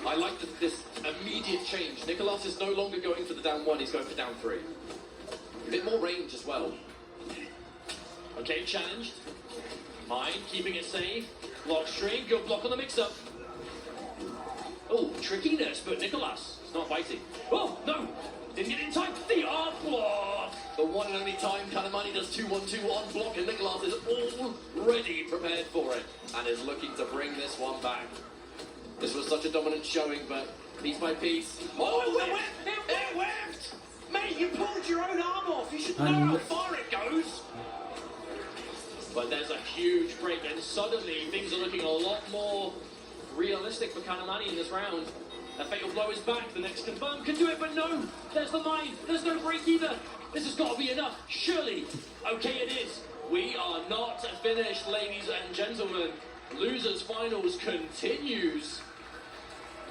I like this immediate change. Nicholas is no longer going for the down one, he's going for down 3. A bit more range as well. Okay, challenged. Mine, keeping it safe. Block string, good block on the mix-up. Oh, trickiness, but Nicholas is not fighting. Oh, no! Didn't get in time. The arm block! The one and only time Kanamani does 2-1-2 on block, and Nicholas is already prepared for it and is looking to bring this one back. This was such a dominant showing, but piece by piece. Oh, it whipped! Mate, you pulled your own arm off. You should know how far it goes. But there's a huge break, and suddenly things are looking a lot more realistic for Kanamani in this round. A fatal blow is back. The next confirm can do it, but no. There's the mine. There's no break either. This has got to be enough. Surely. Okay, it is. We are not finished, ladies and gentlemen. Losers finals continues.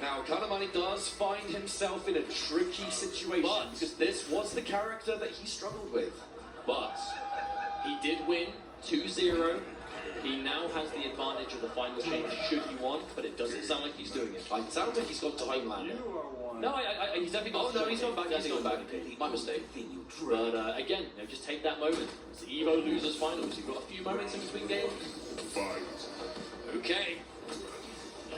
Now, Kanamani does find himself in a tricky situation because this was the character that he struggled with. But he did win 2-0. He now has the advantage of the final change should he want, but it doesn't sound like he's doing it. It sounds like he's gone to Homeland. No, he's definitely gone. Oh, no, he's gone back. He's gone back. My mistake. But again, just take that moment. It's the Evo Losers Finals. You've got a few moments in between games. Okay.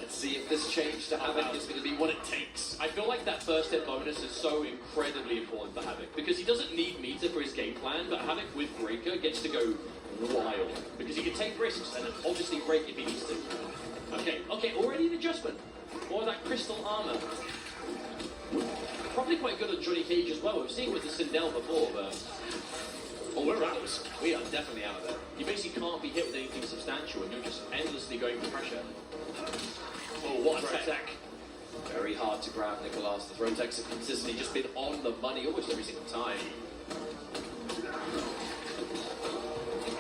Let's see if this change to Havoc is going to be what it takes. I feel like that first hit bonus is so incredibly important for Havoc because he doesn't need meter for his game plan, but Havoc with Breaker gets to go wild because he can take risks and obviously break if he needs to. Okay, already an adjustment. Or that crystal armor. Probably quite good on Johnny Cage as well. We've seen it with the Sindel before, but... Oh, we're out. We are definitely out of there. You basically can't be hit with anything substantial and you're just endlessly going for pressure. Oh, what a tech. Very hard to grab Nicolas. The throw techs have consistently just been on the money almost every single time.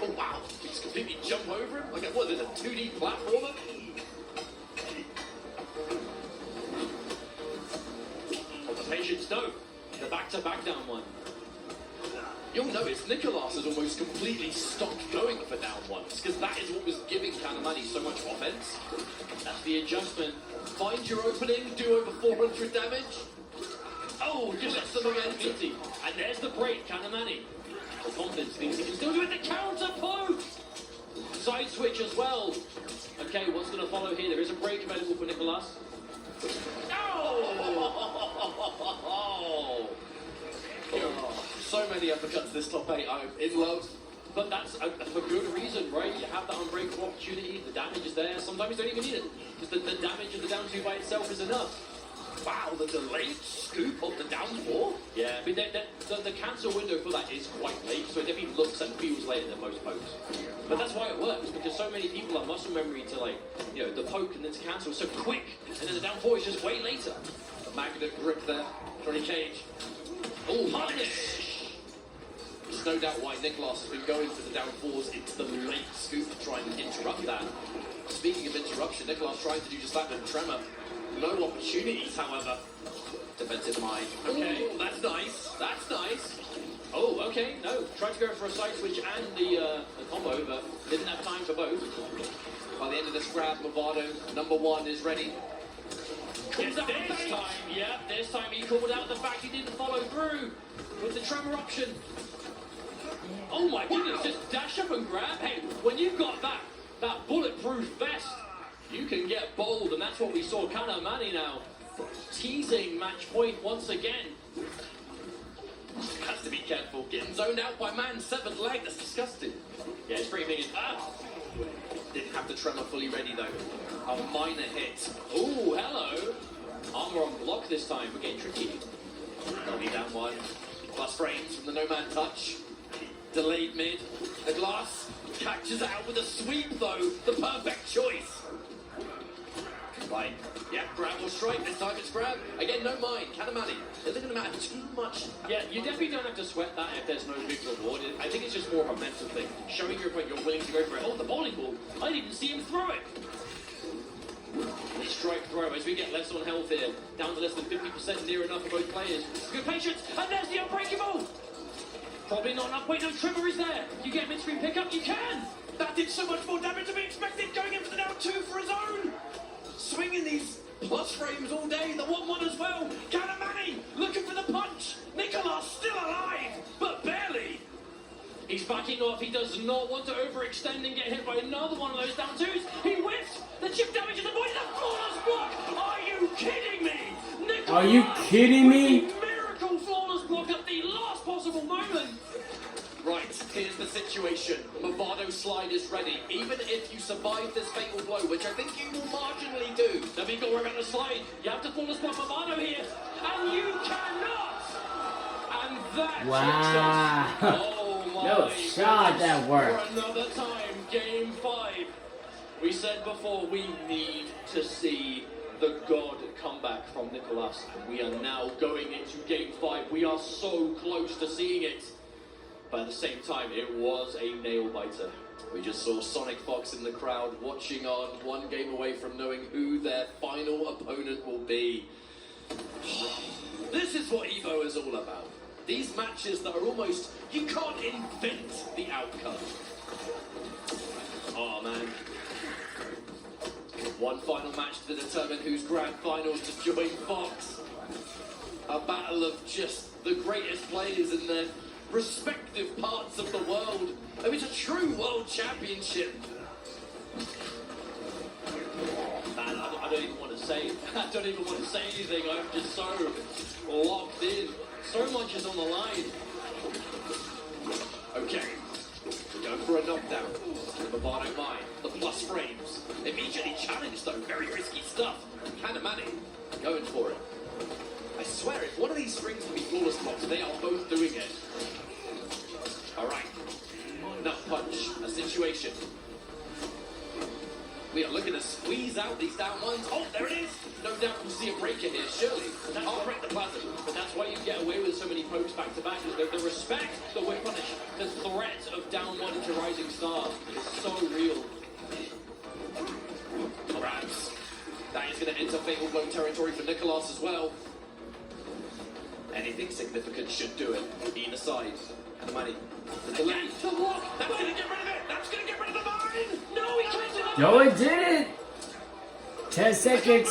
Oh, wow. He just completely jump over him? Like, what is it, a 2D platformer? Oh, the patience, no. The back-to-back down one. You'll notice Nicolas has almost completely stopped going for down ones, because that is what was giving Kanamani so much offense. That's the adjustment. Find your opening, do over 400 damage. Oh, just lets the momentum. And there's the break, Kanamani. The confidence thinks he can still do it. The counter poke! Side switch as well. Okay, what's going to follow here? There is a break available for Nicolas. Oh! So many uppercuts this top 8. I'm in love. But that's for good reason, right? You have that unbreakable opportunity, the damage is there. Sometimes you don't even need it, because the damage of the down 2 by itself is enough. Wow, the delayed scoop of the down 4? Yeah, but the cancel window for that is quite late, so it definitely looks and feels later than most pokes. But that's why it works, because so many people have muscle memory to, like, you know, the poke and then to cancel so quick, and then the down 4 is just way later. The magnet grip there, Johnny Cage. Oh, punish! There's no doubt why Nicolas has been going for the down 4s into the late scoop to try and interrupt that. Speaking of interruption, Nicolas trying to do just that with Tremor. No opportunities, however. Defensive mind. Okay, ooh, that's nice. That's nice. Oh, okay, no. Tried to go for a side switch and the combo, but didn't have time for both. By the end of this grab, Movado, number 1, is ready. Yes, this time he called out the fact he didn't follow through with the Tremor option. Oh my goodness, just dash up and grab. Hey, when you've got that bulletproof vest, you can get bold, and that's what we saw Kanamani now. Teasing match point once again. Has to be careful. Getting zoned out by man's 7th leg. That's disgusting. Yeah, it's pretty big. Didn't have the Tremor fully ready, though. A minor hit. Ooh, hello. Armor on block this time. We're getting tricky. Only down 1. Plus frames from the no-man touch. Delayed mid. The glass catches out with a sweep, though. The perfect choice. Right. Yeah, grab or strike. This time it's grab. Again, no mind. Kanamani. Isn't going to matter too much. Yeah, you definitely don't have to sweat that if there's no big reward. I think it's just more of a mental thing. Showing your point, you're willing to go for it. Oh, the bowling ball. I didn't even see him throw it. Strike throw as we get less on health here. Down to less than 50%, near enough for both players. Good patience. And there's the unbreakable. Probably not enough. Wait, no, Tremor is there. You get mid-screen pickup. You can. That did so much more damage than we expected. Going in for the down 2 for his own. Swinging these plus frames all day. The 1-1 as well. Kanamani looking for the punch. Nicolas still alive, but barely. He's backing off. He does not want to overextend and get hit by another one of those down 2s. He whiffs. The chip damage is avoided. The flawless block. Are you kidding me? Nicolas, are you kidding me? Miracle flawless block at the last possible moment. Right, here's the situation. Movado slide is ready. Even if you survive this fatal blow, which I think you will marginally do. Then we've got to work on the slide. You have to flawless block Movado here. And you cannot. And that wow. Oh my No shot that worked. For another time, game 5. We said before we need to see the God come back from Nicolas. And we are now going into game 5. We are so close to seeing it. But at the same time, it was a nail-biter. We just saw Sonic Fox in the crowd watching on, 1 game away from knowing who their final opponent will be. This is what Evo is all about. These matches that are almost, you can't invent the outcome. Oh man. 1 final match to determine who's grand finals to join Fox. A battle of just the greatest players in their respective parts of the world. I mean, it's a true world championship. Man, I don't even want to say. I don't even want to say anything. I'm just so locked in. So much is on the line. Okay, we're going for a knockdown. The Bavano mine, the plus frames. Immediately challenged though, very risky stuff. Kanamani going for it. I swear, if one of these strings can be flawless blocks, they are both doing it. Alright, nut punch, a situation. We are looking to squeeze out these down ones. Oh, there it is! No doubt we'll see a breaker here, surely. I'll break the plasma. But that's why you get away with so many pokes back to back. The respect that we're punished, the threat of down one into Rising Star is so real. Grabs. That is going to enter fatal blow territory for Nicholas as well. Anything significant should do it. Either side. And the money. The delay. The block! That's going to get rid of it! That's going to get rid of the mine! No, he can't do it! No, it didn't. 10 seconds.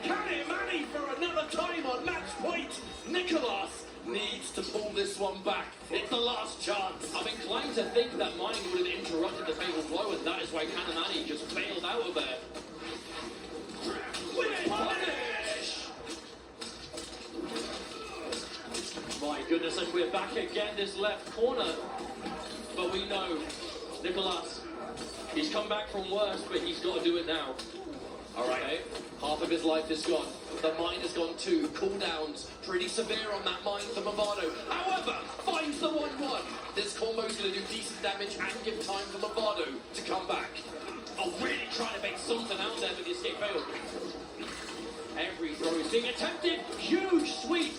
Kanamani for another time on match point. Nicholas needs to pull this one back. It's the last chance. I'm inclined to think that mine would have interrupted the fatal blow, and that is why Kanamani just bailed out of there. Punish! My goodness, and we're back again this left corner. But we know Nicholas, he's come back from worse, but he's got to do it now. Alright, Okay. half of his life is gone. The mine has gone too. Cooldowns pretty severe on that mine for Movado. However, finds the 1-1. This combo's going to do decent damage and give time for Movado to come back. Oh, really trying to make something out there, but the escape failed. Every throw is being attempted. Huge sweep.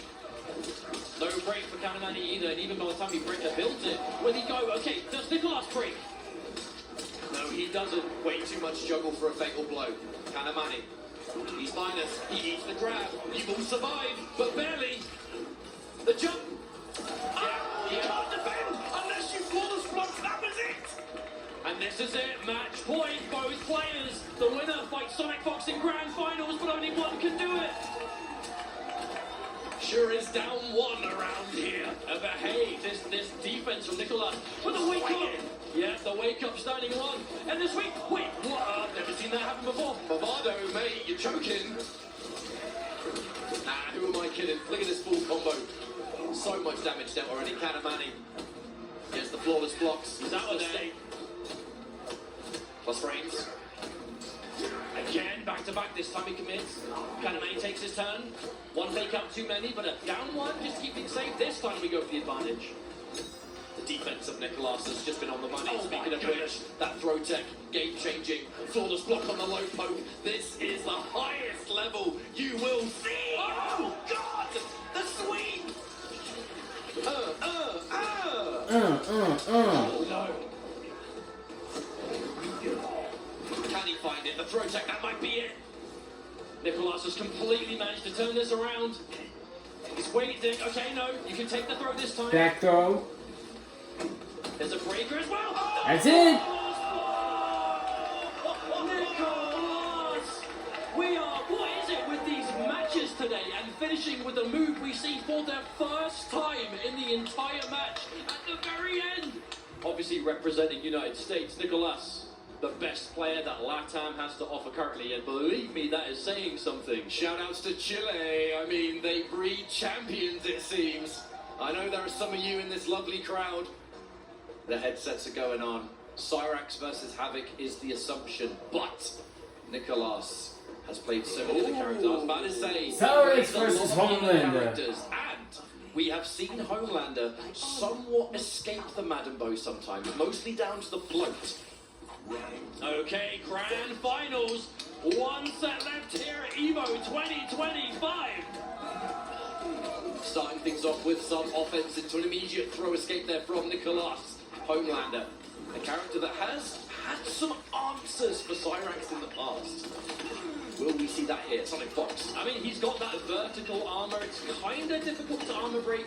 No break for Kanamani either, and even by the time he built it, will he go? Okay, does Nicholas break? No, he doesn't. Way too much juggle for a fatal blow. Kanamani. He's minus. He eats the grab. He will survive, but barely. The jump. Oh, you can't defend unless you flawless block. That was it. And this is it, match point, both players. The winner fights Sonic Fox in grand finals, but only one can do it. Sure is down one around here. But hey, this defense from Nicholas with the wake up. Yeah, the wake up standing one. And this week, wait, what? I've never seen that happen before. Movado, mate, you're choking. Nah, who am I kidding? Look at this full combo. So much damage dealt already. Kanamani gets the flawless blocks. Is that what they? Plus frames. Again, back to back. This time he commits. Kanamani takes his turn. One fake up too many, but a down one. Just keep it safe. This time we go for the advantage. The defense of Nicholas has just been on the money. Oh Speaking my of which, goodness. that throw tech, game-changing, flawless block on the low poke. This is the highest level you will see. Oh, God! The sweep! Oh, no. Can he find it? The throw tech, that might be it. Nicholas has completely managed to turn this around. He's waiting. Okay, no, you can take the throw this time. Back throw. There's a breaker as well. Oh! That's it. Nicholas! We are, what is it with these matches today? And finishing with a move we see for the first time in the entire match at the very end. Obviously representing United States, Nicholas, the best player that LATAM has to offer currently. And believe me, that is saying something. Shoutouts to Chile. I mean, they breed champions, it seems. I know there are some of you in this lovely crowd. The headsets are going on. Cyrax versus Havoc is the assumption, but Nicholas has played so many of the characters. I was about to say, Cyrax there's a lot versus of other Homelander. characters, and we have seen Homelander somewhat escape the Madden Bow sometimes, mostly down to the float. Okay, grand finals. One set left here at Evo 2025. Starting things off with some offense into an immediate throw escape there from Nicholas. Homelander, a character that has had some answers for Cyrax in the past. Will we see that here? Sonic Fox. I mean, he's got that vertical armor. It's kind of difficult to armor break.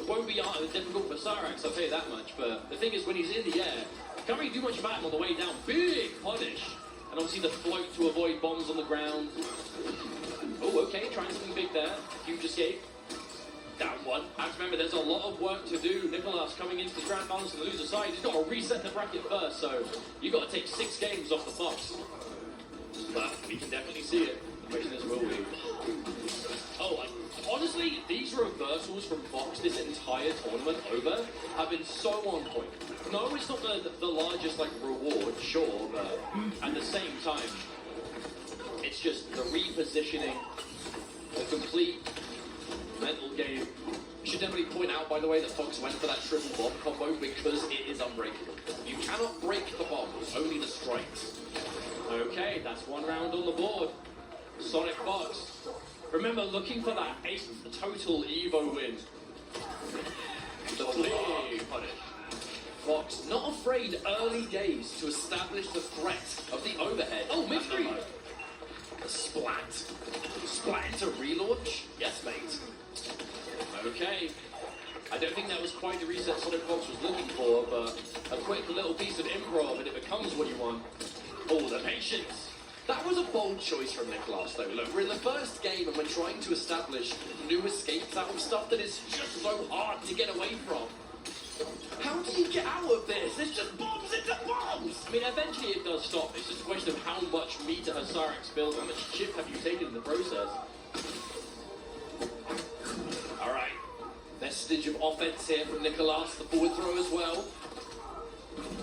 It won't be difficult for Cyrax, I'll tell you that much. But the thing is, when he's in the air, can't really do much about him on the way down. Big punish. And obviously the float to avoid bombs on the ground. Oh, okay, trying something big there. Huge escape. Down one. I have to remember, there's a lot of work to do. Nicholas coming into the grand finals on the loser side. He's got to reset the bracket first, so you've got to take 6 games off the Fox. but we can definitely see it. The question is, will we? Oh, like, honestly, these reversals from Fox this entire tournament over have been so on point. No, it's not the largest, like, reward, sure, but at the same time, it's just the repositioning, the complete mental game. Should definitely point out, by the way, that Fox went for that triple bomb combo because it is unbreakable. You cannot break the bombs, only the strikes. Okay, that's one round on the board. Sonic Fox. Remember, looking for that 8th total Evo win. The big punish. Fox not afraid early days to establish the threat of the overhead. Oh, mid-3. The splat. Splat into relaunch? Yes, mate. Okay. I don't think that was quite the reset Sonic Fox was looking for, but a quick little piece of improv and it becomes what you want. Oh, the patience. That was a bold choice from Nicholas, though. Look, we're in the first game and we're trying to establish new escapes out of stuff that is just so hard to get away from. How do you get out of this? There's just bombs into bombs! I mean, eventually it does stop. It's just a question of how much meter has Cyrax built, how much chip have you taken in the process. Alright. Vestige of offense here from Nicholas, the forward throw as well.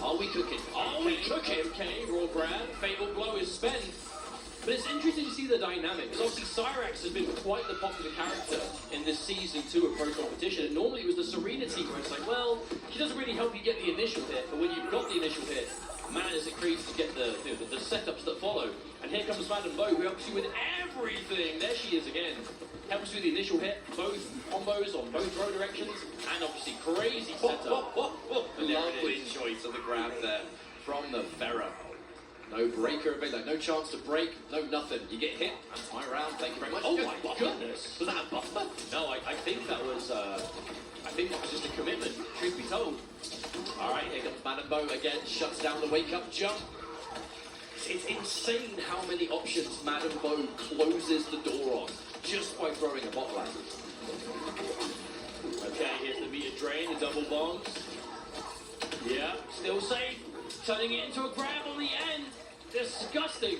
Are we cooking? Are we cooking? Okay, raw grab, fatal blow is spent. But it's interesting to see the dynamic, because obviously Cyrax has been quite the popular character in this season 2 of Pro Competition, and normally it was the Serenity where it's like, well, she doesn't really help you get the initial hit, but when you've got the initial hit, man, is it crazy to get the setups that follow. And here comes Madam Bo, who helps you with everything. There she is again. Helps with the initial hit, both combos on both throw directions, and obviously crazy setup. Lovely choice of the grab there from the Pharaoh. No breaker available, no chance to break, no nothing. You get hit, that's my round, thank you very much. Oh my goodness, was that a buffer? No, I think that was just a commitment, truth be told. Alright, here comes Madam Bo again, shuts down the wake-up jump. It's insane how many options Madam Bo closes the door on just by throwing a bot line. Okay, here's the meter drain, the double bombs. Yeah, still safe. Turning it into a grab on the end. Disgusting.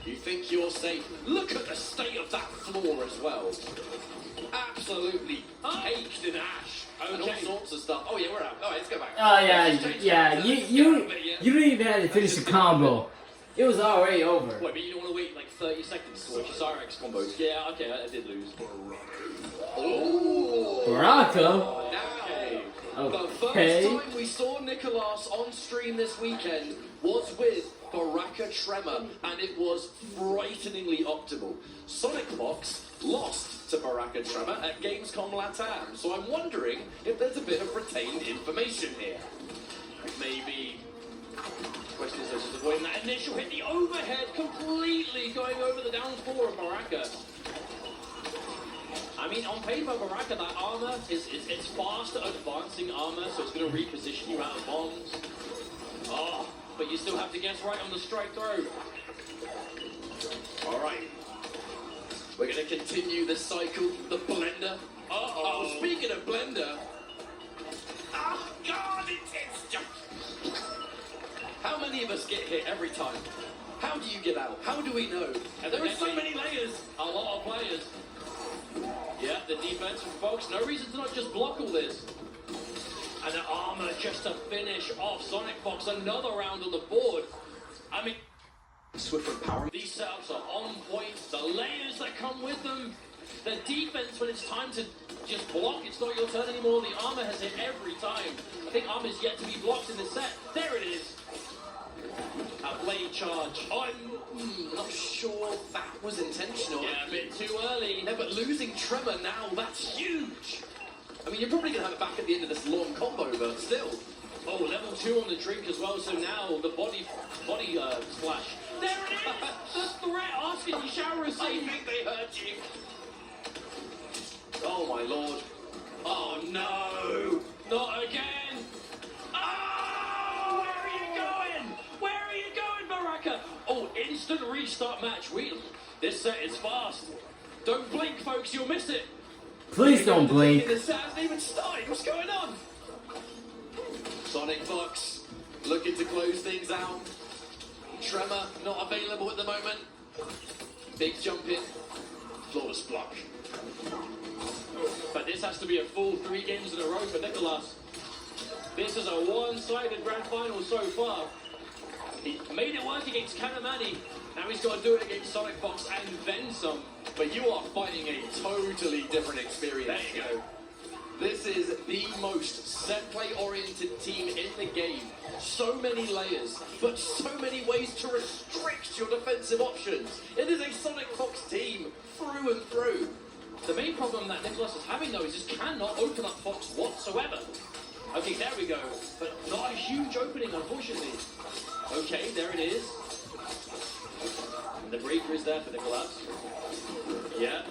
You think you're safe? Look at the state of that floor as well. Absolutely caked in ash. Okay. And all sorts of stuff. Oh yeah, we're out. Oh, let's go back. Oh yeah. You didn't even have to finish the combo. It was already over. Wait, but you don't want to wait like 30 seconds to watch your Cyrax combos? Yeah, okay, I did lose. Oh. Baraka. Now, the first time we saw Nicholas on stream this weekend was with Baraka Tremor, and it was frighteningly optimal. Sonic Fox lost to Baraka Tremor at Gamescom Latam, so I'm wondering if there's a bit of retained information here. Maybe. Question is just avoiding that initial hit, the overhead completely going over the down 4 of Baraka. I mean, on paper, Baraka, that armor it's fast advancing armor, so it's going to reposition you out of bombs. Oh, but you still have to guess right on the strike throw. All right, we're going to continue this cycle. The blender. Oh, speaking of blender. Oh God, it's just. How many of us get hit every time? How do you get out? How do we know? And there are so many layers. A lot of players. Yeah, the defense from Fox. No reason to not just block all this. And the armor just to finish off Sonic Fox. Another round on the board. I mean, Swiffer power. These setups are on point. The layers that come with them. The defense when it's time to just block. It's not your turn anymore. The armor has hit every time. I think armor's yet to be blocked in this set. There it is. A blade charge. I'm not sure that was intentional. Yeah, a bit too early. No, but losing Tremor now, that's huge. I mean, you're probably going to have it back at the end of this long combo, but still. Oh, level 2 on the drink as well, so now the body splash. There it is! The threat asking you shall receive. I think they hurt you. Oh, my lord. Oh, no! Not again! Oh! Where are you going? Where are you going, Baraka? Oh, instant restart match. This set is fast. Don't blink, folks, you'll miss it. Please don't blink. The set hasn't even started. What's going on? Sonic Fox looking to close things out. Tremor not available at the moment. Big jump in, flawless block. But this has to be a full 3 games in a row for Nicholas. This is a one-sided grand final so far. He made it work against Kanamani. Now he's got to do it against Sonic Fox and then some. But you are fighting a totally different experience. There you go. This is the most set play oriented team in the game. So many layers, but so many ways to restrict your defensive options. It is a Sonic Fox team through and through. The main problem that Nicholas is having though is just cannot open up Fox whatsoever. Okay, there we go. But not a huge opening, unfortunately. Okay, there it is. And the breaker is there for Nicholas. Yeah.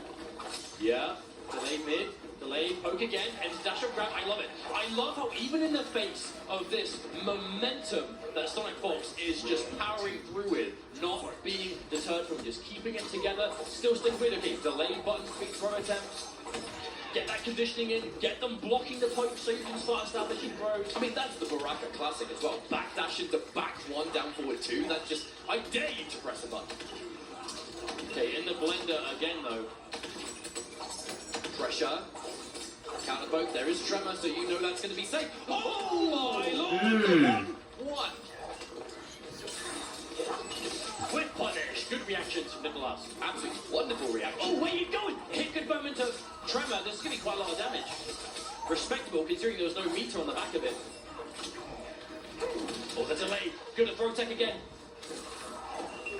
Yeah. Delay mid. Delay, poke again, and dash up grab. I love it. I love how even in the face of this momentum that Sonic Fox is just powering through with, not being deterred from just keeping it together, still sticking with it. Okay, delay button, quick throw attempts. Get that conditioning in, get them blocking the poke so you can start establishing throws. I mean, that's the Baraka classic as well. Backdash into back 1, down forward 2. That's just, I dare you to press a button. Okay, in the blender again though. Pressure. Counter poke, there is Tremor, so you know that's going to be safe. Oh my lord! One. Whip punish. Good reactions from Nicholas. Absolutely wonderful reaction. Oh, where you going? Hit confirmment of Tremor. This is going to be quite a lot of damage. Respectable considering there was no meter on the back of it. Oh, the delay. Good at throw tech again.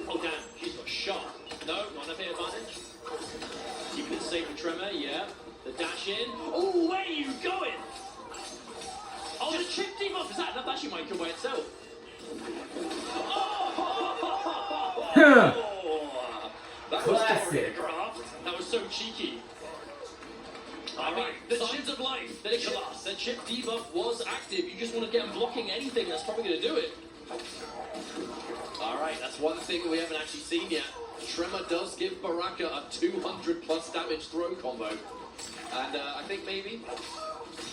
Oh, damn. She's got shot. No, not enough hit advantage. Keeping it safe with Tremor, yeah. The dash in. Oh, where are you going? Oh, the chip debuff. Is that enough? That actually might kill by itself. That was Classic. choreographed. That was so cheeky. I mean, the signs of life. The chip debuff was active. You just want to get him blocking anything that's probably going to do it. Alright, that's one thing that we haven't actually seen yet. Tremor does give Baraka a 200 plus damage throw combo. And I think maybe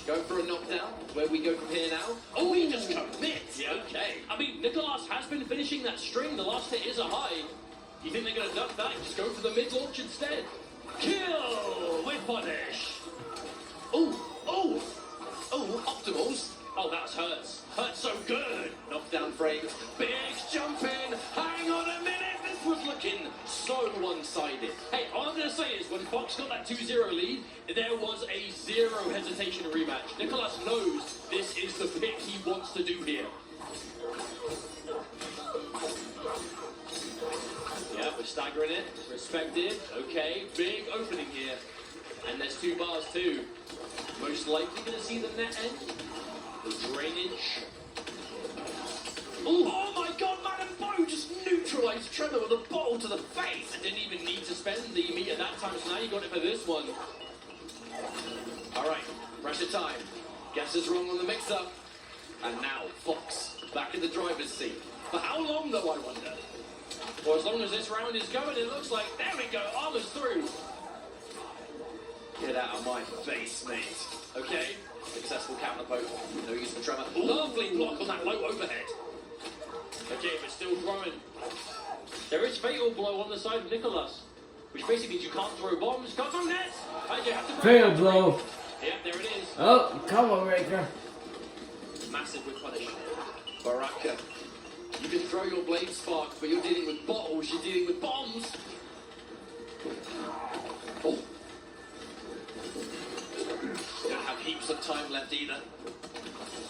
go for a knockdown. Where we go from here now? Oh, he just commits. Yeah. Okay. I mean, Nicholas has been finishing that string. The last hit is a high. You think they're going to duck that? Just go for the mid launch instead. Kill with punish. Oh, optimals. Oh, that's hurts. Hurts so good. Knockdown frames. Big jump in. Hang on a minute. This was looking So one-sided. Hey, all I'm going to say is when Fox got that 2-0 lead, there was a zero hesitation rematch. Nicholas knows this is the pick he wants to do here. Yeah, we're staggering it. Respected. Okay, big opening here. And there's 2 bars too. Most likely going to see the net end. The drainage. Ooh. Oh my god, Madam Bo just neutralized Tremor with a bottle to the face. I didn't even need to spend the meter that time, so now you got it for this one. Alright, pressure time. Guess is wrong on the mix-up. And now, Fox, back in the driver's seat. For how long though, I wonder? Well, as long as this round is going, it looks like, there we go, armor's through. Get out of my face, mate. Okay, successful counter poke. No use for Tremor. Lovely block on that low overhead. Okay, but still throwing. There is Fatal Blow on the side of Nicholas, which basically means you can't throw bombs, can't throw nets. And you have to throw Fatal nets. blow. Yep, there it is. Oh, combo breaker. Massive with punish. Baraka, you can throw your blade spark, but you're dealing with bottles, you're dealing with bombs. Oh. Don't have heaps of time left either.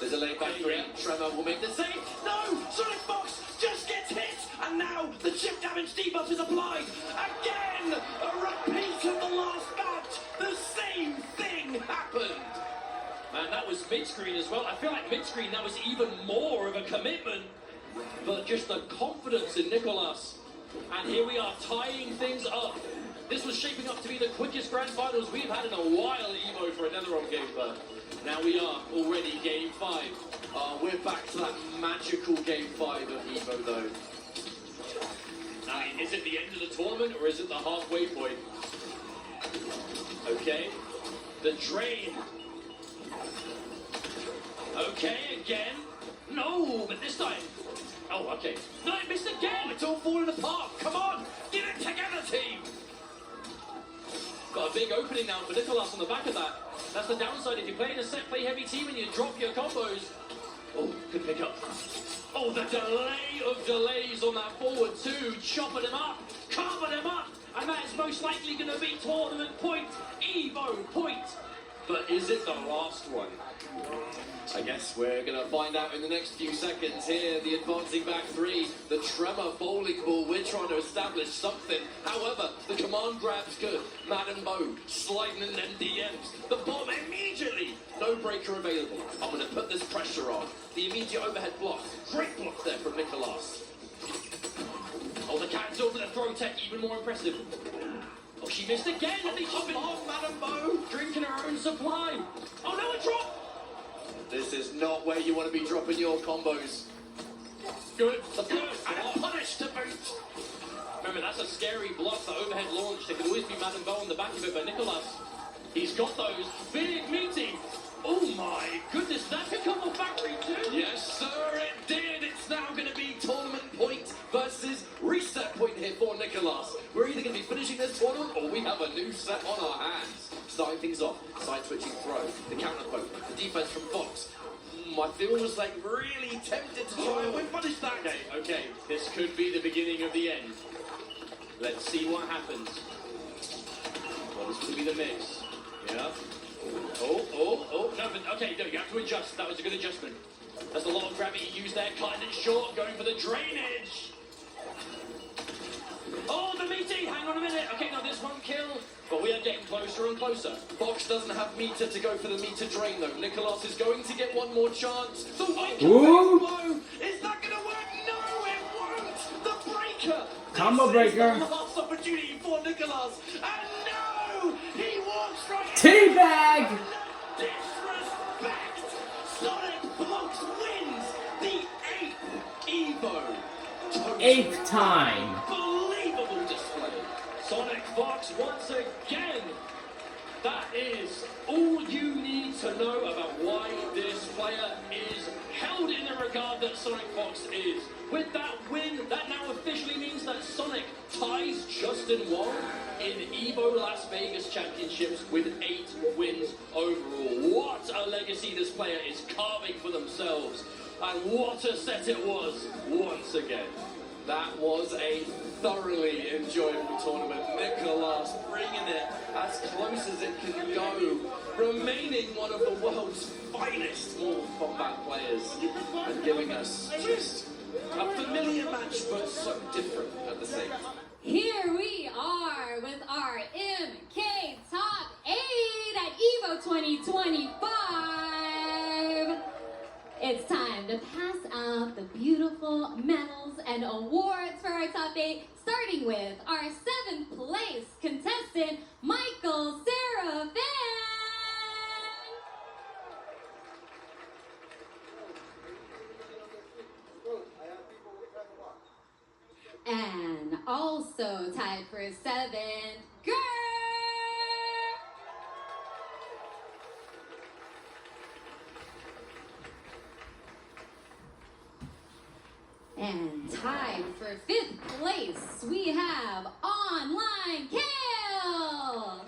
The delay back three. Tremor will make the save. No! Sonic Fox just gets hit! And now the chip damage debuff is applied! Again! A repeat of the last match! The same thing happened! Man, that was mid-screen as well. I feel like mid-screen, that was even more of a commitment. But just the confidence in Nicholas. And here we are tying things up. This was shaping up to be the quickest grand finals we've had in a while at Evo for another on Game 5. Now we are already Game 5. We're back to that magical Game 5 of Evo though. I mean, is it the end of the tournament or is it the halfway point? Okay. The drain. Okay, again. No, but this time Oh, okay. No, it missed again. It's all falling apart. Come on, get it together, team. Got a big opening now for Nicholas on the back of that. That's the downside if you play in a set play heavy team and you drop your combos. Oh, good pick up. Oh, the delay of delays on that forward two, chopping him up, carving him up, and that is most likely going to be tournament point, Evo point. But is it the last one? I guess we're going to find out in the next few seconds here. The advancing back three, the tremor bowling ball. We're trying to establish something. However, the command grab's good. Madden Bo sliding in MDMs. The bomb immediately. No breaker available. I'm going to put this pressure on. The immediate overhead block. Great block there from Nicholas. Oh, the cancel for the throw tech, even more impressive. Oh, she missed again. And they Come on, Madden Bo. drinking her own supply. Oh, no, a drop. This is not where you want to be dropping your combos. Good. And a punish to boot. Remember, that's a scary block, the overhead launch. There could always be Madden Bow on the back of it, but Nicholas, he's got those. Big meaty. Oh my goodness, that could come off factory too. Yes, sir, it did. It's now going to be tournament point versus reset point here for Nicholas. We're either going to be finishing this tournament or we have a new set on our hands. Starting things off, side switching throw, the counter poke, the defense from Fox. My feel was like really tempted to try and win punish that. Okay, this could be the beginning of the end. Let's see what happens. Well, this could be the mix. Yeah. Oh, no, but okay, no, you have to adjust. That was a good adjustment. That's a lot of gravity used there, cutting it short, going for the drainage. Oh, the meaty, hang on a minute. Okay, now this one kill, but we are getting closer and closer. Fox doesn't have meter to go for the meter drain though. Nicholas is going to get one more chance. The wake Ooh. blow. Is that going to work? No, it won't. The breaker. Combo This is breaker. the last opportunity for Nicholas. And no, he walks right. Teabag! Disrespect. Sonic Fox wins the 8th Evo. Eighth time. Unbelievable display. Sonic Fox once again. That is all you need to know about why this player is held in the regard that Sonic Fox is. With that win, that now officially means that Sonic ties Justin Wong in Evo Las Vegas Championships with 8 wins overall. What a legacy this player is carving for themselves. And what a set it was once again. That was a thoroughly enjoyable tournament. Nicholas bringing it as close as it can go, remaining one of the world's finest Mortal Kombat players, and giving us just a familiar match, but so different at the same time. Here we are with our MK Top 8 at Evo 2025. It's time to pass out the beautiful medals and awards for our top 8, starting with our 7th place contestant, Michael Serafin. And also tied for 7th, Girl. And tied for 5th place, we have Online Kill.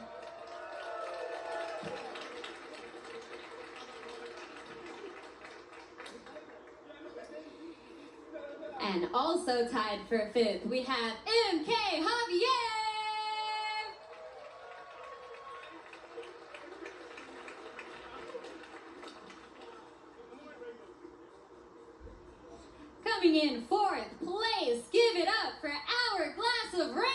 And also tied for 5th, we have MK Javier. Coming in 4th place, give it up for our Glass of Rain.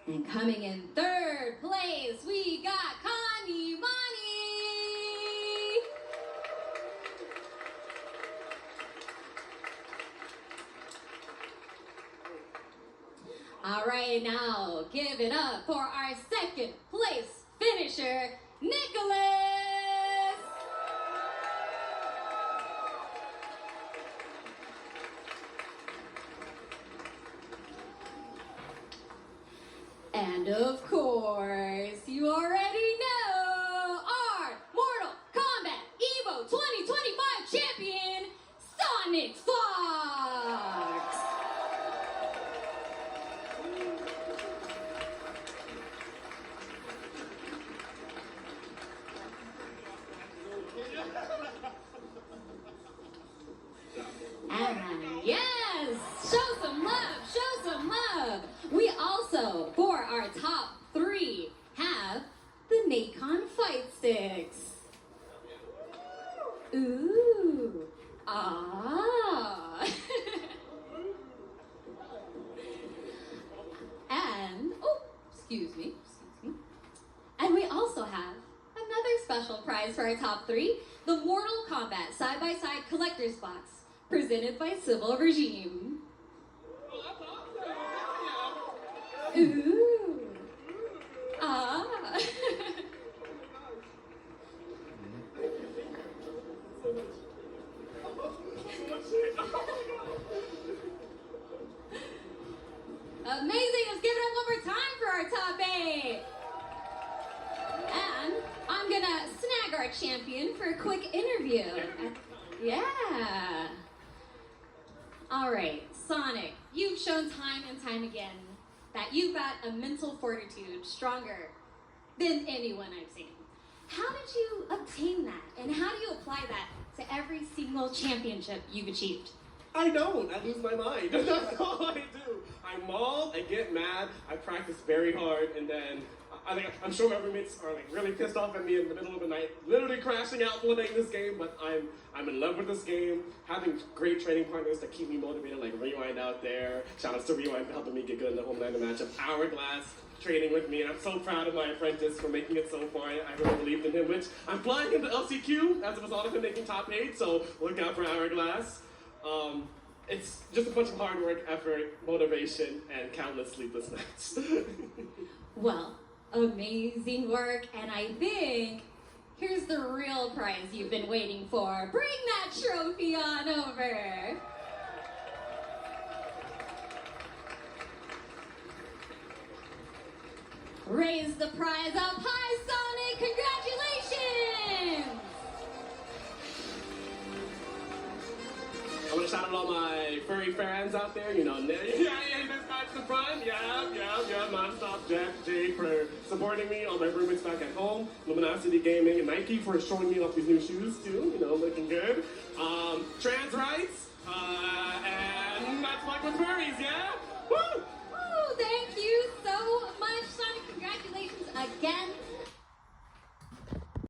And coming in 3rd place, we got Connie Money. All right, now give it up for our 2nd place finisher, Nicholas. And And of course, you already know our Mortal Kombat Evo 2025 champion, Sonic Fox! And yes, show some love, show some love. We also, for our top 3, have the MK1 fight sticks. Ooh, ah. And, oh, excuse me. And we also have another special prize for our top 3, the Mortal Kombat side-by-side collector's box, presented by Civil Regime. Ooh. Ah. Amazing. Let's give it up one more time for our top 8. And I'm gonna snag our champion for a quick interview. Yeah. All right, Sonic, you've shown time and time again that you've got a mental fortitude stronger than anyone I've seen. How did you obtain that? And how do you apply that to every single championship you've achieved? I don't. I lose my mind. That's all I do. I maul, I get mad, I practice very hard, and then I'm sure my roommates are like really pissed off at me in the middle of the night, literally crashing out playing this game, but I'm in love with this game, having great training partners that keep me motivated, like Rewind out there. Shout out to Rewind for helping me get good in the Homeland matchup. Hourglass training with me, and I'm so proud of my apprentice for making it so far. I really believed in him, which I'm flying into LCQ as a result of him making top 8, so look out for Hourglass. It's just a bunch of hard work, effort, motivation, and countless sleepless nights. Well, amazing work, and I think here's the real prize you've been waiting for. Bring that trophy on over. Raise the prize up high, Sonic! Congratulations! I want to shout out all my furry fans out there, you know, this guy's the front, yeah, Nonstop, Jack, Jay for supporting me, all my roommates back at home, Luminosity Gaming, and Nike for showing me off these new shoes too, you know, looking good. Trans rights, and that's like with furries, yeah? Woo! Oh, thank you so much, Sonic. Congratulations again.